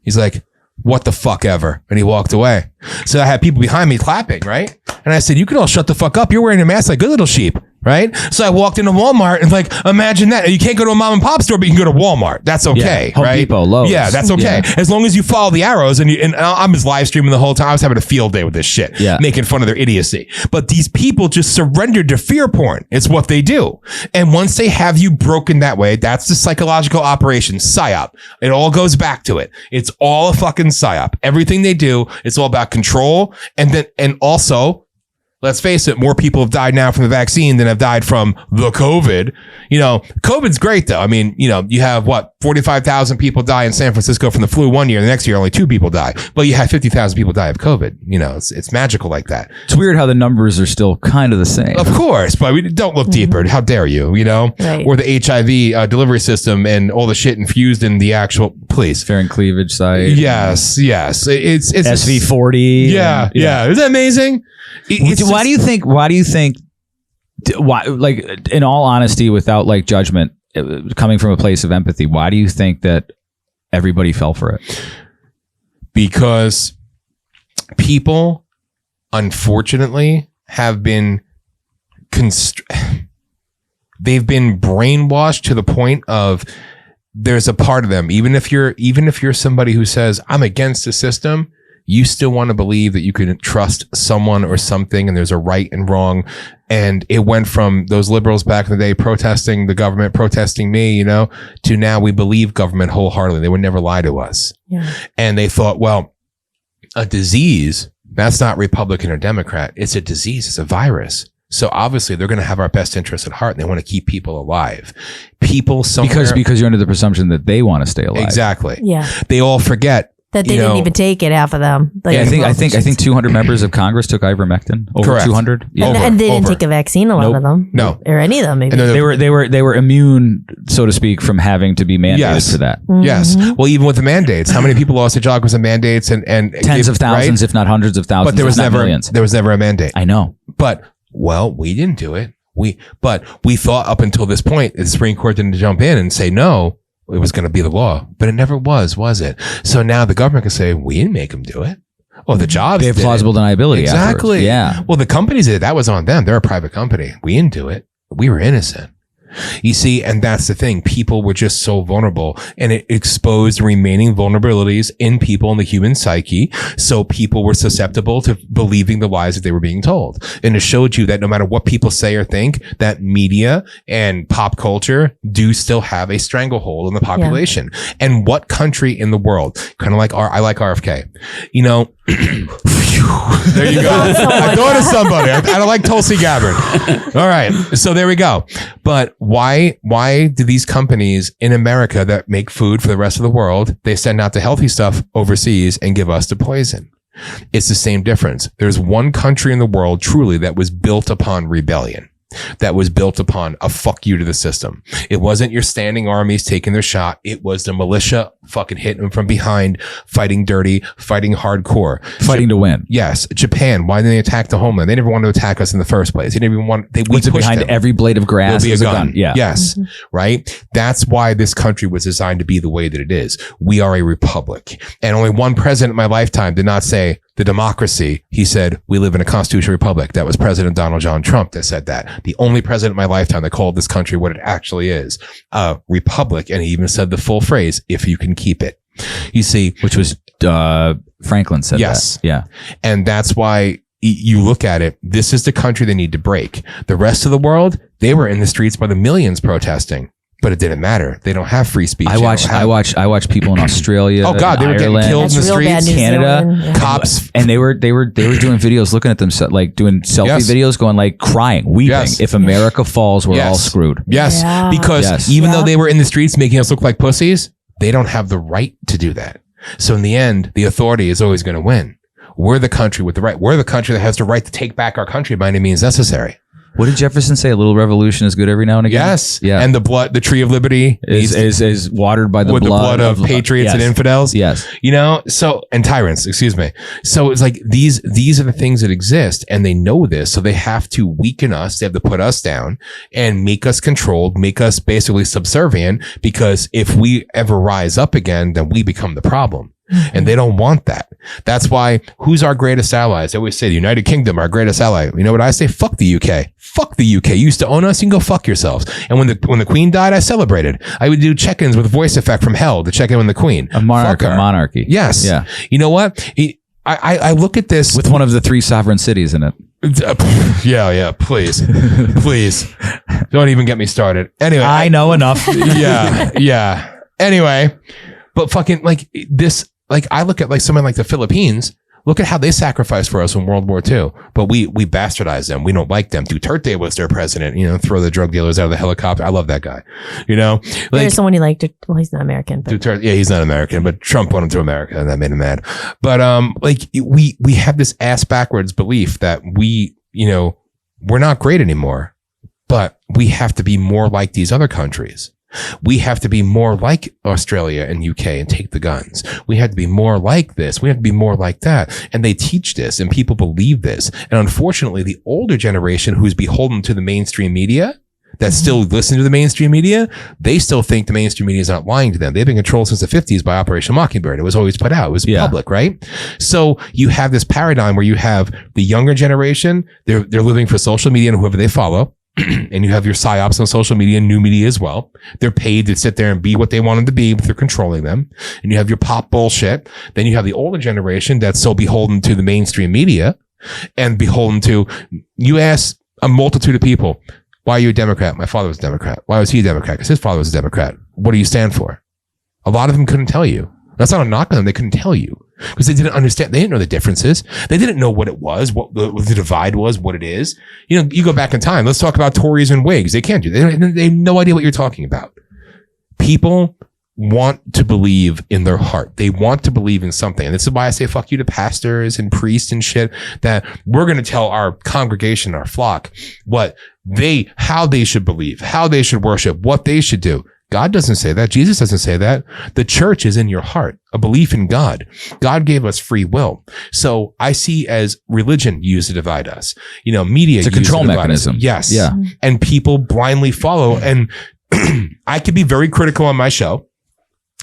He's like, what the fuck ever? And he walked away. So I had people behind me clapping, right? And I said, you can all shut the fuck up. You're wearing a mask like good little sheep, right? So I walked into Walmart and like, imagine that. You can't go to a mom and pop store, but you can go to Walmart. That's okay, Home right? Depot, Lowe's. Yeah, that's okay. Yeah. As long as you follow the arrows and I'm just live streaming the whole time. I was having a field day with this shit, making fun of their idiocy. But these people just surrendered to fear porn. It's what they do. And once they have you broken that way, that's the psychological operation, psyop. It all goes back to it. It's all a fucking psyop. Everything they do, it's all about control. And also, let's face it, more people have died now from the vaccine than have died from the COVID. COVID's great though. I mean, you have 45,000 people die in San Francisco from the flu one year. The next year, only 2 people die. But you had 50,000 people die of COVID. It's magical like that. It's weird how the numbers are still kind of the same. Of course, but we don't look deeper. How dare you, Right. Or the HIV delivery system and all the shit infused in the actual, please. Fair and cleavage site. Yes. It's SV40. Yeah. Isn't that amazing? Why do you think, like, in all honesty, without like judgment, coming from a place of empathy, why do you think that everybody fell for it? Because people, unfortunately, have been they've been brainwashed to the point of there's a part of them, even if you're somebody who says I'm against the system, you still want to believe that you can trust someone or something and there's a right and wrong. And it went from those liberals back in the day protesting the government, protesting me, to now we believe government wholeheartedly. They would never lie to us. Yeah. And they thought, well, a disease, that's not Republican or Democrat. It's a disease. It's a virus. So obviously they're going to have our best interests at heart and they want to keep people alive. People somewhere. Because you're under the presumption that they want to stay alive. Exactly. Yeah. They all forget. That they didn't even take it, half of them. Like, I think 200 members of Congress took ivermectin. Over Correct. 200. Yeah. And they didn't take a vaccine, a lot of them. No. Or any of them, maybe. And They were immune, so to speak, from having to be mandated for that. Yes. Well, even with the mandates, how many people lost their job because of mandates and Tens of thousands, right? if not hundreds of thousands. But there was never a mandate. I know. But we didn't do it. We thought up until this point, the Supreme Court didn't jump in and say no. It was going to be the law, but it never was it? So now the government can say, we didn't make them do it. Oh, the jobs They have plausible deniability. Exactly. Afterwards. Yeah. Well, the companies did it. That was on them. They're a private company. We didn't do it. We were innocent. You see, and that's the thing. People were just so vulnerable and it exposed remaining vulnerabilities in people in the human psyche. So people were susceptible to believing the lies that they were being told. And it showed you that no matter what people say or think, that media and pop culture do still have a stranglehold on the population. Yeah. And what country in the world, kind of like I like RFK, there you go. I thought of somebody. I don't like Tulsi Gabbard. All right. So there we go. But why do these companies in America that make food for the rest of the world, they send out the healthy stuff overseas and give us the poison? It's the same difference. There's one country in the world truly that was built upon rebellion. that was built upon a fuck you to the system. It wasn't your standing armies taking their shot. It was the militia fucking hitting them from behind, fighting dirty, fighting hardcore, Fighting to win. Yes. Japan, why didn't they attack the homeland? They never wanted to attack us in the first place. They didn't even want, we What's it pushed behind them. every blade of grass? There'll be a gun. Yeah. Yes. Right. That's why this country was designed to be the way that it is. We are a republic. And only one president in my lifetime did not say the democracy. He said, we live in a constitutional republic. That was President Donald John Trump that said that. The only president in my lifetime that called this country what it actually is, a republic. And he even said the full phrase, if you can keep it. You see, Which was Franklin said Yes. that. Yeah. and that's why you look at it, this is the country they need to break. The rest of the world, they were in the streets by the millions protesting, but it didn't matter. They don't have free speech. I watch people in Australia. Oh God, they were getting Ireland, killed in the That's real bad. streets. New Canada, Zealand, yeah. Cops. and they were doing videos, looking at themselves, like doing selfie Yes. videos, going like crying, weeping. Yes. If America falls, we're all screwed. Yes, Yeah. because Yes. even though Yeah. they were in the streets making us look like pussies, they don't have the right to do that. So in the end, the authority is always going to win. We're the country with the right. We're the country that has the right to take back our country by any means necessary. What did Jefferson say? A little revolution is good every now and again. Yes. Yeah. And the tree of liberty is watered by the with blood, the blood of patriots yes. and infidels. Yes. You know, so, and tyrants, excuse me. So it's like these are the things that exist, and they know this, so they have to weaken us. They have to put us down and make us controlled, make us basically subservient, because if we ever rise up again, then we become the problem. And they don't want that. That's why, who's our greatest allies? They always say the United Kingdom, our greatest ally. You know what I say? Fuck the UK. Fuck the UK. You used to own us. You can go fuck yourselves. And when the Queen died, I celebrated. I would do check-ins with voice effect from hell to check in with the Queen. A monarch, Fuck her. a monarchy. Yes. Yeah. You know what? I look at this With one of the 3 sovereign cities in it. yeah, please. Please. Don't even get me started. Anyway. I know enough. Yeah. Anyway, but fucking like this, like I look at like someone like the Philippines, look at how they sacrificed for us in World War II, but we bastardized them. We don't like them. Duterte was their president, you know, throw the drug dealers out of the helicopter. I love that guy, you know, like There's someone you liked. Well, he's not American, but Duterte, yeah, he's not American, but Trump went into America and that made him mad. But, like we have this ass backwards belief that we, you know, we're not great anymore, but we have to be more like these other countries. We have to be more like Australia and UK and take the guns. We have to be more like this. We have to be more like that. And they teach this and people believe this. And unfortunately, the older generation who's beholden to the mainstream media, that still listen to the mainstream media, they still think the mainstream media is not lying to them. They've been controlled since the 50s by Operation Mockingbird. It was always put out. It was public, right? So you have this paradigm where you have the younger generation, they're living for social media and whoever they follow. And you have your psyops on social media and new media as well. They're paid to sit there and be what they want them to be, but they're controlling them. And you have your pop bullshit. Then you have the older generation that's so beholden to the mainstream media and beholden to, you ask a multitude of people, why are you a Democrat? My father was a Democrat. Why was he a Democrat? Because his father was a Democrat. What do you stand for? A lot of them couldn't tell you. That's not a knock on them. They couldn't tell you because they didn't understand. They didn't know the differences. They didn't know what it was, what the divide was, what it is. You know, you go back in time. Let's talk about Tories and Whigs. They can't do that. They have no idea what you're talking about. People want to believe in their heart. They want to believe in something. And this is why I say fuck you to pastors and priests and shit, that we're going to tell our congregation, our flock, how they should believe, how they should worship, what they should do. God doesn't say that. Jesus doesn't say that. The church is in your heart, a belief in God. God gave us free will. So I see as religion used to divide us. You know, media It's a used to control divide mechanism. us. Yes. Yeah. And people blindly follow. And I could be very critical on my show.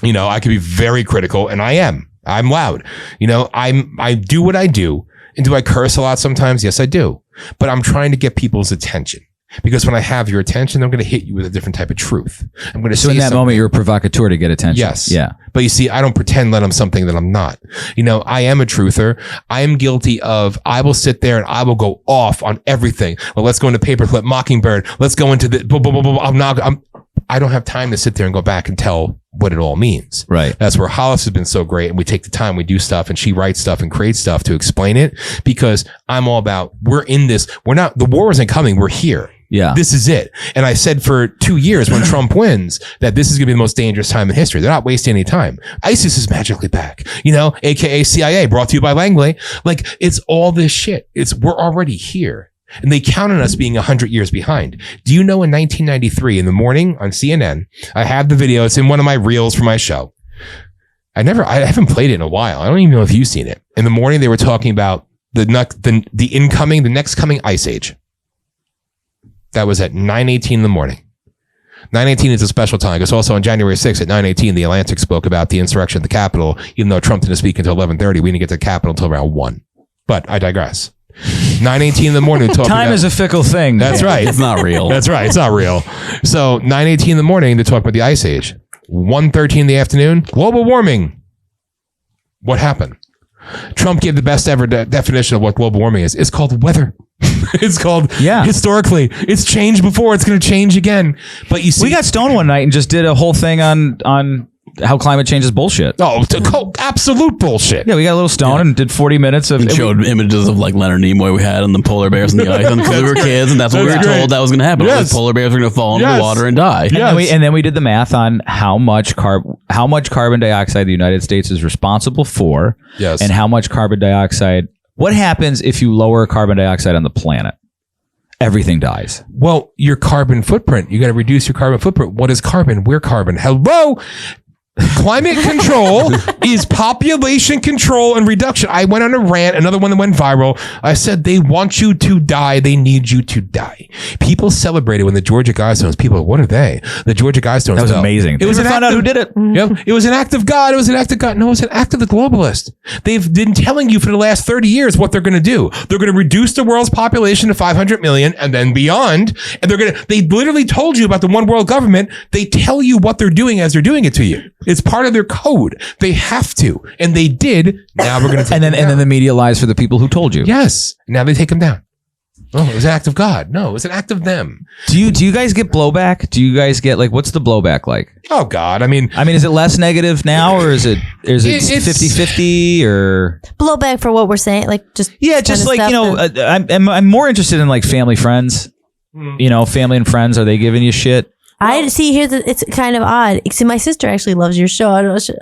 You know, I could be very critical, and I am. I'm loud. You know, I do what I do. And do I curse a lot sometimes? Yes, I do. But I'm trying to get people's attention. Because when I have your attention, I'm going to hit you with a different type of truth. I'm going to So say in that something. moment, you're a provocateur to get attention. Yes. Yeah. But you see, I don't pretend that I'm something that I'm not. You know, I am a truther. I am guilty of, I will sit there and I will go off on everything. Well, let's go into Paperclip Mockingbird. Let's go into the, I don't have time to sit there and go back and tell what it all means. Right. That's where Hollis has been so great. And we take the time, we do stuff, and she writes stuff and creates stuff to explain it, because I'm all about, we're in this. We're not, the war isn't coming. We're here. Yeah. This is it. And I said for 2 years when Trump wins that this is going to be the most dangerous time in history. They're not wasting any time. ISIS is magically back, you know, AKA CIA, brought to you by Langley. Like, it's all this shit. We're already here. And they count on us being 100 years behind. Do you know in 1993 in the morning on CNN, I had the video. It's in one of my reels for my show. I haven't played it in a while. I don't even know if you've seen it. In the morning, they were talking about the next coming ice age. That was at 9:18 in the morning. 9:18 is a special time because also on January 6th at 9:18, the Atlantic spoke about the insurrection at the Capitol. Even though Trump didn't speak until 11:30, we didn't get to the Capitol until around 1. But I digress. 9:18 in the morning. Time is a fickle thing. That's right. It's not real. That's right. It's not real. So 9:18 in the morning to talk about the ice age. 1:13 in the afternoon, global warming. What happened? Trump gave the best ever definition of what global warming is. It's called weather. It's called, historically, it's changed before. It's going to change again. But you see, we got stoned one night and just did a whole thing on how climate change is bullshit. Oh, absolute bullshit. Yeah, we got a little stoned and did 40 minutes of... And showed images of like Leonard Nimoy we had and the polar bears in the ice because we were kids and that's what we were told that was going to happen. Yes. Polar bears were going to fall into the water and die. And then we did the math on how much carbon dioxide the United States is responsible for, and how much carbon dioxide... What happens if you lower carbon dioxide on the planet? Everything dies. Well, your carbon footprint. You got to reduce your carbon footprint. What is carbon? We're carbon. Hello? Climate control is population control and reduction. I went on a rant, another one that went viral. I said, they want you to die. They need you to die. People celebrated when the Georgia Guidestones, people, what are they? The Georgia Guidestones. That was amazing. It was an found out who did it. Yep. It was an act of God. It was an act of God. No, it was an act of the globalist. They've been telling you for the last 30 years what they're going to do. They're going to reduce the world's population to 500 million and then beyond. And they literally told you about the one world government. They tell you what they're doing as they're doing it to you. It's part of their code. They have to. And they did. Now we're going to take and them down. then the media lies for the people who told you. Yes. Now they take them down. Oh, it was an act of God. No, it was an act of them. Do you guys get blowback? Do you guys get what's the blowback like? Oh God. I mean, is it less negative now or is it 50-50 or blowback for what we're saying? Just like, I'm more interested in like family, friends, family and friends. Are they giving you shit? I see here that it's kind of odd. See, my sister actually loves your show. I don't know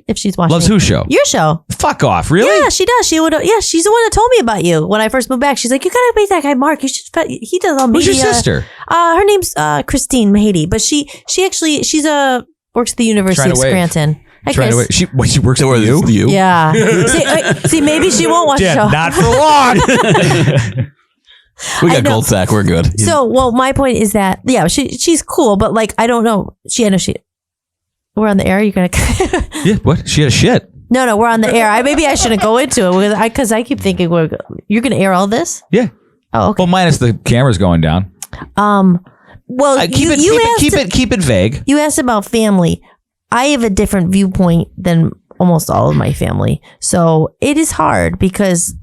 if she's watching. Loves whose show? Your show. Fuck off! Really? Yeah, she does. She's the one that told me about you when I first moved back. She's like, you gotta meet that guy Mark. You should. He does all media. Who's your sister? Her name's Christine Mahady, but she actually works at the University of Scranton. Hi, Chris. She works at you? Yeah. see, maybe she won't watch the show. Not for long. We got Gold Sack. We're good. So, my point is that, she's cool, but I don't know. We're on the air. You're going to... Yeah, what? She had a shit. No, we're on the air. Maybe I shouldn't go into it because I keep thinking you're going to air all this? Yeah. Oh, okay. Well, minus the cameras going down. Well, keep it vague. You asked about family. I have a different viewpoint than almost all of my family. So it is hard because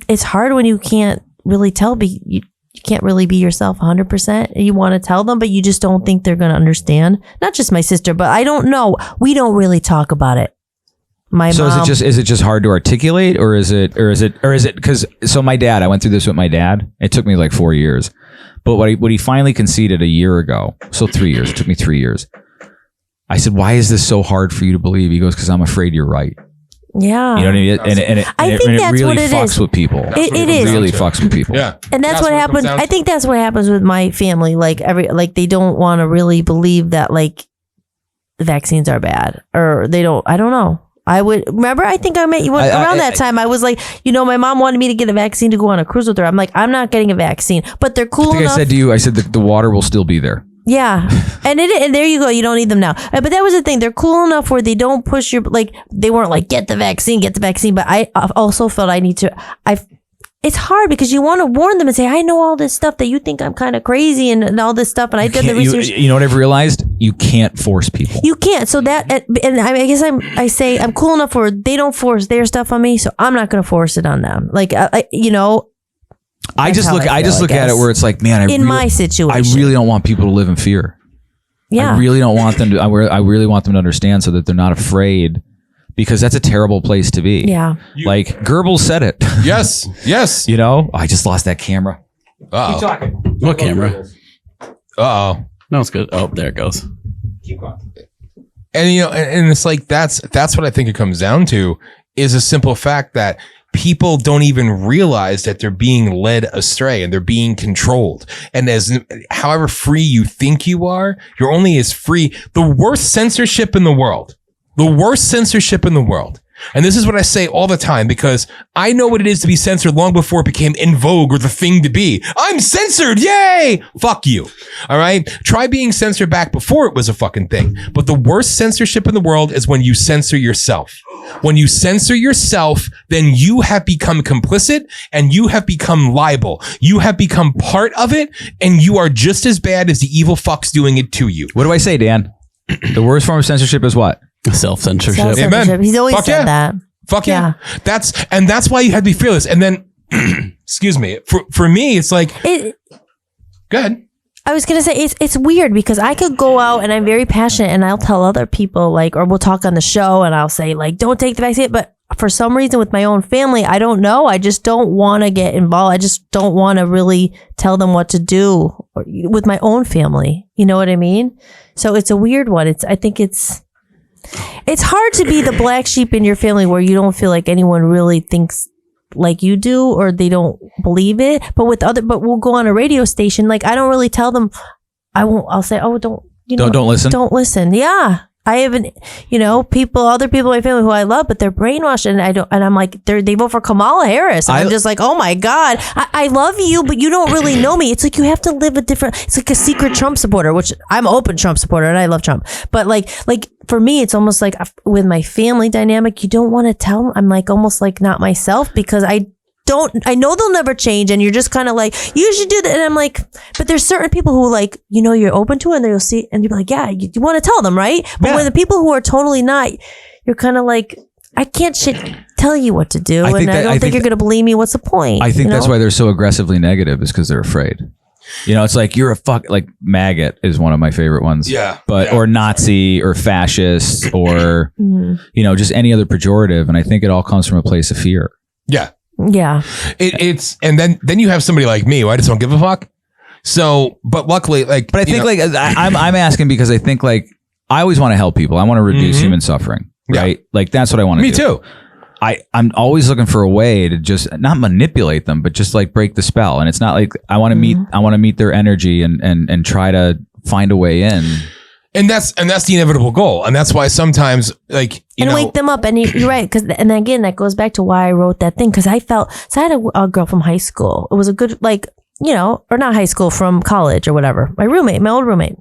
it's hard when you can't really tell, you can't really be yourself 100%. You want to tell them, but you just don't think they're going to understand. Not just my sister, but I don't know. We don't really talk about it. My mom. Is it just hard to articulate or is it because my dad, I went through this with my dad. It took me like 4 years, but what he finally conceded a year ago. So 3 years, it took me 3 years. I said, why is this so hard for you to believe? He goes, because I'm afraid you're right. Yeah. You know what I mean? And it really fucks with people. It is. It really fucks with people. Yeah. And that's what happens. I think that's what happens with my family. They don't want to really believe that the vaccines are bad or they don't. I don't know. I think I met you around that time. I was like, my mom wanted me to get a vaccine to go on a cruise with her. I'm like, I'm not getting a vaccine, but they're cool enough. I said to you, the water will still be there. Yeah. And there you go. You don't need them now. But that was the thing. They're cool enough where they don't push your, they weren't like, get the vaccine. But I also felt I need to, it's hard because you want to warn them and say, I know all this stuff that you think I'm kind of crazy and all this stuff. And I did the research. You know what I've realized? You can't force people. You can't. So that, and I guess I say I'm cool enough where they don't force their stuff on me. So I'm not going to force it on them. I just look at it where it's like, man, my situation, I really don't want people to live in fear. Yeah. I really don't want them to, I really want them to understand so that they're not afraid, because that's a terrible place to be. Yeah. Goebbels said it. Yes. Yes. I just lost that camera. Uh-oh. Keep talking. What camera? Uh-oh. No, it's good. Oh, there it goes. Keep going. And, and it's like, that's what I think it comes down to, is a simple fact that people don't even realize that they're being led astray and they're being controlled. And however free you think you are, you're only as free. The worst censorship in the world. And this is what I say all the time because I know what it is to be censored long before it became in vogue or the thing to be. I'm censored. Yay. Fuck you. All right. Try being censored back before it was a fucking thing. But the worst censorship in the world is when you censor yourself. When you censor yourself, then you have become complicit and you have become liable. You have become part of it and you are just as bad as the evil fucks doing it to you. What do I say, Dan? The worst form of censorship is what? Self-censorship. Amen. He's always said that. Fuck yeah. That's why you had to be fearless. And then, excuse me, for me, it's like, go ahead. I was going to say, it's weird because I could go out and I'm very passionate and I'll tell other people like, or we'll talk on the show and I'll say like, don't take the vaccine. But for some reason with my own family, I don't know. I just don't want to get involved. I just don't want to really tell them what to do with my own family. You know what I mean? So it's a weird one. I think it's hard to be the black sheep in your family where you don't feel like anyone really thinks like you do or they don't believe it. But we'll go on a radio station. Like I don't really tell them. I'll say, oh, don't listen. Don't listen. Yeah. I haven't, other people in my family who I love, but they're brainwashed and I'm like, they vote for Kamala Harris. And I'm just like, oh my God, I love you, but you don't really know me. It's like, you have to live it's like a secret Trump supporter, which I'm an open Trump supporter and I love Trump. But like for me, it's almost like with my family dynamic, you don't want to tell them. I'm like, almost like not myself because I know they'll never change and you're just kind of like, you should do that. And I'm like, but there's certain people who like, you're open to it and they'll see and you're like, yeah, you want to tell them, right? But when the people who are totally not, you're kind of like, I can't tell you what to do. I don't think you're going to believe me. What's the point? I think that's why they're so aggressively negative is because they're afraid. It's like you're like maggot is one of my favorite ones. Yeah. Or Nazi or fascist or, just any other pejorative. And I think it all comes from a place of fear. Yeah. Yeah. And then you have somebody like me who I just don't give a fuck. So, but luckily, like, but I think I'm asking because I think like I always want to help people. I want to reduce human suffering, right? Yeah. Like that's what I want to do. Me too. I'm always looking for a way to just not manipulate them, but just like break the spell. And it's not like I want to meet their energy and try to find a way in. And that's the inevitable goal. And that's why sometimes like, wake them up. And you're right. And again, that goes back to why I wrote that thing. Cause I had a girl from high school. It was a good, or not high school, from college or whatever. My old roommate.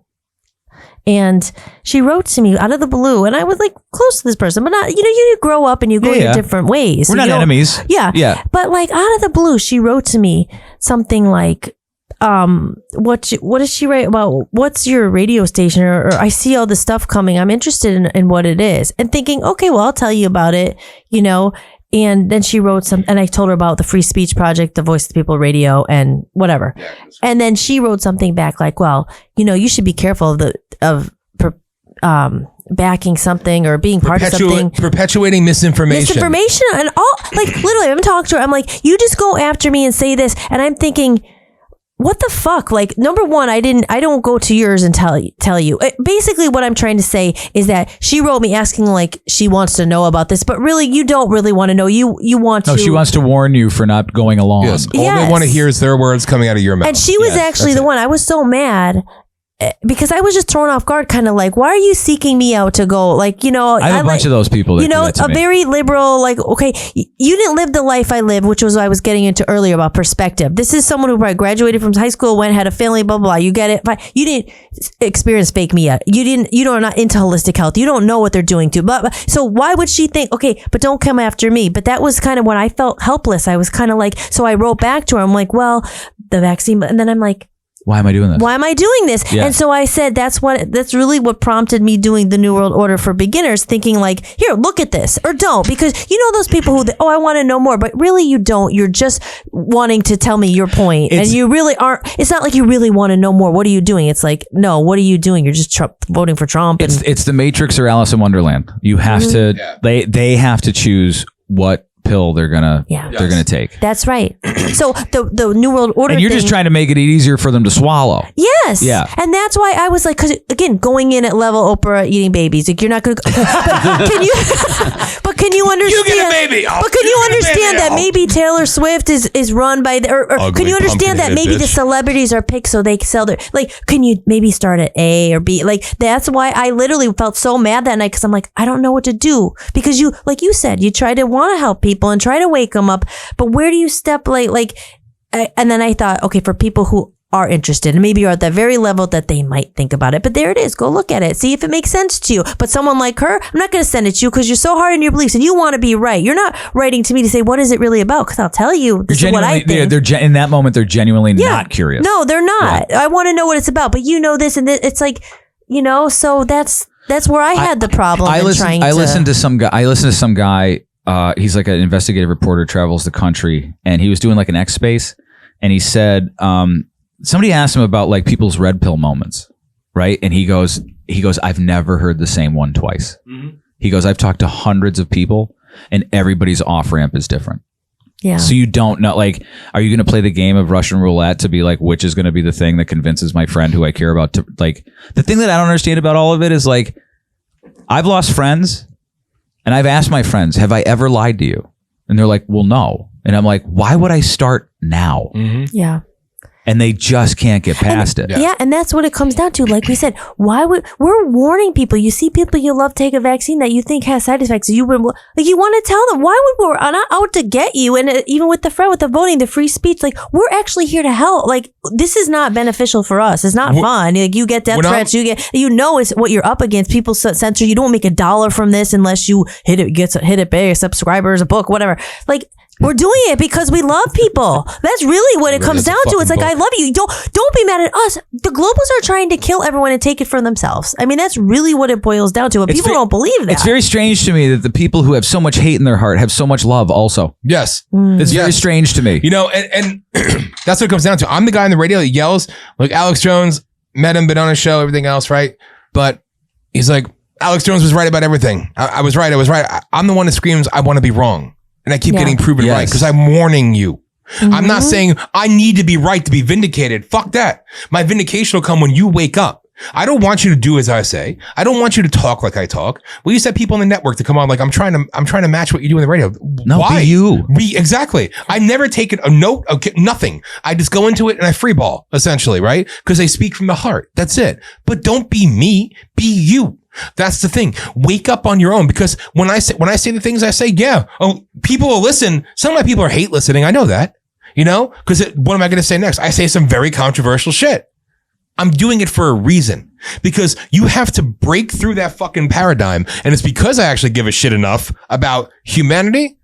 And she wrote to me out of the blue and I was like close to this person, but not, you grow up and you go your different ways. We're not enemies. Yeah. Yeah. But like out of the blue, she wrote to me something like, what does she write about? What's your radio station? Or I see all this stuff coming. I'm interested in what it is, and thinking, okay, well, I'll tell you about it, And then she wrote and I told her about the Free Speech Project, the Voice of the People radio, and whatever. Yeah, and then she wrote something back like, well, you should be careful of backing something or being part of something, perpetuating misinformation and all. Like literally, I'm talking to her. I'm like, you just go after me and say this, and I'm thinking, what the fuck? Like, number one, I don't go to yours and tell you. Basically, what I'm trying to say is that she wrote me asking like she wants to know about this, but really, you don't really want to know. You want to. No, she wants to warn you for not going along. Yes. All they want to hear is their words coming out of your mouth. And she was actually the one. I was so mad because I was just thrown off guard, kind of like, why are you seeking me out to go? Like, I have a bunch of those people that do that to me. Very liberal, like, okay, you didn't live the life I lived, which was what I was getting into earlier about perspective. This is someone who probably graduated from high school, had a family, blah, blah, blah. You get it. You didn't experience fake me yet. You're not into holistic health. You don't know what they're doing to, blah, blah. So why would she think, okay, but don't come after me? But that was kind of when I felt helpless. I was kind of like, so I wrote back to her. I'm like, well, the vaccine, and then I'm like, why am I doing this? Why am I doing this? Yeah. And so I said, that's really what prompted me doing the New World Order for Beginners, thinking like, here, look at this, or don't, because those people who, I want to know more, but really you don't. You're just wanting to tell me your point, and you really aren't. It's not like you really want to know more. What are you doing? It's like, no, what are you doing? You're just voting for Trump. It's the Matrix or Alice in Wonderland. You have to. They have to choose what pill they're gonna take. That's right. So the New World Order, and you're just trying to make it easier for them to swallow. Yes. Yeah. And that's why I was like, because again, going in at level Oprah eating babies, like you're not gonna. But can you understand? You get a baby. But can you understand that maybe Taylor Swift is run by or can you understand that maybe the celebrities are picked so they sell their can you maybe start at A or B? That's why I literally felt so mad that night because I'm like, I don't know what to do because you like you said you try to want to help people and try to wake them up, but where do you step and then I thought, okay, for people who are interested and maybe you're at that very level that they might think about it, but there it is, go look at it, see if it makes sense to you. But someone like her, I'm not going to send it to you because you're so hard in your beliefs and you want to be right. You're not writing to me to say what is it really about, because I'll tell you this is what I think. They're in that moment they're genuinely not curious. No, they're not. I want to know what it's about, but you know this and this, it's so that's where I had the problem. I listened to some guy. He's like an investigative reporter, travels the country, and he was doing like an X Space, and he said somebody asked him about like people's red pill moments, right? And he goes, I've never heard the same one twice. Mm-hmm. He goes, I've talked to hundreds of people, and everybody's off ramp is different. Yeah. So you don't know, are you going to play the game of Russian roulette to be like, which is going to be the thing that convinces my friend who I care about to the thing that I don't understand about all of it is I've lost friends. And I've asked my friends, have I ever lied to you? And they're like, well, no. And I'm like, why would I start now? Mm-hmm. Yeah. And they just can't get past it. Yeah, and that's what it comes down to. Like we said, we're warning people. You see people you love take a vaccine that you think has side effects. You want to tell them, why would we're not out to get you? And even with the voting, the free speech, we're actually here to help. This is not beneficial for us. It's not fun. You get death threats. It's what you're up against. People censor. You don't make $1 from this unless you hit it big, subscribers, a book, whatever. We're doing it because we love people. That's really what it comes down to. It's I love you. Don't be mad at us. The globals are trying to kill everyone and take it for themselves. I mean, that's really what it boils down to. But people don't believe that. It's very strange to me that the people who have so much hate in their heart have so much love also. Yes. It's very strange to me. And that's what it comes down to. I'm the guy on the radio that yells, Alex Jones, met him, been on his show, everything else, right? But he's like, Alex Jones was right about everything. I was right. I'm the one that screams, I want to be wrong. And I keep getting proven right because I'm warning you. Mm-hmm. I'm not saying I need to be right to be vindicated. Fuck that. My vindication will come when you wake up. I don't want you to do as I say. I don't want you to talk like I talk. We used to have people on the network to come on I'm trying to match what you do on the radio. No, why? Be you. Exactly. I've never taken a note, nothing. I just go into it and I freeball, essentially, right? Because I speak from the heart. That's it. But don't be me. Be you. That's the thing. Wake up on your own, because when I say the things I say, people will listen. Some of my people are hate listening. I know that, because what am I going to say next? I say some very controversial shit. I'm doing it for a reason, because you have to break through that fucking paradigm. And it's because I actually give a shit enough about humanity.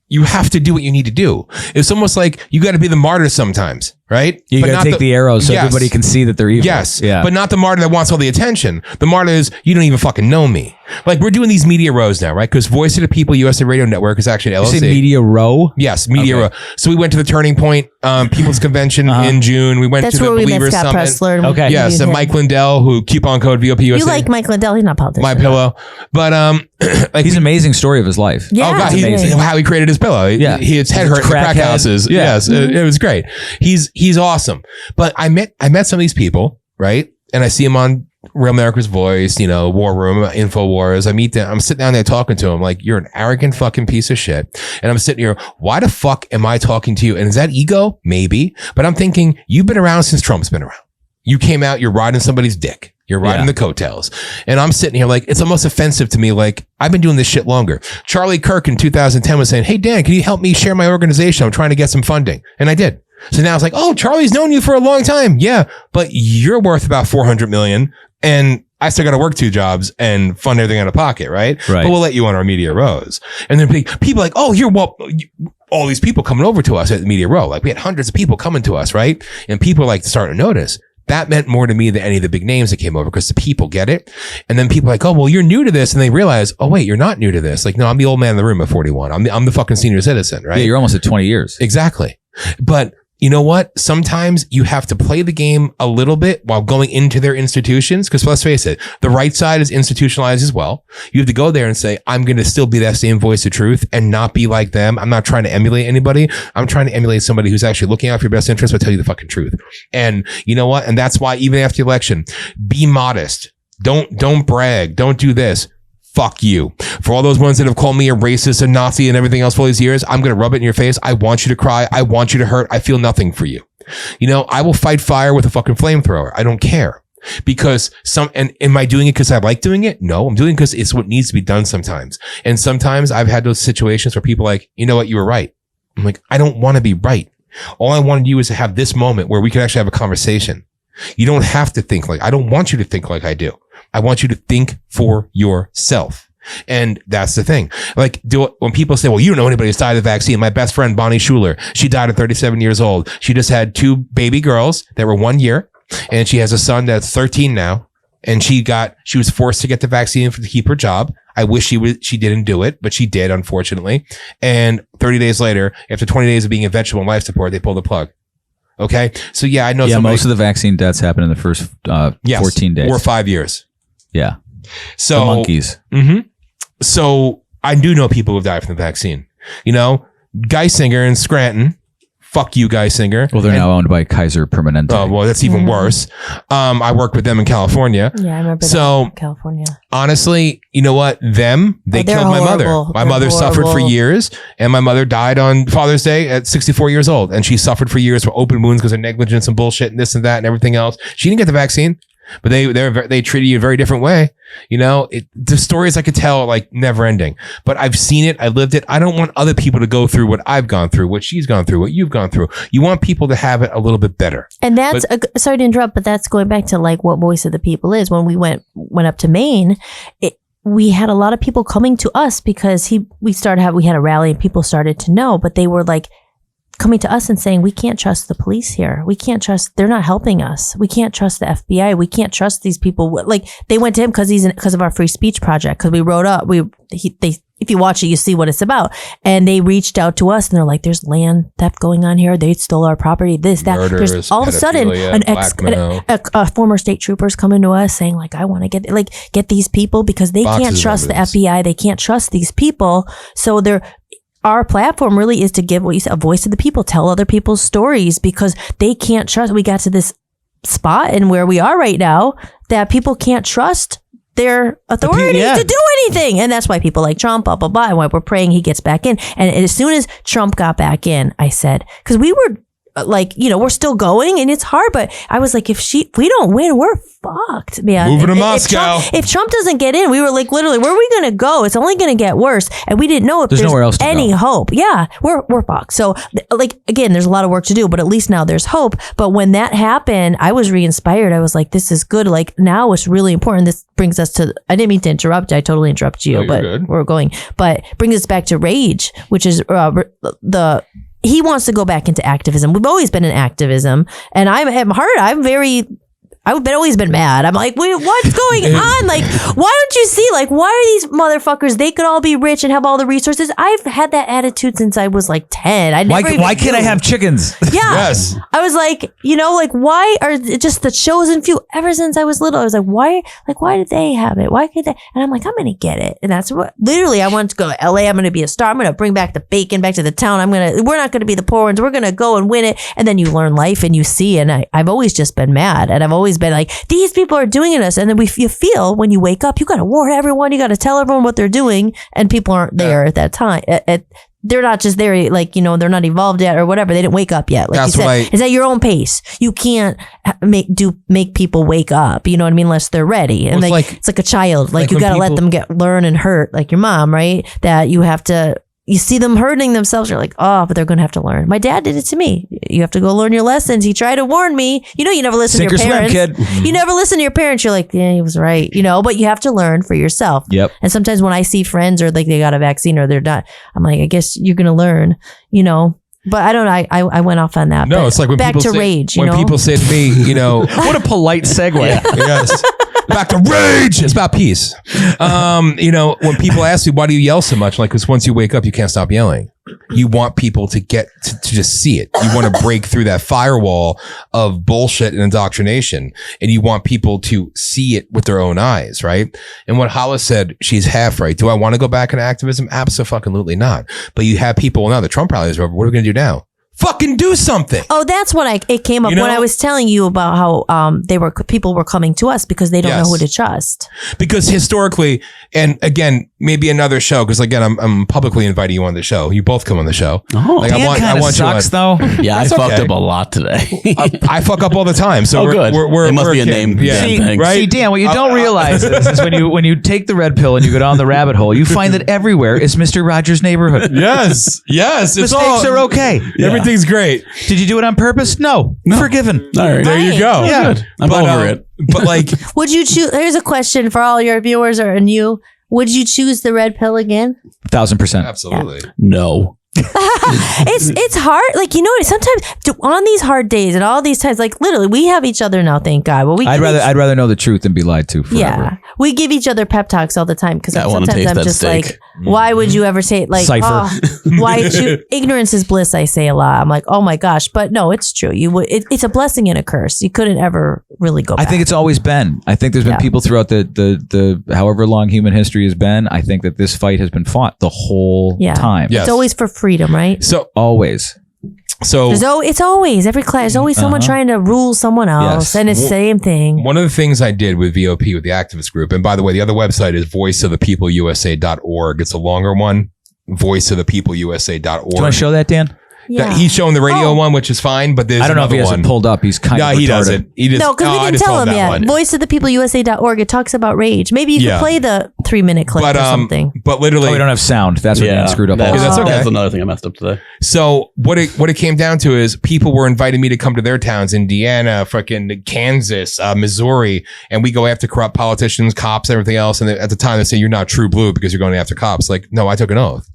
You have to do what you need to do. It's almost like you got to be the martyr sometimes, right? You got to take the arrows so everybody can see that they're evil. Yes, but not the martyr that wants all the attention. The martyr is, you don't even fucking know me. We're doing these media rows now, right? Because Voice of the People USA Radio Network is actually an LLC. You say media row? Yes, media row. So we went to the Turning Point People's Convention in June. We went to the Believers Summit. Pressler. Okay. Yes, and Mike Lindell, who coupon code VOPUSA. You like Mike Lindell? He's not politician. My pillow, but he's an amazing story of his life. Yeah, God, how he created his pillow. Yeah, his head hurt in crack houses. Yeah. Yes, it was great. He's awesome. But I met some of these people, right? And I see him on Real America's Voice, War Room, InfoWars. I meet them. I'm sitting down there talking to him like, you're an arrogant fucking piece of shit. And I'm sitting here, why the fuck am I talking to you? And is that ego? Maybe. But I'm thinking, you've been around since Trump's been around. You came out, you're riding somebody's dick. You're riding the coattails. And I'm sitting here like, it's almost offensive to me. Like, I've been doing this shit longer. Charlie Kirk in 2010 was saying, hey, Dan, can you help me share my organization? I'm trying to get some funding. And I did. So now it's like, oh, Charlie's known you for a long time. Yeah, but you're worth about $400 million. And I still got to work 2 jobs and fund everything out of pocket, right? But we'll let you on our media rows. And then people like, oh, all these people coming over to us at the media row. Like, we had hundreds of people coming to us, right? And people like starting to notice. That meant more to me than any of the big names that came over, because the people get it. And then people are like, oh, well, you're new to this. And they realize, oh, wait, you're not new to this. Like, no, I'm the old man in the room at 41. I'm the fucking senior citizen, right? Yeah, you're almost at 20 years. Exactly. But you know what? Sometimes you have to play the game a little bit while going into their institutions. Because let's face it, the right side is institutionalized as well. You have to go there and say, I'm going to still be that same voice of truth and not be like them. I'm not trying to emulate anybody. I'm trying to emulate somebody who's actually looking out for your best interest, but tell you the fucking truth. And you know what? And that's why even after the election, be modest. Don't brag. Don't do this. Fuck you. For all those ones that have called me a racist and Nazi and everything else for all these years, I'm going to rub it in your face. I want you to cry. I want you to hurt. I feel nothing for you. You know, I will fight fire with a fucking flamethrower. I don't care. Because and am I doing it because I like doing it? No, I'm doing it because it's what needs to be done sometimes. And sometimes I've had those situations where people are like, you know what, you were right. I'm like, I don't want to be right. All I want to do is to have this moment where we can actually have a conversation. You don't have to think I don't want you to think like I do. I want you to think for yourself. And that's the thing. Like, when people say, well, you don't know anybody who's died of the vaccine. My best friend, Bonnie Schuler, she died at 37 years old. She just had 2 baby girls that were 1 year. And she has a son that's 13 now. And she was forced to get the vaccine to keep her job. I wish she didn't do it, but she did, unfortunately. And 30 days later, after 20 days of being in vegetable and life support, they pulled the plug. Okay. So yeah, I know. Yeah. Most of the vaccine deaths happen in the first 14 days or 5 years. Yeah. So the monkeys. Mm-hmm. So I do know people who've died from the vaccine. You know, Geisinger in Scranton. Fuck you, Geisinger. Well, they're now owned by Kaiser Permanente. Oh, well, that's even worse. I worked with them in California. Yeah, I remember that in California. Honestly, you know what? They killed my mother. My mother suffered for years, and my mother died on Father's Day at 64 years old. And she suffered for years for open wounds because of negligence and bullshit and this and that and everything else. She didn't get the vaccine. But they treated you a very different way. You know, the stories I could tell like never ending. But I've seen it. I lived it. I don't want other people to go through what I've gone through, what she's gone through, what you've gone through. You want people to have it a little bit better. And that's sorry to interrupt, but that's going back to like what Voice of the People is. When we went up to Maine, we had a lot of people coming to us because we had a rally and people started to know, but they were like coming to us and saying, we can't trust the police here. We can't trust, they're not helping us. We can't trust the FBI. We can't trust these people. Like they went to him because of our free speech project. Cause we wrote up, if you watch it, you see what it's about. And they reached out to us and they're like, there's land theft going on here. They stole our property, this, that. Murders, there's all of a sudden a former state troopers coming to us saying like, I want to get these people because they can't trust the FBI. They can't trust these people. So our platform really is to give what you said, a voice to the people, tell other people's stories because they can't trust. We got to this spot and where we are right now that people can't trust their authority to do anything. And that's why people like Trump, blah, blah, blah. And why we're praying he gets back in. And as soon as Trump got back in, I said, because we were like, you know, we're still going and it's hard, but I was like, if we don't win, we're fucked, man. Moving to Moscow. If Trump doesn't get in, we were like, literally, where are we going to go? It's only going to get worse. And we didn't know if there's nowhere else to any go. hope. Yeah, we're fucked. So like, again, there's a lot of work to do, but at least now there's hope. But when that happened, I was re-inspired. I was like, this is good. Like now it's really important. This brings us to, I didn't mean to interrupt. I totally interrupted you, but good. We're going, but brings us back to rage, which is he wants to go back into activism. We've always been in activism, and I've always been mad. I'm like, wait, what's going on? Like, why don't you see? Like, why are these motherfuckers? They could all be rich and have all the resources. I've had that attitude since I was like 10. Why can't I have chickens? Yeah. Yes. I was like, you know, like, why are it just the chosen few? Ever since I was little, I was like, why did they have it? Why could they? And I'm like, I'm going to get it. And that's what, literally, I wanted to go to LA. I'm going to be a star. I'm going to bring back the bacon back to the town. we're not going to be the poor ones. We're going to go and win it. And then you learn life and you see, and I've always just been mad. And I've always been like, these people are doing it to us. And then you feel when you wake up, you got to warn everyone. You got to tell everyone what they're doing. And people aren't there at that time. They're not just there, like, you know, they're not evolved yet or whatever. They didn't wake up yet. Like That's you said, it's at your own pace. You can't make people wake up. You know what I mean? Unless they're ready. And it's like a child. Like you got to let them learn and hurt. Like your mom, right? That you see them hurting themselves. You're like, oh, but they're going to have to learn. My dad did it to me. You have to go learn your lessons. He tried to warn me. You know, you never listen to your parents. Sink or swim, kid. You never listen to your parents. You're like, yeah, he was right. You know, but you have to learn for yourself. Yep. And sometimes when I see friends or like they got a vaccine or they're not, I'm like, I guess you're going to learn, you know. But I don't know. I went off on that. No, it's like when back people to say, rage. When people say to me, you know, What a polite segue. yes. Back to rage. It's about peace. You know, when people ask me, why do you yell so much? Like, because once you wake up, you can't stop yelling. You want people to get to just see it. You want to break through that firewall of bullshit and indoctrination. And you want people to see it with their own eyes, right? And what Hollis said, she's half right. Do I want to go back into activism? Absolutely not. But you have people, now the Trump rally is over. What are we going to do now? Fucking do something. Oh, that's what it came up You know? when I was telling you about how people were coming to us because they don't know who to trust. Because historically, and again, maybe another show. Because again, I'm publicly inviting you on the show. You both come on the show. Oh, like, Dan I want sucks, you though. Yeah, I That's fucked okay. up a lot today. I fuck up all the time. So Oh, good. We're It must we're be a kin. name. Yeah, See- right. See, Dan, what you don't realize is when you take the red pill and you go down the rabbit hole, you find that everywhere is Mr. Rogers' neighborhood. Yes. It's Mistakes all, are okay. Everything's great. Did you do it on purpose? No. Forgiven. All right. There you go. Yeah. Good. I'm But, over it. But like, Would you choose? Here's a question for all your viewers and you. Would you choose the red pill again? 1,000%. absolutely. No. It's hard. Like, you know, sometimes on these hard days and all these times, like literally, we have each other now. Thank God. Well, I'd rather know the truth than be lied to forever. Yeah, we give each other pep talks all the time because I wanna sometimes taste I'm that just steak. like, why would you ever say it? Like, Cypher. oh, why? Ignorance is bliss. I say a lot. I'm like, oh my gosh, but no, it's true. You would. It's a blessing and a curse. You couldn't ever really go back. I think it's always been. I think there's been Yeah. people throughout the however long human history has been. I think that this fight has been fought the whole time. Yeah. it's always for freedom, right? So Always. It's always every class. There's always someone trying to rule someone else, Yes. and it's the same thing. one of the things I did with VOP, with the activist group, and by the way, the other website is voiceofthepeopleUSA.org. It's a longer one, voiceofthepeopleUSA.org. Do you want to show that, Dan? Yeah. He's showing the radio Oh. one, which is fine, but there's I don't know if another he has one. it pulled up. He's kind No, of he retarded. doesn't. He just, No, because we I didn't just tell told him that yet. one. Voiceofthepeopleusa.org. It talks about rage. Maybe you Yeah. could play the 3-minute clip or something. But literally, Oh, we don't have sound. That's what Dan screwed up. That's, that's okay. That's another thing I messed up today. so what it came down to is people were inviting me to come to their towns, Indiana, freaking Kansas, Missouri, and we go after corrupt politicians, cops, everything else. And at the time they say you're not true blue because you're going after cops. Like, no, I took an oath.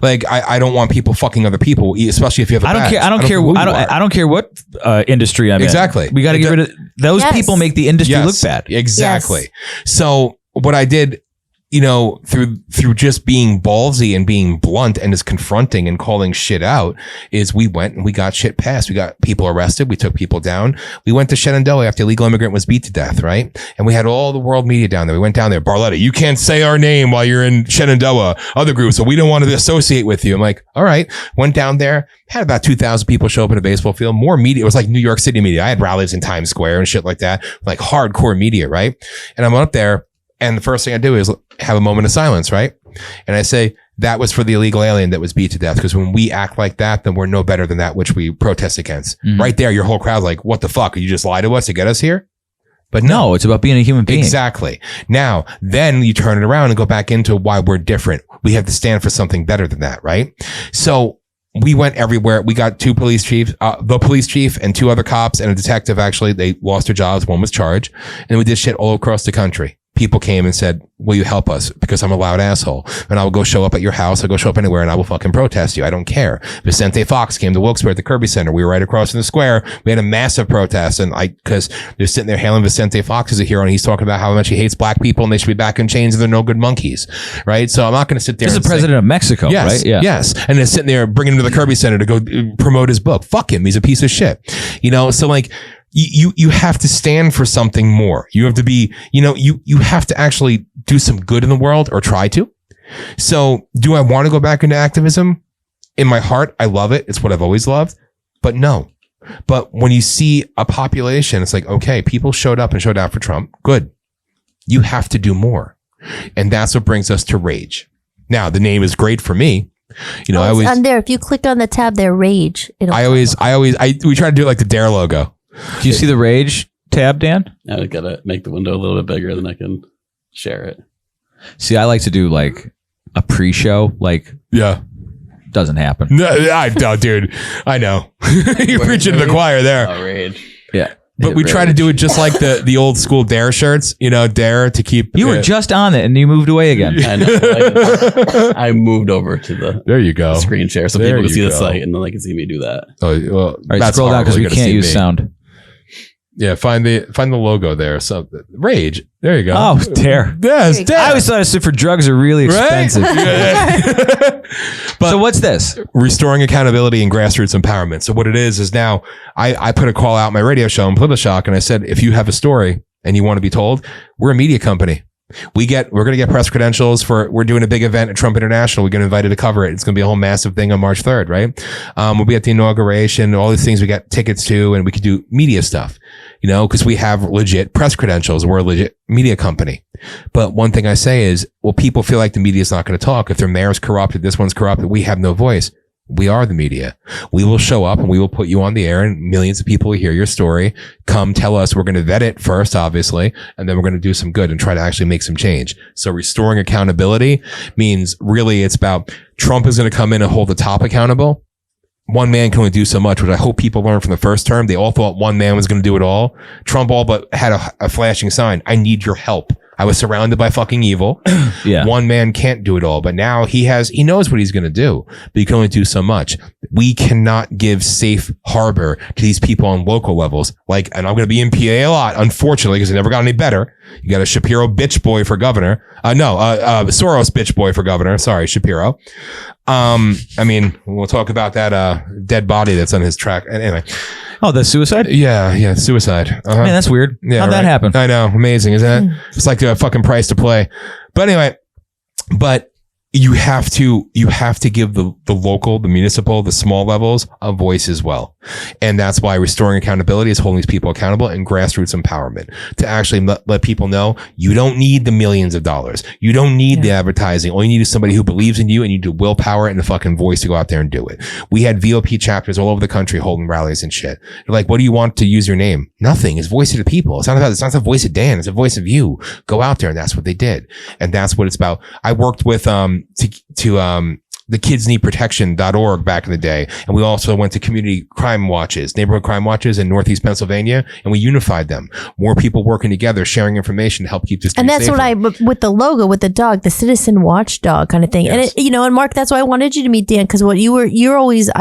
Like, I don't want people fucking other people, especially if you have a I don't badge. care. I don't care. who you are. I don't care what industry I'm Exactly. in. We got to get rid of those Yes. people. Make the industry look bad. Exactly. So what I did, through just being ballsy and being blunt and just confronting and calling shit out, is we went and we got shit passed. We got people arrested. We took people down. We went to Shenandoah after a illegal immigrant was beat to death, right? And we had all the world media down there. We went down there. Barletta, you can't say our name while you're in Shenandoah. Other groups, so we don't want to associate with you. I'm like, all right. Went down there. Had about 2,000 people show up at a baseball field. More media. It was like New York City media. I had rallies in Times Square and shit like that. Like hardcore media, right? And I'm up there. And the first thing I do is have a moment of silence, right? And I say, that was for the illegal alien that was beat to death. Because when we act like that, then we're no better than that which we protest against. Mhm. Right there, your whole crowd's like, what the fuck? You just lie to us to get us here? But No, it's about being a human being. exactly. Now, then you turn it around and go back into why we're different. We have to stand for something better than that, right? So we went everywhere. We got 2 police chiefs, the police chief and 2 other cops and a detective. Actually, they lost their jobs. One was charged. And we did shit all across the country. People came and said, will you help us? Because I'm a loud asshole. And I will go show up at your house. I'll go show up anywhere and I will fucking protest you. I don't care. Vicente Fox came to Wilkes-Barre at the Kirby Center. We were right across in the square. We had a massive protest. And because they're sitting there hailing Vicente Fox as a hero. And he's talking about how much he hates black people and they should be back in chains and they're no good monkeys. Right? So I'm not going to sit there. This is and the president of Mexico, yes, right? Yeah. Yes. And then sitting there bringing him to the Kirby Center to go promote his book. Fuck him. He's a piece of shit. So like, you have to stand for something more. You have to be, you have to actually do some good in the world or try to. So do I want to go back into activism? In my heart, I love it. It's what I've always loved, but no. But when you see a population, it's like, okay, people showed up and showed out for Trump. Good. You have to do more. And that's what brings us to rage. Now, the name is great for me. I always, on there, if you click on the tab there, rage. we try to do it like the Dare logo. Do you see the rage tab, Dan? Now I gotta make the window a little bit bigger, then I can share it. See, I like to do like a pre-show. Like, Yeah. doesn't happen. No, I don't, dude. I know. You're preaching to the choir there. Oh, rage. Yeah. But we try to do it just like the old school Dare shirts, Dare to keep. You were just on it and you moved away again. I know. I moved over to the There you go. screen share so There people can you see the go. site and then they can see me do that. Oh, well, All right, that's scroll down horrible. because we You gotta can't see use me. sound. Yeah, find the logo there. So Rage. There you go. Oh, Dare. Yes, Dare. I always thought it stood for drugs are really expensive. Right? But So what's this? restoring accountability and grassroots empowerment. So what it is now I put a call out on my radio show on Political Shock and I said, if you have a story and you want to be told, we're a media company. We're going to get press credentials we're doing a big event at Trump International. We're going to invite to cover it. It's going to be a whole massive thing on March 3rd, right? We'll be at the inauguration, all these things we got tickets to, and we could do media stuff, you know, because we have legit press credentials. We're a legit media company. But one thing I say is, well, people feel like the media is not going to talk. If their mayor's corrupted, this one's corrupted, we have no voice. We are the media. We will show up and we will put you on the air, and millions of people will hear your story. Come tell us. We're going to vet it first, obviously, and then we're going to do some good and try to actually make some change. So restoring accountability means really it's about Trump is going to come in and hold the top accountable. One man can only do so much, which I hope people learned from the first term. They all thought one man was going to do it all. Trump all but had a flashing sign. I need your help. I was surrounded by fucking evil. Yeah. One man can't do it all, but now he knows what he's going to do, but he can only do so much. We cannot give safe harbor to these people on local levels. Like, and I'm going to be in PA a lot, unfortunately, because it never got any better. You got a Shapiro bitch boy for governor. Soros bitch boy for governor. Sorry, Shapiro. I mean, we'll talk about that, dead body that's on his track. Anyway. Oh, the suicide? Yeah, suicide. Man, that's weird. Yeah, How'd that happen? I know, amazing, isn't it? It's like a fucking price to play. But anyway, you have to give the local, the municipal, the small levels a voice as well. And that's why restoring accountability is holding these people accountable, and grassroots empowerment to actually let people know you don't need the millions of dollars. You don't need the advertising. All you need is somebody who believes in you, and you need the willpower and the fucking voice to go out there and do it. We had VOP chapters all over the country holding rallies and shit. They're like, what do you want to use your name? Nothing. It's voice of the people. It's not the voice of Dan. It's the voice of you. Go out there. And that's what they did. And that's what it's about. I worked with, the kidsneedprotection.org back in the day. And we also went to community crime watches, neighborhood crime watches in Northeast Pennsylvania, and we unified them. More people working together, sharing information to help keep this. And that's safer. With the logo, with the dog, the citizen watchdog kind of thing. Yes. And and Mark, that's why I wanted you to meet Dan, because what you're always, see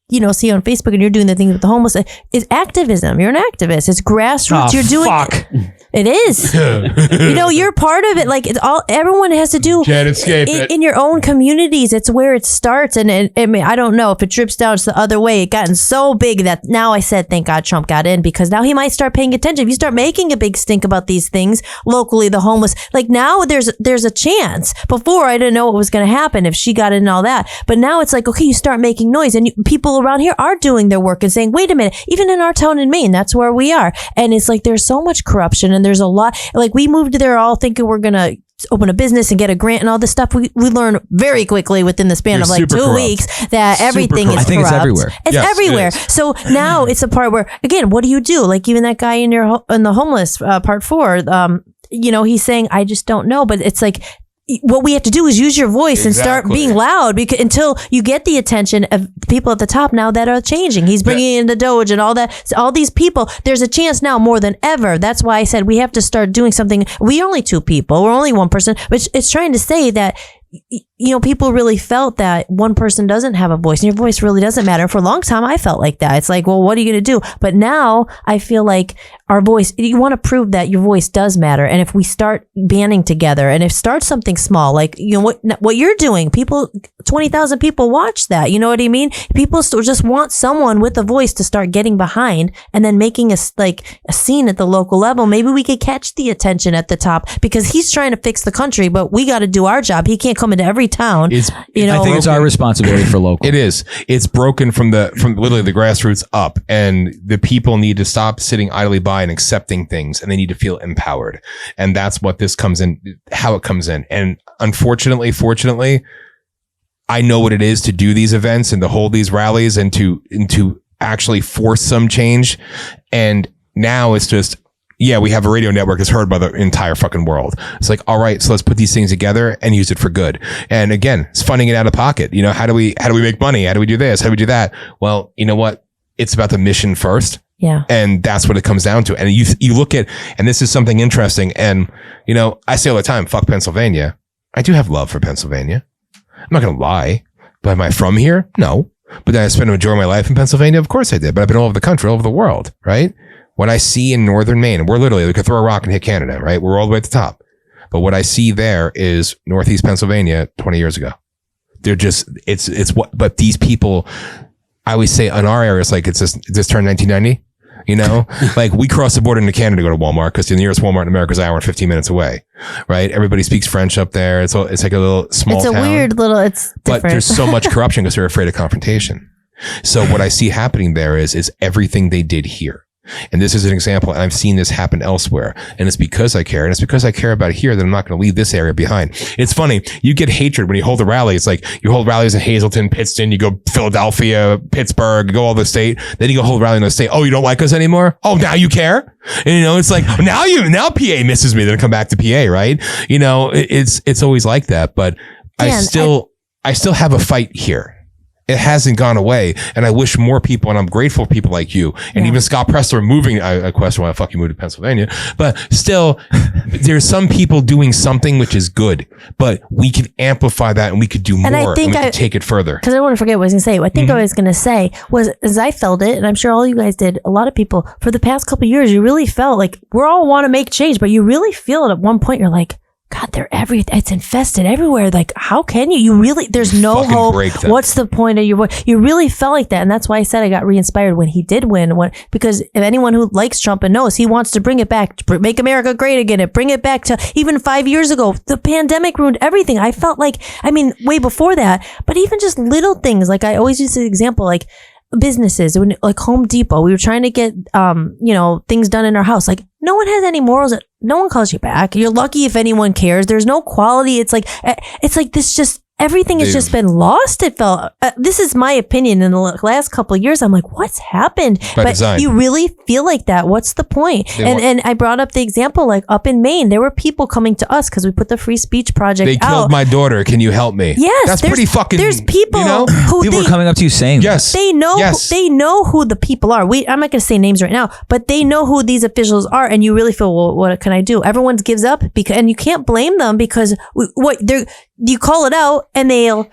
on Facebook, and you're doing the thing with the homeless, is activism. You're an activist. It's grassroots. You're doing. Fuck. It is. You're part of it. Like, it's all everyone has to do. Can't escape it. In your own communities. It's where it starts. And I mean, I don't know if it drips down the other way. It gotten so big that now I said, thank God Trump got in, because now he might start paying attention. If you start making a big stink about these things locally, the homeless, like now there's a chance. Before, I didn't know what was going to happen if she got in and all that. But now it's like, okay, you start making noise, and people around here are doing their work and saying, wait a minute, even in our town in Maine, that's where we are. And it's like, there's so much corruption, and there's a lot, like, we moved there all thinking we're going to open a business and get a grant and all this stuff. We learn very quickly within the span of like 2 weeks that everything is corrupt. I think it's everywhere. It's everywhere. So now it's a part where, again, what do you do? Like, even that guy in the homeless part 4, he's saying, I just don't know. But it's like, what we have to do is use your voice and start being loud, because until you get the attention of people at the top now that are changing. He's bringing in the Doge and all that. So all these people, there's a chance now more than ever. That's why I said we have to start doing something. We're only 2 people. We're only 1 person, which it's trying to say that, people really felt that one person doesn't have a voice, and your voice really doesn't matter. For a long time, I felt like that. It's like, well, what are you going to do? But now I feel like our voice, you want to prove that your voice does matter. And if we start banding together, and if start something small, like, what you're doing, 20,000 people watch that. You know what I mean? People still just want someone with a voice to start getting behind, and then making a scene at the local level. Maybe we could catch the attention at the top, because he's trying to fix the country, but we got to do our job. He can't come into every town. I think it's our responsibility for local. It is. It's broken from literally the grassroots up, and the people need to stop sitting idly by and accepting things, and they need to feel empowered. And that's what this comes in, how it comes in. And unfortunately, fortunately, I know what it is to do these events and to hold these rallies and to actually force some change. And now it's just, we have a radio network that's heard by the entire fucking world. It's like, all right, so let's put these things together and use it for good. And again, it's funding it out of pocket. How do we make money? How do we do this? How do we do that? Well, you know what? It's about the mission first. Yeah. And that's what it comes down to. And you look at, and this is something interesting. And, I say all the time, fuck Pennsylvania. I do have love for Pennsylvania. I'm not going to lie. But am I from here? No. But did I spend a majority of my life in Pennsylvania? Of course I did. But I've been all over the country, all over the world, right? What I see in northern Maine, and we could throw a rock and hit Canada, right? We're all the way at the top. But what I see there is Northeast Pennsylvania 20 years ago. They're just, but these people, I always say in our area, it's like, this turned 1990. You know, like we cross the border into Canada to go to Walmart because the nearest Walmart in America is an hour and 15 minutes away, right? Everybody speaks French up there. It's like a little small town. It's a weird little, it's different. But there's so much corruption because they're afraid of confrontation. So what I see happening there is everything they did here. And this is an example, and I've seen this happen elsewhere. And it's because I care. And it's because I care about here that I'm not going to leave this area behind. It's funny. You get hatred when you hold a rally. It's like you hold rallies in Hazleton, Pittston, you go Philadelphia, Pittsburgh, you go all the state. Then you go hold a rally in the state. Oh, you don't like us anymore? Oh, now you care? And you know, it's like now PA misses me. Then I come back to PA, right? You know, it's always like that. But I still have a fight here. It hasn't gone away. And I wish more people, and I'm grateful for people like you and even Scott Pressler moving. I question why the fuck you moved to Pennsylvania, but still there's some people doing something which is good, but we can amplify that and we could do more and we can take it further. Cause I don't want to forget what I was going to say. What I think I was going to say was, as I felt it, and I'm sure all you guys did, a lot of people for the past couple of years, you really felt like we all want to make change, but you really feel it at one point. You're like, God, it's infested everywhere. Like, how can you really, there's no hope. What's the point of your voice? You really felt like that. And that's why I said I got re-inspired when he did win. Because if anyone who likes Trump and knows he wants to bring it back, make America great again, and bring it back to even 5 years ago, the pandemic ruined everything. I felt like, I mean, way before that, but even just little things. Like I always use the example, like businesses, like Home Depot, we were trying to get, things done in our house. Like no one has any morals. No one calls you back. You're lucky if anyone cares. There's no quality. It's like this just, everything has just been lost. It felt, this is my opinion in the last couple of years. I'm like, what's happened? But you really feel like that. What's the point? And I brought up the example, like up in Maine, there were people coming to us because we put the free speech project They killed my daughter. Can you help me? Yes. That's pretty fucking, there's people who people are coming up to you saying yes. They know who the people are. I'm not going to say names right now, but they know who these officials are. And you really feel, well, what can I do? Everyone gives up and you can't blame them because you call it out and they go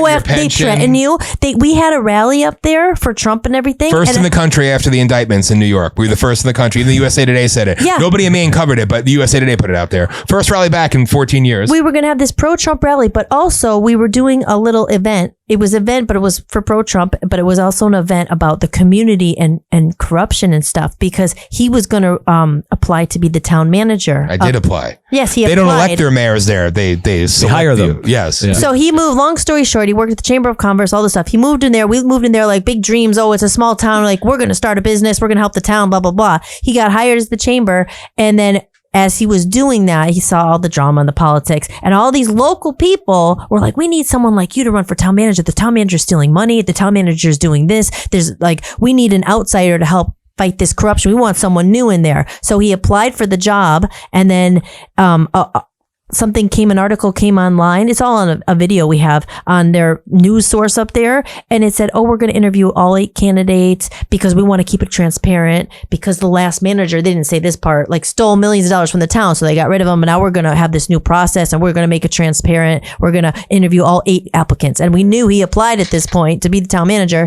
after, they threaten you. We had a rally up there for Trump and everything. First in the country after the indictments in New York. We were the first in the country. The USA Today said it. Yeah. Nobody in Maine covered it, but the USA Today put it out there. First rally back in 14 years. We were going to have this pro-Trump rally, but also we were doing a little event. It was an event, but it was for pro-Trump, but it was also an event about the community and corruption and stuff because he was going to apply to be the town manager. I did apply. Yes, he applied. They don't elect their mayors there. They hire them. Yes. Yeah. So he moved, long story short, he worked at the Chamber of Commerce, all this stuff. He moved in there. We moved in there like big dreams. Oh, it's a small town. Like we're going to start a business. We're going to help the town, blah, blah, blah. He got hired as the chamber. And then as he was doing that, he saw all the drama and the politics and all these local people were like, we need someone like you to run for town manager. The town manager's stealing money. The town manager's doing this. There's like, we need an outsider to help fight this corruption. We want someone new in there. So he applied for the job and then, an article came online. It's all on a video we have on their news source up there. And it said, we're going to interview all 8 candidates because we want to keep it transparent because the last manager, they didn't say this part, like stole millions of dollars from the town. So they got rid of him. And now we're going to have this new process and we're going to make it transparent. We're going to interview all 8 applicants. And we knew he applied at this point to be the town manager.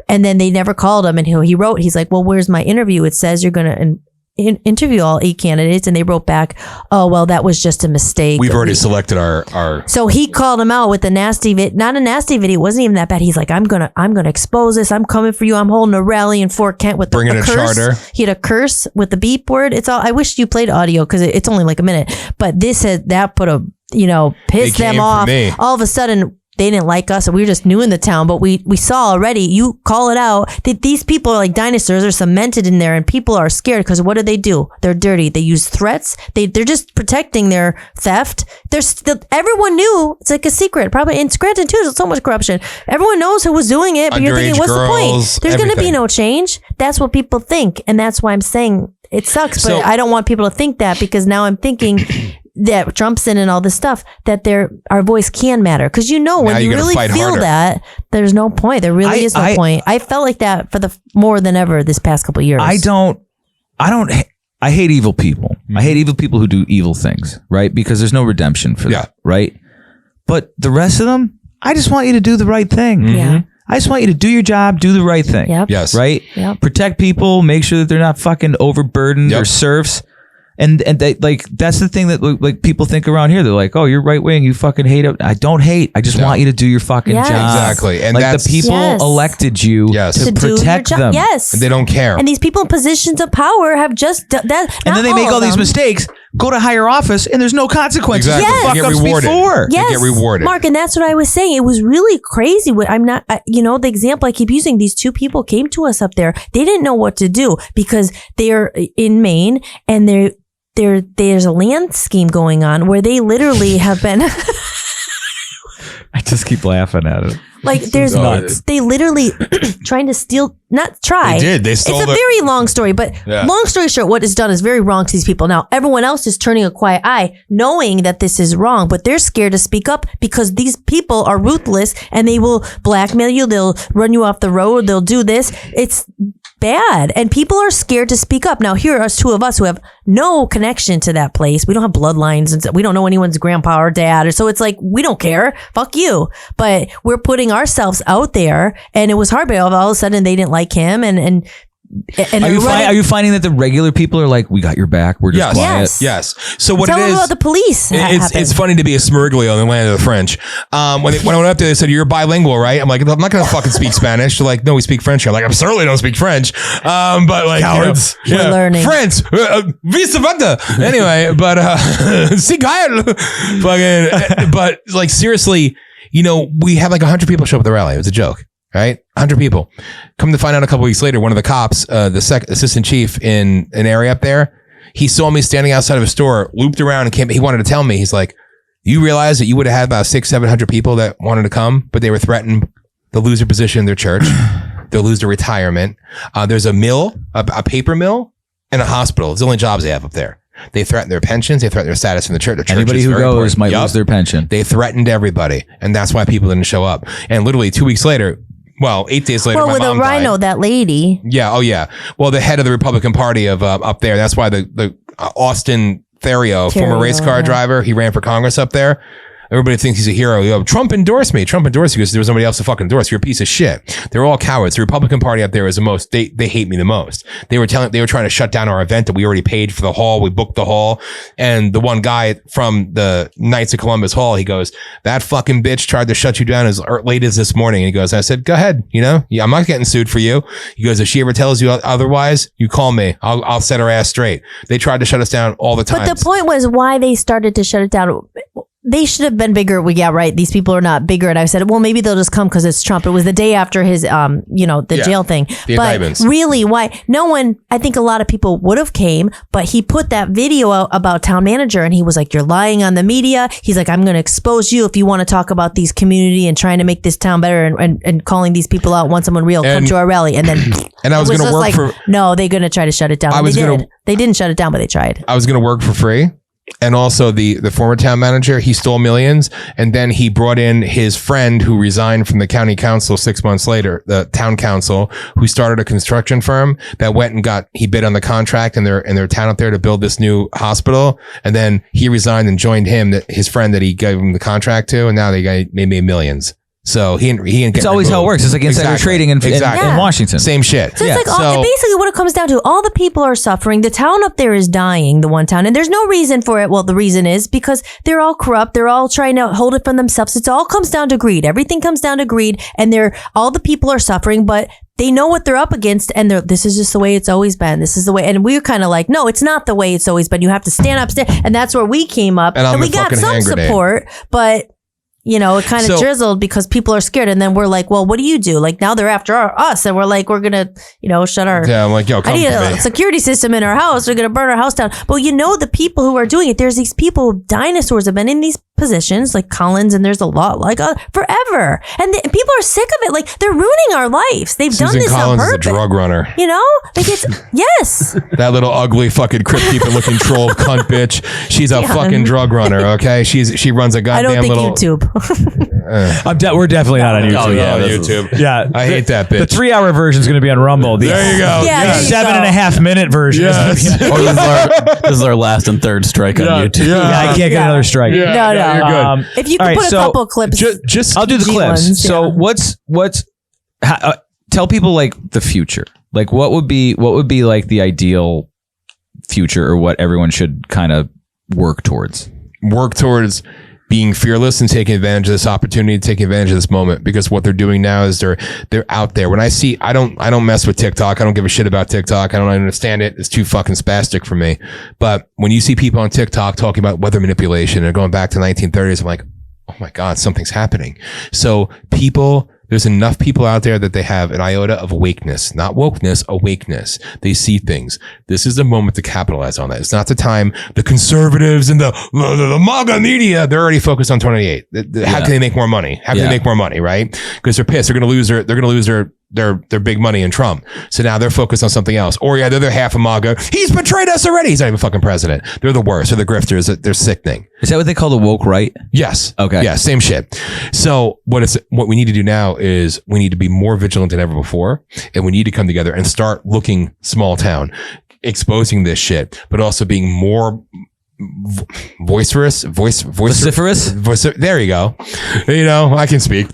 And then they never called him. And he's like, well, where's my interview? It says you're going to interview all 8 candidates, and they wrote back, oh well, that was just a mistake. We've already selected our So he called him out with a nasty not a nasty video. It wasn't even that bad. He's like, I'm gonna expose this. I'm coming for you. I'm holding a rally in Fort Kent with bringing a curse. charter. He had a curse with the beep word. It's all. I wish you played audio because it's only like a minute. But this put a pissed them off. All of a sudden, they didn't like us, and we were just new in the town, but we saw already, you call it out, that these people are like dinosaurs, are cemented in there, and people are scared because what do? They're dirty. They use threats. They're just protecting their theft. Everyone knew. It's like a secret. Probably in Scranton too, there's so much corruption. Everyone knows who was doing it, but you're thinking, what's the point? There's going to be no change. That's what people think, and that's why I'm saying it sucks, but I don't want people to think that because now I'm thinking that Trump's in and all this stuff, that our voice can matter. Because when you really feel harder. That, there's no point. There really is no point. I felt like that for more than ever this past couple of years. I hate evil people. I hate evil people who do evil things, right? Because there's no redemption for that, right? But the rest of them, I just want you to do the right thing. Mm-hmm. Yeah. I just want you to do your job, do the right thing. Yep. Yes. Right? Yep. Protect people, make sure that they're not fucking overburdened or serfs. And they, like, that's the thing that like people think around here. They're like, oh, you're right wing. You fucking hate it. I don't hate. I just want you to do your fucking Yes. job. Exactly. And like that's- the people Yes. elected you Yes. to do your protect job. them. Yes. And they don't care. And these people in positions of power have just done that. And then they make all these mistakes, go to higher office, and there's no consequences. Exactly. for They get fuck-ups rewarded. before. They get rewarded. Mark, and that's what I was saying. It was really crazy. I'm not, the example I keep using, these two people came to us up there. They didn't know what to do because they're in Maine and there's a land scheme going on where they literally have been I just keep laughing at it. like they literally trying to steal, not try. They did. They stole It's a very long story, but long story short, what is done is very wrong to these people. Now, everyone else is turning a quiet eye, knowing that this is wrong, but they're scared to speak up because these people are ruthless and they will blackmail you. They'll run you off the road. They'll do this. It's bad. And people are scared to speak up. Now, here are two of us who have no connection to that place. We don't have bloodlines and we don't know anyone's grandpa or dad. So it's like, we don't care. Fuck you. But we're putting ourselves out there, and it was hard, but all of a sudden they didn't like him. And Are you finding that the regular people are like, we got your back, we're just quiet? Yes. So what tell it them is, about the police. it's funny to be a Smeriglio in the land of the French. When I went up there, they said, you're bilingual, right? I'm like, I'm not going to fucking speak Spanish. They're like, no, we speak French here. I'm like, I certainly don't speak French. But like, Cowards. We're learning. French. Visa vada. Anyway, but, fucking, but like, seriously, we had like 100 people show up at the rally. It was a joke. Right? 100 people. Come to find out a couple weeks later, one of the cops, the assistant chief in an area up there, he saw me standing outside of a store, looped around and came. He wanted to tell me, he's like, you realize that you would have had about 600-700 people that wanted to come, but they were threatened. They'll lose their position in their church. They'll lose their retirement. There's a mill, a paper mill, and a hospital. It's the only jobs they have up there. They threaten their pensions. They threaten their status in the church. Anybody who goes might lose their pension. They threatened everybody. And that's why people didn't show up. And literally 2 weeks later, 8 days later, well, my with mom a rhino, died. that lady. Yeah. Oh, yeah. Well, the head of the Republican Party of up there. That's why the Austin Theriault, former race car driver, he ran for Congress up there. Everybody thinks he's a hero. Trump endorsed me. Trump endorsed you because there was nobody else to fucking endorse. You're a piece of shit. They're all cowards. The Republican Party up there is the most. They hate me the most. They were trying to shut down our event that we already paid for the hall. We booked the hall, and the one guy from the Knights of Columbus Hall, he goes, "That fucking bitch tried to shut you down as late as this morning." And he goes, "I said, go ahead. I'm not getting sued for you." He goes, "If she ever tells you otherwise, you call me. I'll set her ass straight." They tried to shut us down all the time. But the point was why they started to shut it down. They should have been bigger. Well, yeah, right. These people are not bigger. And I said, well, maybe they'll just come because it's Trump. It was the day after his, the jail thing. The indictments. But really, why? No one, I think a lot of people would have came, but he put that video out about town manager and he was like, you're lying on the media. He's like, I'm going to expose you if you want to talk about these community and trying to make this town better and calling these people out. Want someone real, come to our rally. And then I was going to work for. No, they're going to try to shut it down. They didn't shut it down, but they tried. I was going to work for free. And also the former town manager, he stole millions. And then he brought in his friend who resigned from the county council 6 months later, the town council, who started a construction firm that went and he bid on the contract in their town up there to build this new hospital. And then he resigned and joined his friend that he gave him the contract to. And now they made millions. So he it's always how it works. It's like insider trading in Washington. Same shit. So it's basically what it comes down to. All the people are suffering. The town up there is dying, the one town. And there's no reason for it. Well, the reason is because they're all corrupt. They're all trying to hold it for themselves. It all comes down to greed. Everything comes down to greed. And all the people are suffering, but they know what they're up against. And this is just the way it's always been. This is the way. And we're kind of like, no, it's not the way it's always been. You have to stand upstairs. And that's where we came up. And we got some support, but it kind of drizzled because people are scared. And then we're like, well, what do you do? Like now they're after us. And we're like, we're going to, shut our. Yeah, I'm like, yo, come I need a security system in our house. We're going to burn our house down. But the people who are doing it, there's these people, dinosaurs have been in these positions like Collins, and there's a lot like forever. And people are sick of it. Like they're ruining our lives. They've done this Collins on purpose. Is a drug runner. Like it's, yes. That little ugly fucking crypt keeper looking troll cunt bitch. She's a fucking drug runner. Okay. She runs a goddamn I don't think little YouTube. We're definitely not on YouTube. Oh yeah, YouTube. Yeah, I hate that bitch. The 3-hour version is going to be on Rumble. There you go. Yeah, 7.5 minute version. Yes. This is our last and third strike on YouTube. Yeah, I can't get another strike. Yeah, No. you're good. If you can put a couple clips. Just I'll do the G clips. ones, So tell people like the future. Like what would be like the ideal future or what everyone should kind of work towards? Work towards being fearless and taking advantage of this opportunity, taking advantage of this moment, because what they're doing now is they're out there. When I see, I don't mess with TikTok. I don't give a shit about TikTok. I don't understand it. It's too fucking spastic for me. But when you see people on TikTok talking about weather manipulation and going back to 1930s, I'm like, oh my God, something's happening. So there's enough people out there that they have an iota of awakeness, not wokeness, awakeness. They see things. This is the moment to capitalize on that. It's not the time. The conservatives and the MAGA media, they're already focused on 28. How can they make more money? How can they make more money? Right? Because they're pissed. They're going to lose their big money in Trump. So now they're focused on something else. Or the other half of MAGA, he's betrayed us already. He's not even fucking president. They're the worst. They're the grifters. They're sickening. Is that what they call the woke right? Yes. Okay. Yeah, same shit. So what we need to do now is we need to be more vigilant than ever before, and we need to come together and start looking small town, exposing this shit, but also being more vociferous. There you go. I can speak.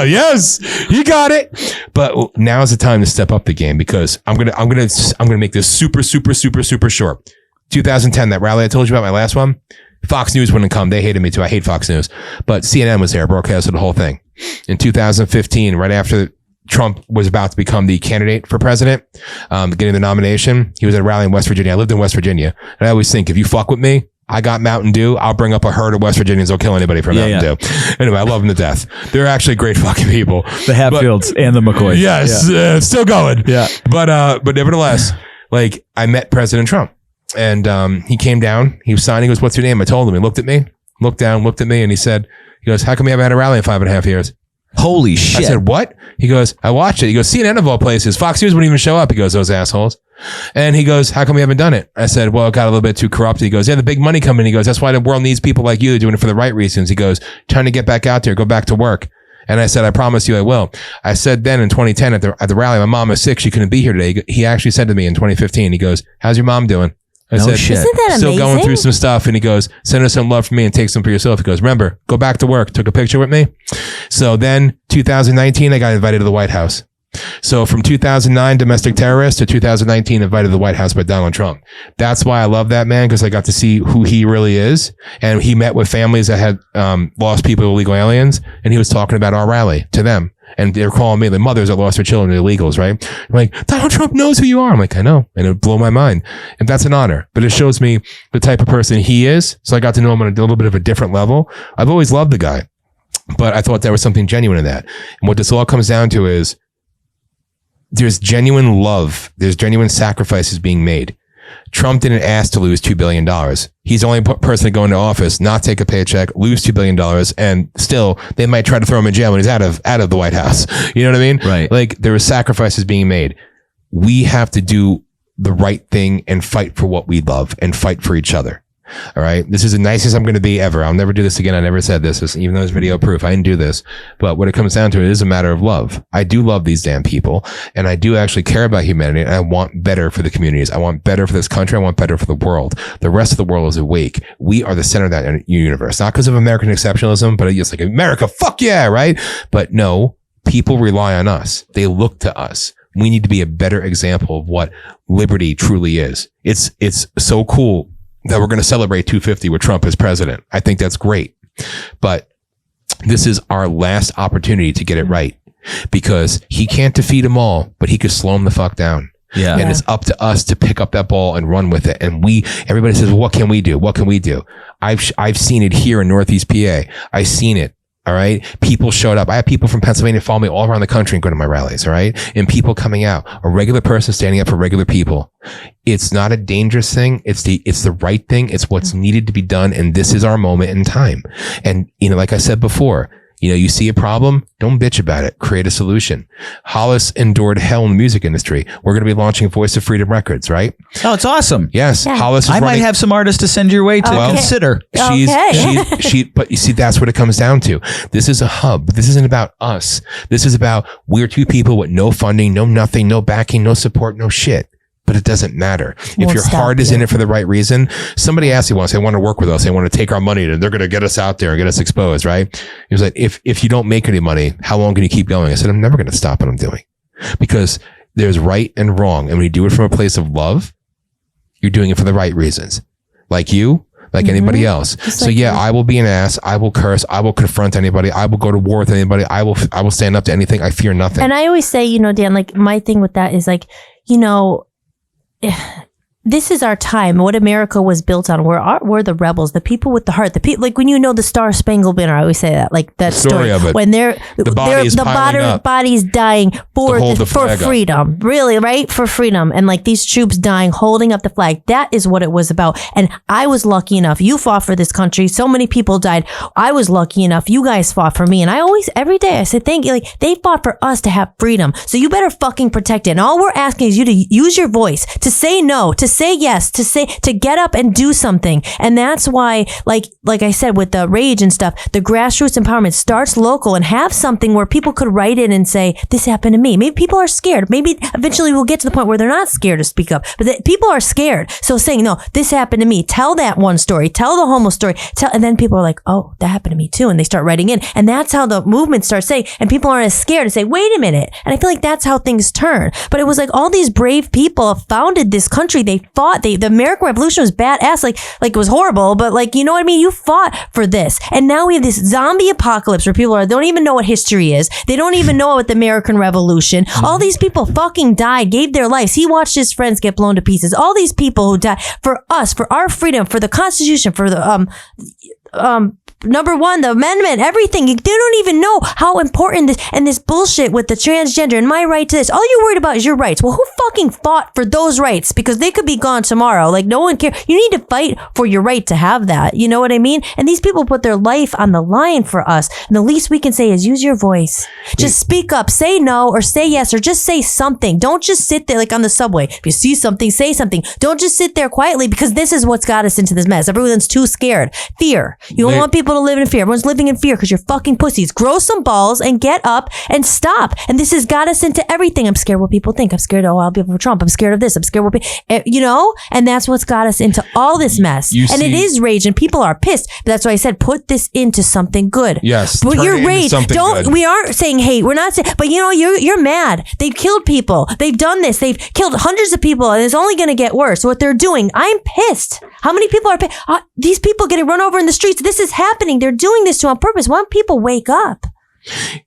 Yes, you got it. But now is the time to step up the game, because I'm gonna make this super short. 2010, that rally I told you about, my last one. Fox News wouldn't come. They hated me too. I hate Fox News, but CNN was there, broadcasted the whole thing. In 2015, right after Trump was about to become the candidate for president, getting the nomination, he was at a rally in West Virginia. I lived in West Virginia, and I always think, if you fuck with me, I got Mountain Dew. I'll bring up a herd of West Virginians. They'll kill anybody for Mountain Dew. Anyway, I love them to death. They're actually great fucking people. The Hatfields and the McCoys. Yes, still going. Yeah, but nevertheless, like, I met President Trump, and he came down. He was signing. He goes, "What's your name?" I told him. He looked at me, looked down, looked at me, and he said, "How come you haven't had a rally in 5.5 years?" Holy shit. I said, "What?" He goes, "I watched it." He goes, "CNN of all places. Fox News wouldn't even show up." He goes, "Those assholes." And he goes, "How come you haven't done it?" I said, "Well, it got a little bit too corrupt." He goes, "Yeah, the big money coming." He goes, "That's why the world needs people like you. They're doing it for the right reasons." He goes, "Trying to get back out there, go back to work." And I said, "I promise you I will." I said then in 2010 at the rally, my mom was sick. She couldn't be here today. He actually said to me in 2015, he goes, "How's your mom doing?" I said, shit. Isn't that still amazing? going through some stuff. And he goes, "Send her some love from me and take some for yourself." He goes, "Remember, go back to work." Took a picture with me. So then 2019, I got invited to the White House. So from 2009, domestic terrorist, to 2019, invited to the White House by Donald Trump. That's why I love that man, because I got to see who he really is. And he met with families that had lost people, illegal aliens. And he was talking about our rally to them. And they're calling me the mothers that lost their children, the illegals, right? I'm like, "Donald Trump knows who you are." I'm like, "I know." And it would blow my mind. And that's an honor. But it shows me the type of person he is. So I got to know him on a little bit of a different level. I've always loved the guy, but I thought there was something genuine in that. And what this all comes down to is there's genuine love. There's genuine sacrifices being made. Trump didn't ask to lose $2 billion. He's the only person to go into office, not take a paycheck, lose $2 billion, and still they might try to throw him in jail when he's out of the White House. You know what I mean? Right. Like, there were sacrifices being made. We have to do the right thing and fight for what we love and fight for each other. All right. This is the nicest I'm going to be ever. I'll never do this again. I never said this, even though it's video proof. I didn't do this. But what it comes down to, it is a matter of love. I do love these damn people, and I do actually care about humanity, and I want better for the communities. I want better for this country. I want better for the world. The rest of the world is awake. We are the center of that universe, not because of American exceptionalism, but it's like, America, fuck yeah, right? But no, people rely on us. They look to us. We need to be a better example of what liberty truly is. It's so cool that we're going to celebrate 250 with Trump as president. I think that's great. But this is our last opportunity to get it right, because he can't defeat them all, but he could slow them the fuck down. Yeah. And it's up to us to pick up that ball and run with it. And everybody says, "Well, what can we do? What can we do?" I've seen it here in Northeast PA. I've seen it. All right. People showed up. I have people from Pennsylvania follow me all around the country and go to my rallies. All right. And people coming out, a regular person standing up for regular people. It's not a dangerous thing. It's the right thing. It's what's needed to be done. And this is our moment in time. And, like I said before, you see a problem, don't bitch about it. Create a solution. Hollis endured hell in the music industry. We're going to be launching Voice of Freedom Records, right? Oh, it's awesome. Yes. Yeah. Hollis is I might running. have some artists to send your way to consider. But you see, that's what it comes down to. This is a hub. This isn't about us. This is about, we're two people with no funding, no nothing, no backing, no support, no shit. But it doesn't matter. If your heart is in it for the right reason. Somebody asked me once, they want to work with us. They want to take our money and they're going to get us out there and get us exposed, right? He was like, if you don't make any money, how long can you keep going? I said, I'm never going to stop what I'm doing, because there's right and wrong. And when you do it from a place of love, You're doing it for the right reasons. Like you, like anybody else. So like yeah, you. I will be an ass. I will curse. I will confront anybody. I will go to war with anybody. I will stand up to anything. I fear nothing. And I always say, you know, Dan, like my thing with that is like, you know, this is our time. What America was built on. We're the rebels, the people with the heart, the people, like when you know the Star Spangled Banner, I always say that, like that story of it. when The bodies dying for freedom, really, right? For freedom. And like these troops dying, holding up the flag. That is what it was about. And I was lucky enough. You fought for this country. So many people died. I was lucky enough. You guys fought for me. And I always, every day I said, thank you. Like they fought for us to have freedom. So you better fucking protect it. And all we're asking is you to use your voice, to say no, to say yes, to get up and do something. And that's why, like I said, with the rage and stuff, the grassroots empowerment starts local and have something where people could write in and say, this happened to me. Maybe people are scared. Maybe eventually we'll get to the point where they're not scared to speak up, but people are scared. So saying, no, this happened to me. Tell that one story. Tell the homo story. And then people are like, oh, that happened to me too. And they start writing in. And that's how the movement starts saying, and people aren't as scared to say, wait a minute. And I feel like that's how things turn. But it was like all these brave people founded this country. They fought. The American Revolution was badass. Like it was horrible, but like, you know what I mean? You fought for this. And now we have this zombie apocalypse where people don't even know what history is. They don't even know what the American Revolution. All these people fucking died, gave their lives. He watched his friends get blown to pieces. All these people who died for us, for our freedom, for the Constitution, for the number one, the amendment, everything. They don't even know how important this bullshit with the transgender and my right to this. All you're worried about is your rights. Well, who fucking fought for those rights? Because they could be gone tomorrow. Like no one cares. You need to fight for your right to have that. You know what I mean? And these people put their life on the line for us. And the least we can say is use your voice. Just speak up, say no or say yes or just say something. Don't just sit there like on the subway. If you see something, say something. Don't just sit there quietly because this is what's got us into this mess. Everyone's too scared. Fear. You don't want people to live in fear. Everyone's living in fear because you're fucking pussies. Grow some balls and get up and stop. And this has got us into everything. I'm scared what people think. I'm scared, I'll be for Trump. I'm scared of this. I'm scared what you know? And that's what's got us into all this mess. It is rage and people are pissed. But that's why I said, put this into something good. Yes. But your rage, we aren't saying hate. We're not saying, but you know, you're mad. They've killed people. They've done this. They've killed hundreds of people and it's only going to get worse. So what they're doing, I'm pissed. How many people are pissed? These people getting run over in the streets. This is happening. They're doing this to on purpose. Why don't people wake up?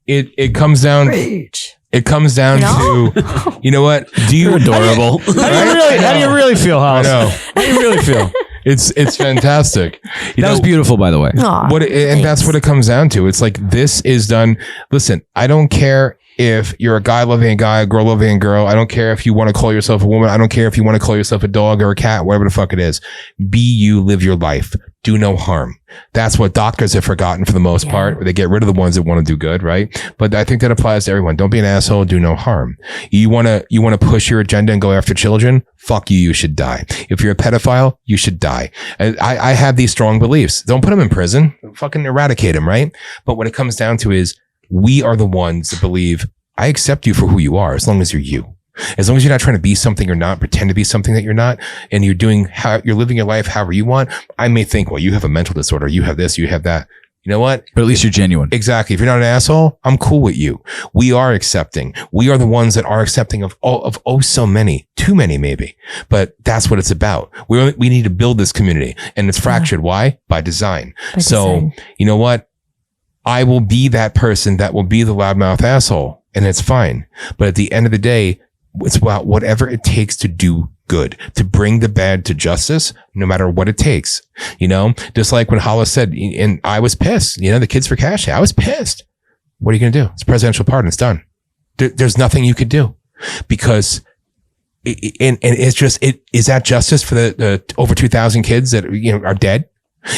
It comes down. Rage. It comes down to, you know what? You're adorable. How do you really feel, Hollis? I know. How do you really feel? It's fantastic. That was beautiful, by the way. And that's what it comes down to. It's like this is done. Listen, I don't care if you're a guy loving a guy, a girl loving a girl. I don't care if you want to call yourself a woman. I don't care if you want to call yourself a dog or a cat, whatever the fuck it is. Be you, live your life. Do no harm. That's what doctors have forgotten for the most part. They get rid of the ones that want to do good, right? But I think that applies to everyone. Don't be an asshole. Do no harm. You want to push your agenda and go after children? Fuck you. You should die. If you're a pedophile, you should die. I have these strong beliefs. Don't put them in prison. Fucking eradicate them, right? But what it comes down to is we are the ones that believe I accept you for who you are as long as you're you. As long as you're not trying to be something you're not, pretend to be something that you're not, and you're living your life however you want. I may think, well, you have a mental disorder, you have this, you have that. You know what? But at least you're genuine. Exactly. If you're not an asshole, I'm cool with you. We are accepting. We are the ones that are accepting of so many, too many maybe. But that's what it's about. We need to build this community, and it's fractured. Why? By design. You know what? I will be that person that will be the loudmouth asshole, and it's fine. But at the end of the day, it's about whatever it takes to do good, to bring the bad to justice, no matter what it takes. You know, just like when Hollis said, and I was pissed, you know, the kids for cash. I was pissed. What are you going to do? It's a presidential pardon. It's done. There's nothing you could do because it's just, is that justice for the over 2,000 kids that, you know, are dead?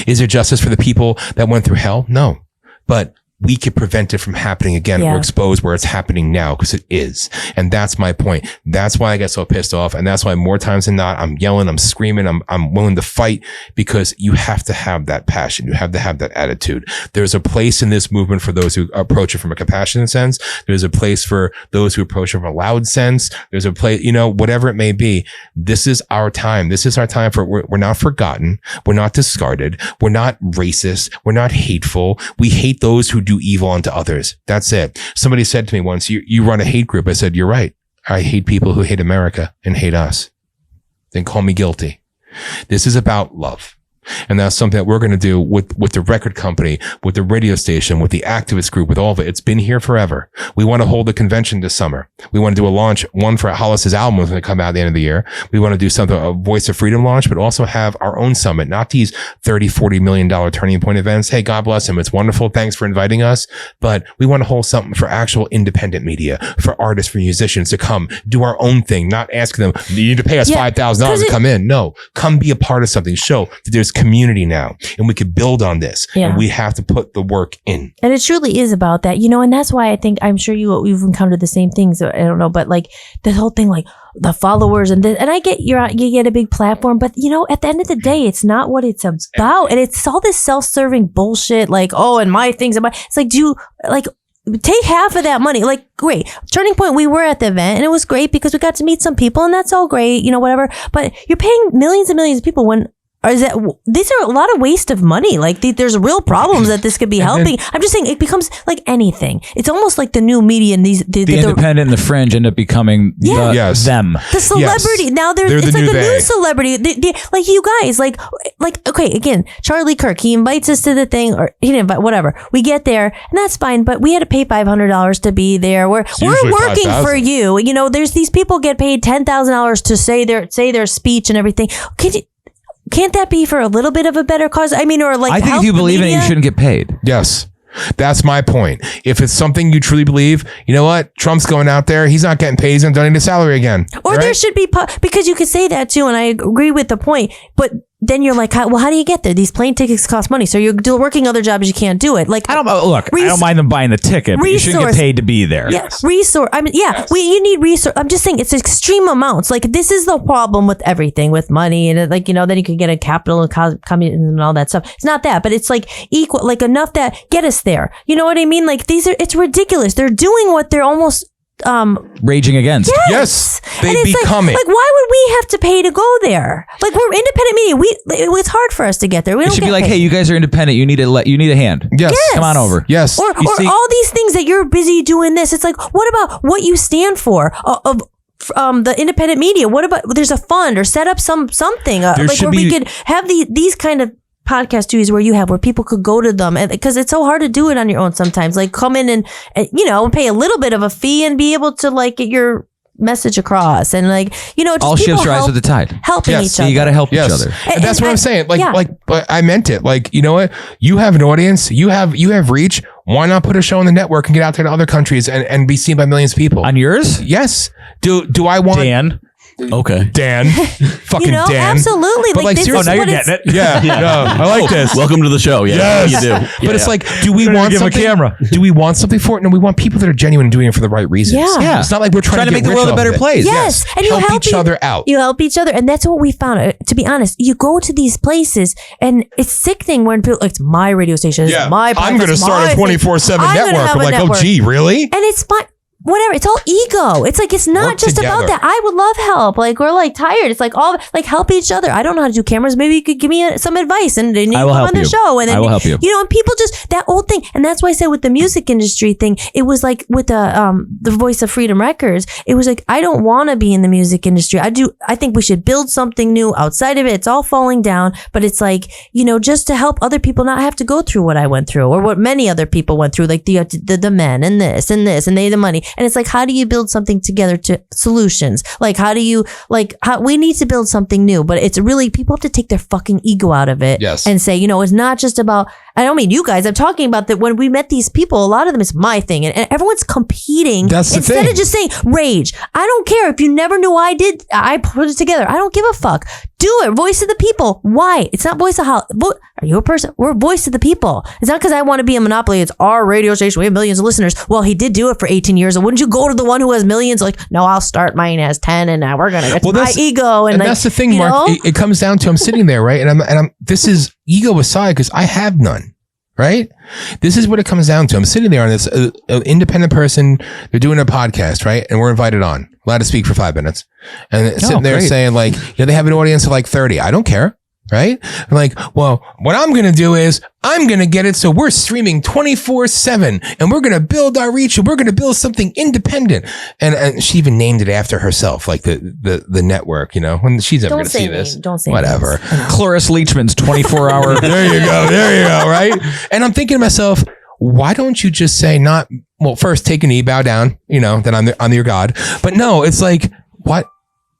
Is there justice for the people that went through hell? No, but we could prevent it from happening again or expose where it's happening now, because it is. And that's my point. That's why I get so pissed off. And that's why more times than not, I'm yelling, I'm screaming, I'm willing to fight, because you have to have that passion. You have to have that attitude. There's a place in this movement for those who approach it from a compassionate sense. There's a place for those who approach it from a loud sense. There's a place, you know, whatever it may be. This is our time. This is our time for, we're not forgotten. We're not discarded. We're not racist. We're not hateful. We hate those who do evil unto others. That's it. Somebody said to me once, you run a hate group. I said, you're right. I hate people who hate America and hate us. Then call me guilty. This is about love. And that's something that we're going to do with the record company, with the radio station, with the activist group, with all of it. It's been here forever. We want to hold a convention this summer. We want to do a launch, one for Hollis's album is going to come out at the end of the year. We want to do something, a Voice of Freedom launch, but also have our own summit, not these $30-40 million turning point events. Hey, God bless him. It's wonderful. Thanks for inviting us. But we want to hold something for actual independent media, for artists, for musicians to come do our own thing, not asking them, you need to pay us $5,000 to come in. No, come be a part of something. Show that there's community now and we could build on this, and we have to put the work in. And it truly is about that, and that's why I think, I'm sure you've encountered the same things. I don't know, but like the whole thing, like the followers and I get you get a big platform, but at the end of the day, it's not what it's about. And it's all this self-serving bullshit, like, oh, and my things about, it's like, take half of that money. Like, great. Turning Point, we were at the event and it was great because we got to meet some people and that's all great, whatever. But you're paying millions and millions of people when, or is that, these are a lot of waste of money. Like there's real problems that this could be helping. I'm just saying it becomes like anything. It's almost like the new media and the independent and the fringe end up becoming them. The celebrity. Now it's like the new celebrity. Like you guys, like, okay, again, Charlie Kirk, he invites us to the thing, or he didn't invite, whatever. We get there and that's fine, but we had to pay $500 to be there. We're working for you. There's these people get paid $10,000 to say their speech and everything. Can't that be for a little bit of a better cause? I mean, or like, I think if you believe in it, you shouldn't get paid. Yes. That's my point. If it's something you truly believe, you know what? Trump's going out there. He's not getting paid. He's going to donate his salary again. Or there should be, because you could say that too. And I agree with the point, but then you're like, how do you get there? These plane tickets cost money. So you're working other jobs, you can't do it. Like, I don't mind them buying the ticket, but you shouldn't get paid to be there. Yeah. Yes. You need resource. I'm just saying it's extreme amounts. Like, this is the problem with everything, with money. And like, then you could get a capital and communism and all that stuff. It's not that, but it's like equal, like enough that get us there. You know what I mean? Like it's ridiculous. They're doing what they're almost raging against. Yes, they become it. Like, why would we have to pay to go there? Like, we're independent media. It's hard for us to get there. We it should be like, hey, you guys are independent. You need a hand. Yes. Come on over. Yes. Or all these things that you're busy doing this. It's like, what about what you stand for of the independent media? What about there's a fund or set up something like where we could have these kind of podcast duties where people could go to them, and because it's so hard to do it on your own sometimes, like come in and pay a little bit of a fee and be able to like get your message across, and like just all ships rise with the tide, helping each other. You got to help each other, and that's what I'm saying. Like I meant it. Like, you know what? You have an audience. You have reach. Why not put a show on the network and get out there to other countries and be seen by millions of people? On yours? Yes. Do I want Dan? Okay. Dan. Fucking Dan. Absolutely. But like seriously, now you're getting it. Yeah. No, I like this. Welcome to the show. Yeah. Yes. You do. But it's like, do we want something? Do we want something for it? No, we want people that are genuine and doing it for the right reasons. Yeah. It's not like we're trying to make the world a better place. Yes. And you help each other out. You help each other. And that's what we found. To be honest, you go to these places and it's sickening when people, like, it's my radio station. It's my podcast. I'm going to start a 24/7 network. I'm like, oh, gee, really? And it's fun. Whatever, it's all ego. It's like, it's not just about that. I would love help. Like, we're like tired. It's like all like help each other. I don't know how to do cameras. Maybe you could give me some advice, and you come on the show, and then I will help you. And people just that old thing. And that's why I said with the music industry thing, it was like with the Voice of Freedom Records. It was like, I don't want to be in the music industry. I think we should build something new outside of it. It's all falling down, but it's like, just to help other people not have to go through what I went through or what many other people went through, like the men and this and this, and they the money. And it's like, how do you build something together to solutions? Like, how do you, we need to build something new, but it's really, people have to take their fucking ego out of it. Yes. And say, it's not just about, I don't mean you guys, I'm talking about that when we met these people, a lot of them, it's my thing. And everyone's competing. That's the instead thing. of just saying rage. I don't care if you never knew I put it together. I don't give a fuck. Do it. Voice of the people. Why? It's not voice of Hollis. Are you a person? We're voice of the people. It's not because I want to be a monopoly. It's our radio station. We have millions of listeners. Well, he did do it for 18 years. So wouldn't you go to the one who has millions? Like, no, I'll start mine as 10, and now we're gonna get my ego. And like, that's the thing, Mark. It comes down to I'm sitting there, right? And I'm. This is ego aside, because I have none. Right? This is what it comes down to. I'm sitting there on this independent person. They're doing a podcast, right? And we're invited on, allowed to speak for 5 minutes, and sitting there saying like, they have an audience of like 30. I don't care. Right? I'm like, well, what I'm going to do is I'm going to get it so we're streaming 24/7 and we're going to build our reach and we're going to build something independent. And she even named it after herself, like the network, you know, when she's never going to see this. Don't say whatever. Cloris Leachman's 24-hour. There you go. Right? And I'm thinking to myself, why don't you just say first take a knee, bow down, you know, then I'm your God. But no, it's like, what?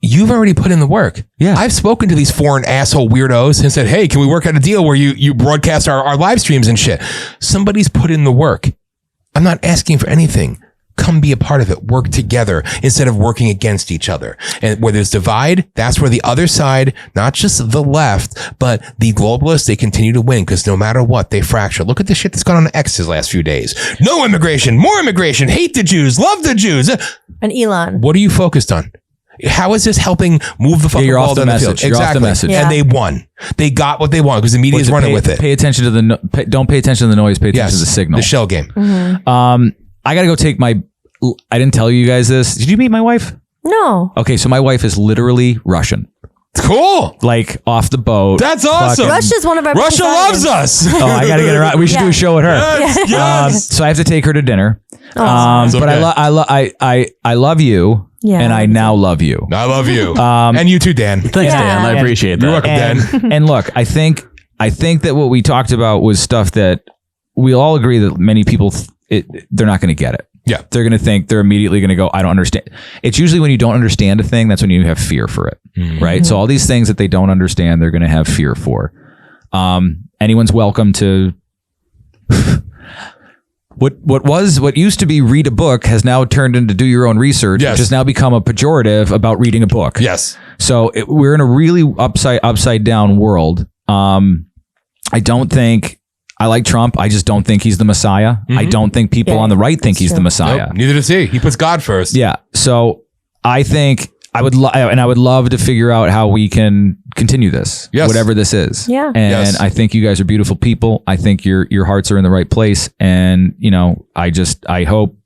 You've already put in the work. Yeah. I've spoken to these foreign asshole weirdos and said, hey, can we work out a deal where you broadcast our live streams and shit? Somebody's put in the work. I'm not asking for anything. Come be a part of it. Work together instead of working against each other. And where there's divide, that's where the other side, not just the left, but the globalists, they continue to win because no matter what, they fracture. Look at the shit that's gone on X these last few days. No immigration, more immigration, hate the Jews, love the Jews. And Elon. What are you focused on? How is this helping move the fucking ball down the field? You're off the message. And they won. They got what they want because the media is running with it. Pay attention to don't pay attention to the noise. Pay attention to the signal. The shell game. Mm-hmm. I got to go take I didn't tell you guys this. Did you meet my wife? No. Okay. So my wife is literally Russian. Cool. Like off the boat. That's awesome. Russia's one of our Russia loves us. Oh, I got to get her out. We should do a show with her. Yes. So I have to take her to dinner. But okay. I love you. Yeah. And I now love you. I love you. And you too, Dan. Thanks, Dan. I appreciate that. You're welcome, Dan. And look, I think that what we talked about was stuff that we all agree that many people, they're not going to get it. Yeah. They're going to think, they're immediately going to go, I don't understand. It's usually when you don't understand a thing, that's when you have fear for it. Mm-hmm. Right. So all these things that they don't understand, they're going to have fear for. Anyone's welcome to what used to be read a book has now turned into do your own research, Yes. which has now become a pejorative about reading a book. Yes. So we're in a really upside down world. I don't think I like Trump. I just don't think he's the Messiah. Mm-hmm. I don't think people on the right think he's the Messiah. Nope, neither does he. He puts God first. Yeah. So I think I would love to figure out how we can continue this, Yes. whatever this is. Yeah. And Yes. I think you guys are beautiful people. I think your hearts are in the right place. And you know, I hope.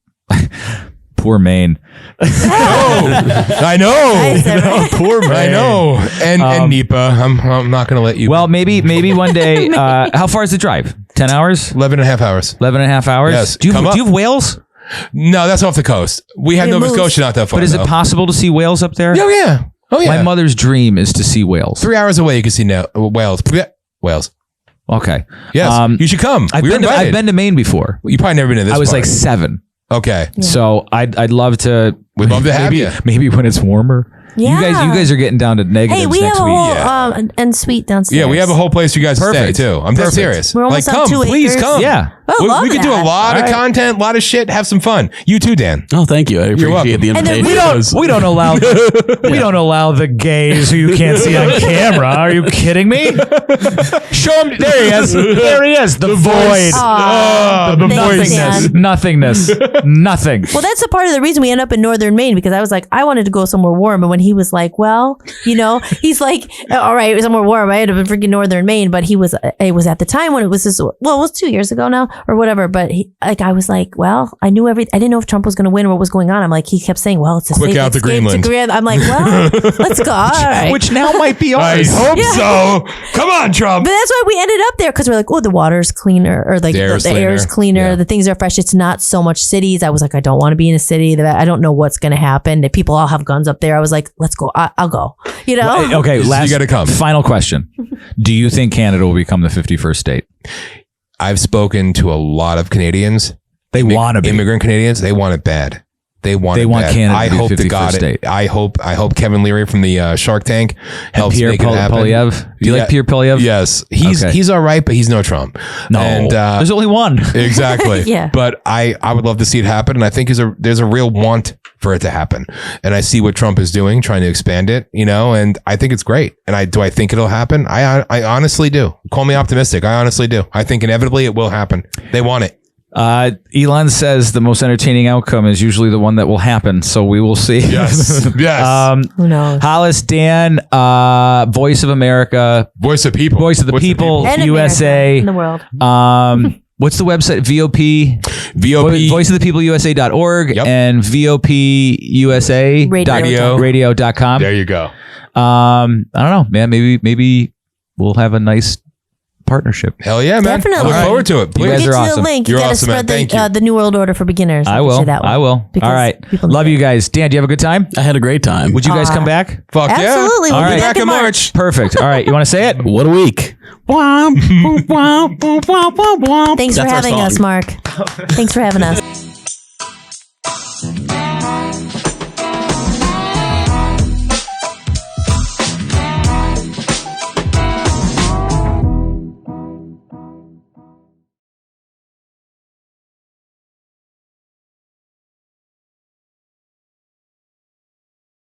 Poor Maine. I know. Poor Maine. I know. And Nipa. I'm not going to let you. Well, maybe one day. How far is the drive? 10 hours? 11 and a half hours. 11 and a half hours? Yes. Do you Come up. have whales? No, that's off the coast. We had It Nova moves. Scotia not that far. But is it though. possible to see whales up there? Oh, yeah. Oh, yeah. My mother's dream is to see whales. 3 hours away, you can see whales. Whales. Okay. Yes. You should come. I've been to Maine before. You probably never been to this I was part. like 7. Okay. So I'd love to. We'd love to have you. Maybe when it's warmer. Yeah. You guys are getting down to negatives Hey, we have next a week. whole and suite downstairs. Yeah, we have a whole place for you guys to Perfect. stay too. I'm dead Perfect. serious. We're almost like, on come, 2 please acres. come. Yeah. Oh, love we could do a that. lot of content, a lot of shit, have some fun. You too, Dan. Oh, thank you. I welcome. appreciate the And then invitation. We don't allow we don't allow the gays who you can't see on camera. Are you kidding me? Show him. There he is. There he is. The void. Aw, the thanks, voice. Dan. Nothingness. Nothing. Well, that's a part of the reason we end up in northern Maine because I was like, I wanted to go somewhere warm. But when he was like, well, you know, he's like, all right, somewhere warm. I had to be freaking northern Maine. But it was at the time when it was this, well, it was 2 years ago now or whatever. But I was like, well, I knew I didn't know if Trump was going to win or what was going on. I'm like, he kept saying, well, it's a Quick safe out to escape Greenland. I'm like, well, let's go. All right. Which now might be I ours. hope so. Come on, Trump. But that's why we ended up there because we're like, oh, the water's cleaner or like the air is cleaner. Yeah. The things are fresh. It's not so much cities. I was like, I don't want to be in a city. I don't know what's going to happen. The people all have guns up there. I was like, let's go. I'll go. You know? Okay, You last gotta come. Final question. Do you think Canada will become the 51st state? I've spoken to a lot of Canadians. They want to be. Immigrant Canadians. They want it bad. They want Canada I to be hope to 51st God state. I hope Kevin Leary from the Shark Tank helps Pierre make it happen. Polyev? Do you like Pierre Polyev? Yes. Okay. He's all right, but he's no Trump. No. And, there's only one. exactly. Yeah. But I would love to see it happen. And I think there's a real want for it to happen. And I see what Trump is doing, trying to expand it, you know, and I think it's great. And do I think it'll happen? I honestly do. Call me optimistic. I honestly do. I think inevitably it will happen. They want it. Elon says the most entertaining outcome is usually the one that will happen. So we will see. Yes. Yes. Who knows? Hollis, Dan, Voice of America, Voice of people. Voice of the People, And USA. America in the world. What's the website? VOP. VOP. Voice of the People USA.org Yep. and VOPUSA Radio. radio.com. There you go. I don't know, man. Maybe we'll have a nice partnership. Hell yeah, man. Definitely. I look forward to it. You Please. guys Get are you awesome. the link. You're You gotta awesome, man. spread Thank you. the New World Order for beginners. I I'll get will. you that one. I will. Because All right. people Love need you it. guys. Dan, do you have a good time? I had a great time. Would you guys come back? Fuck yeah. Absolutely. We'll All be right. back in March. Perfect. All right. You want to say it? What a week. Thanks for That's our having song. us, Mark. Thanks for having us.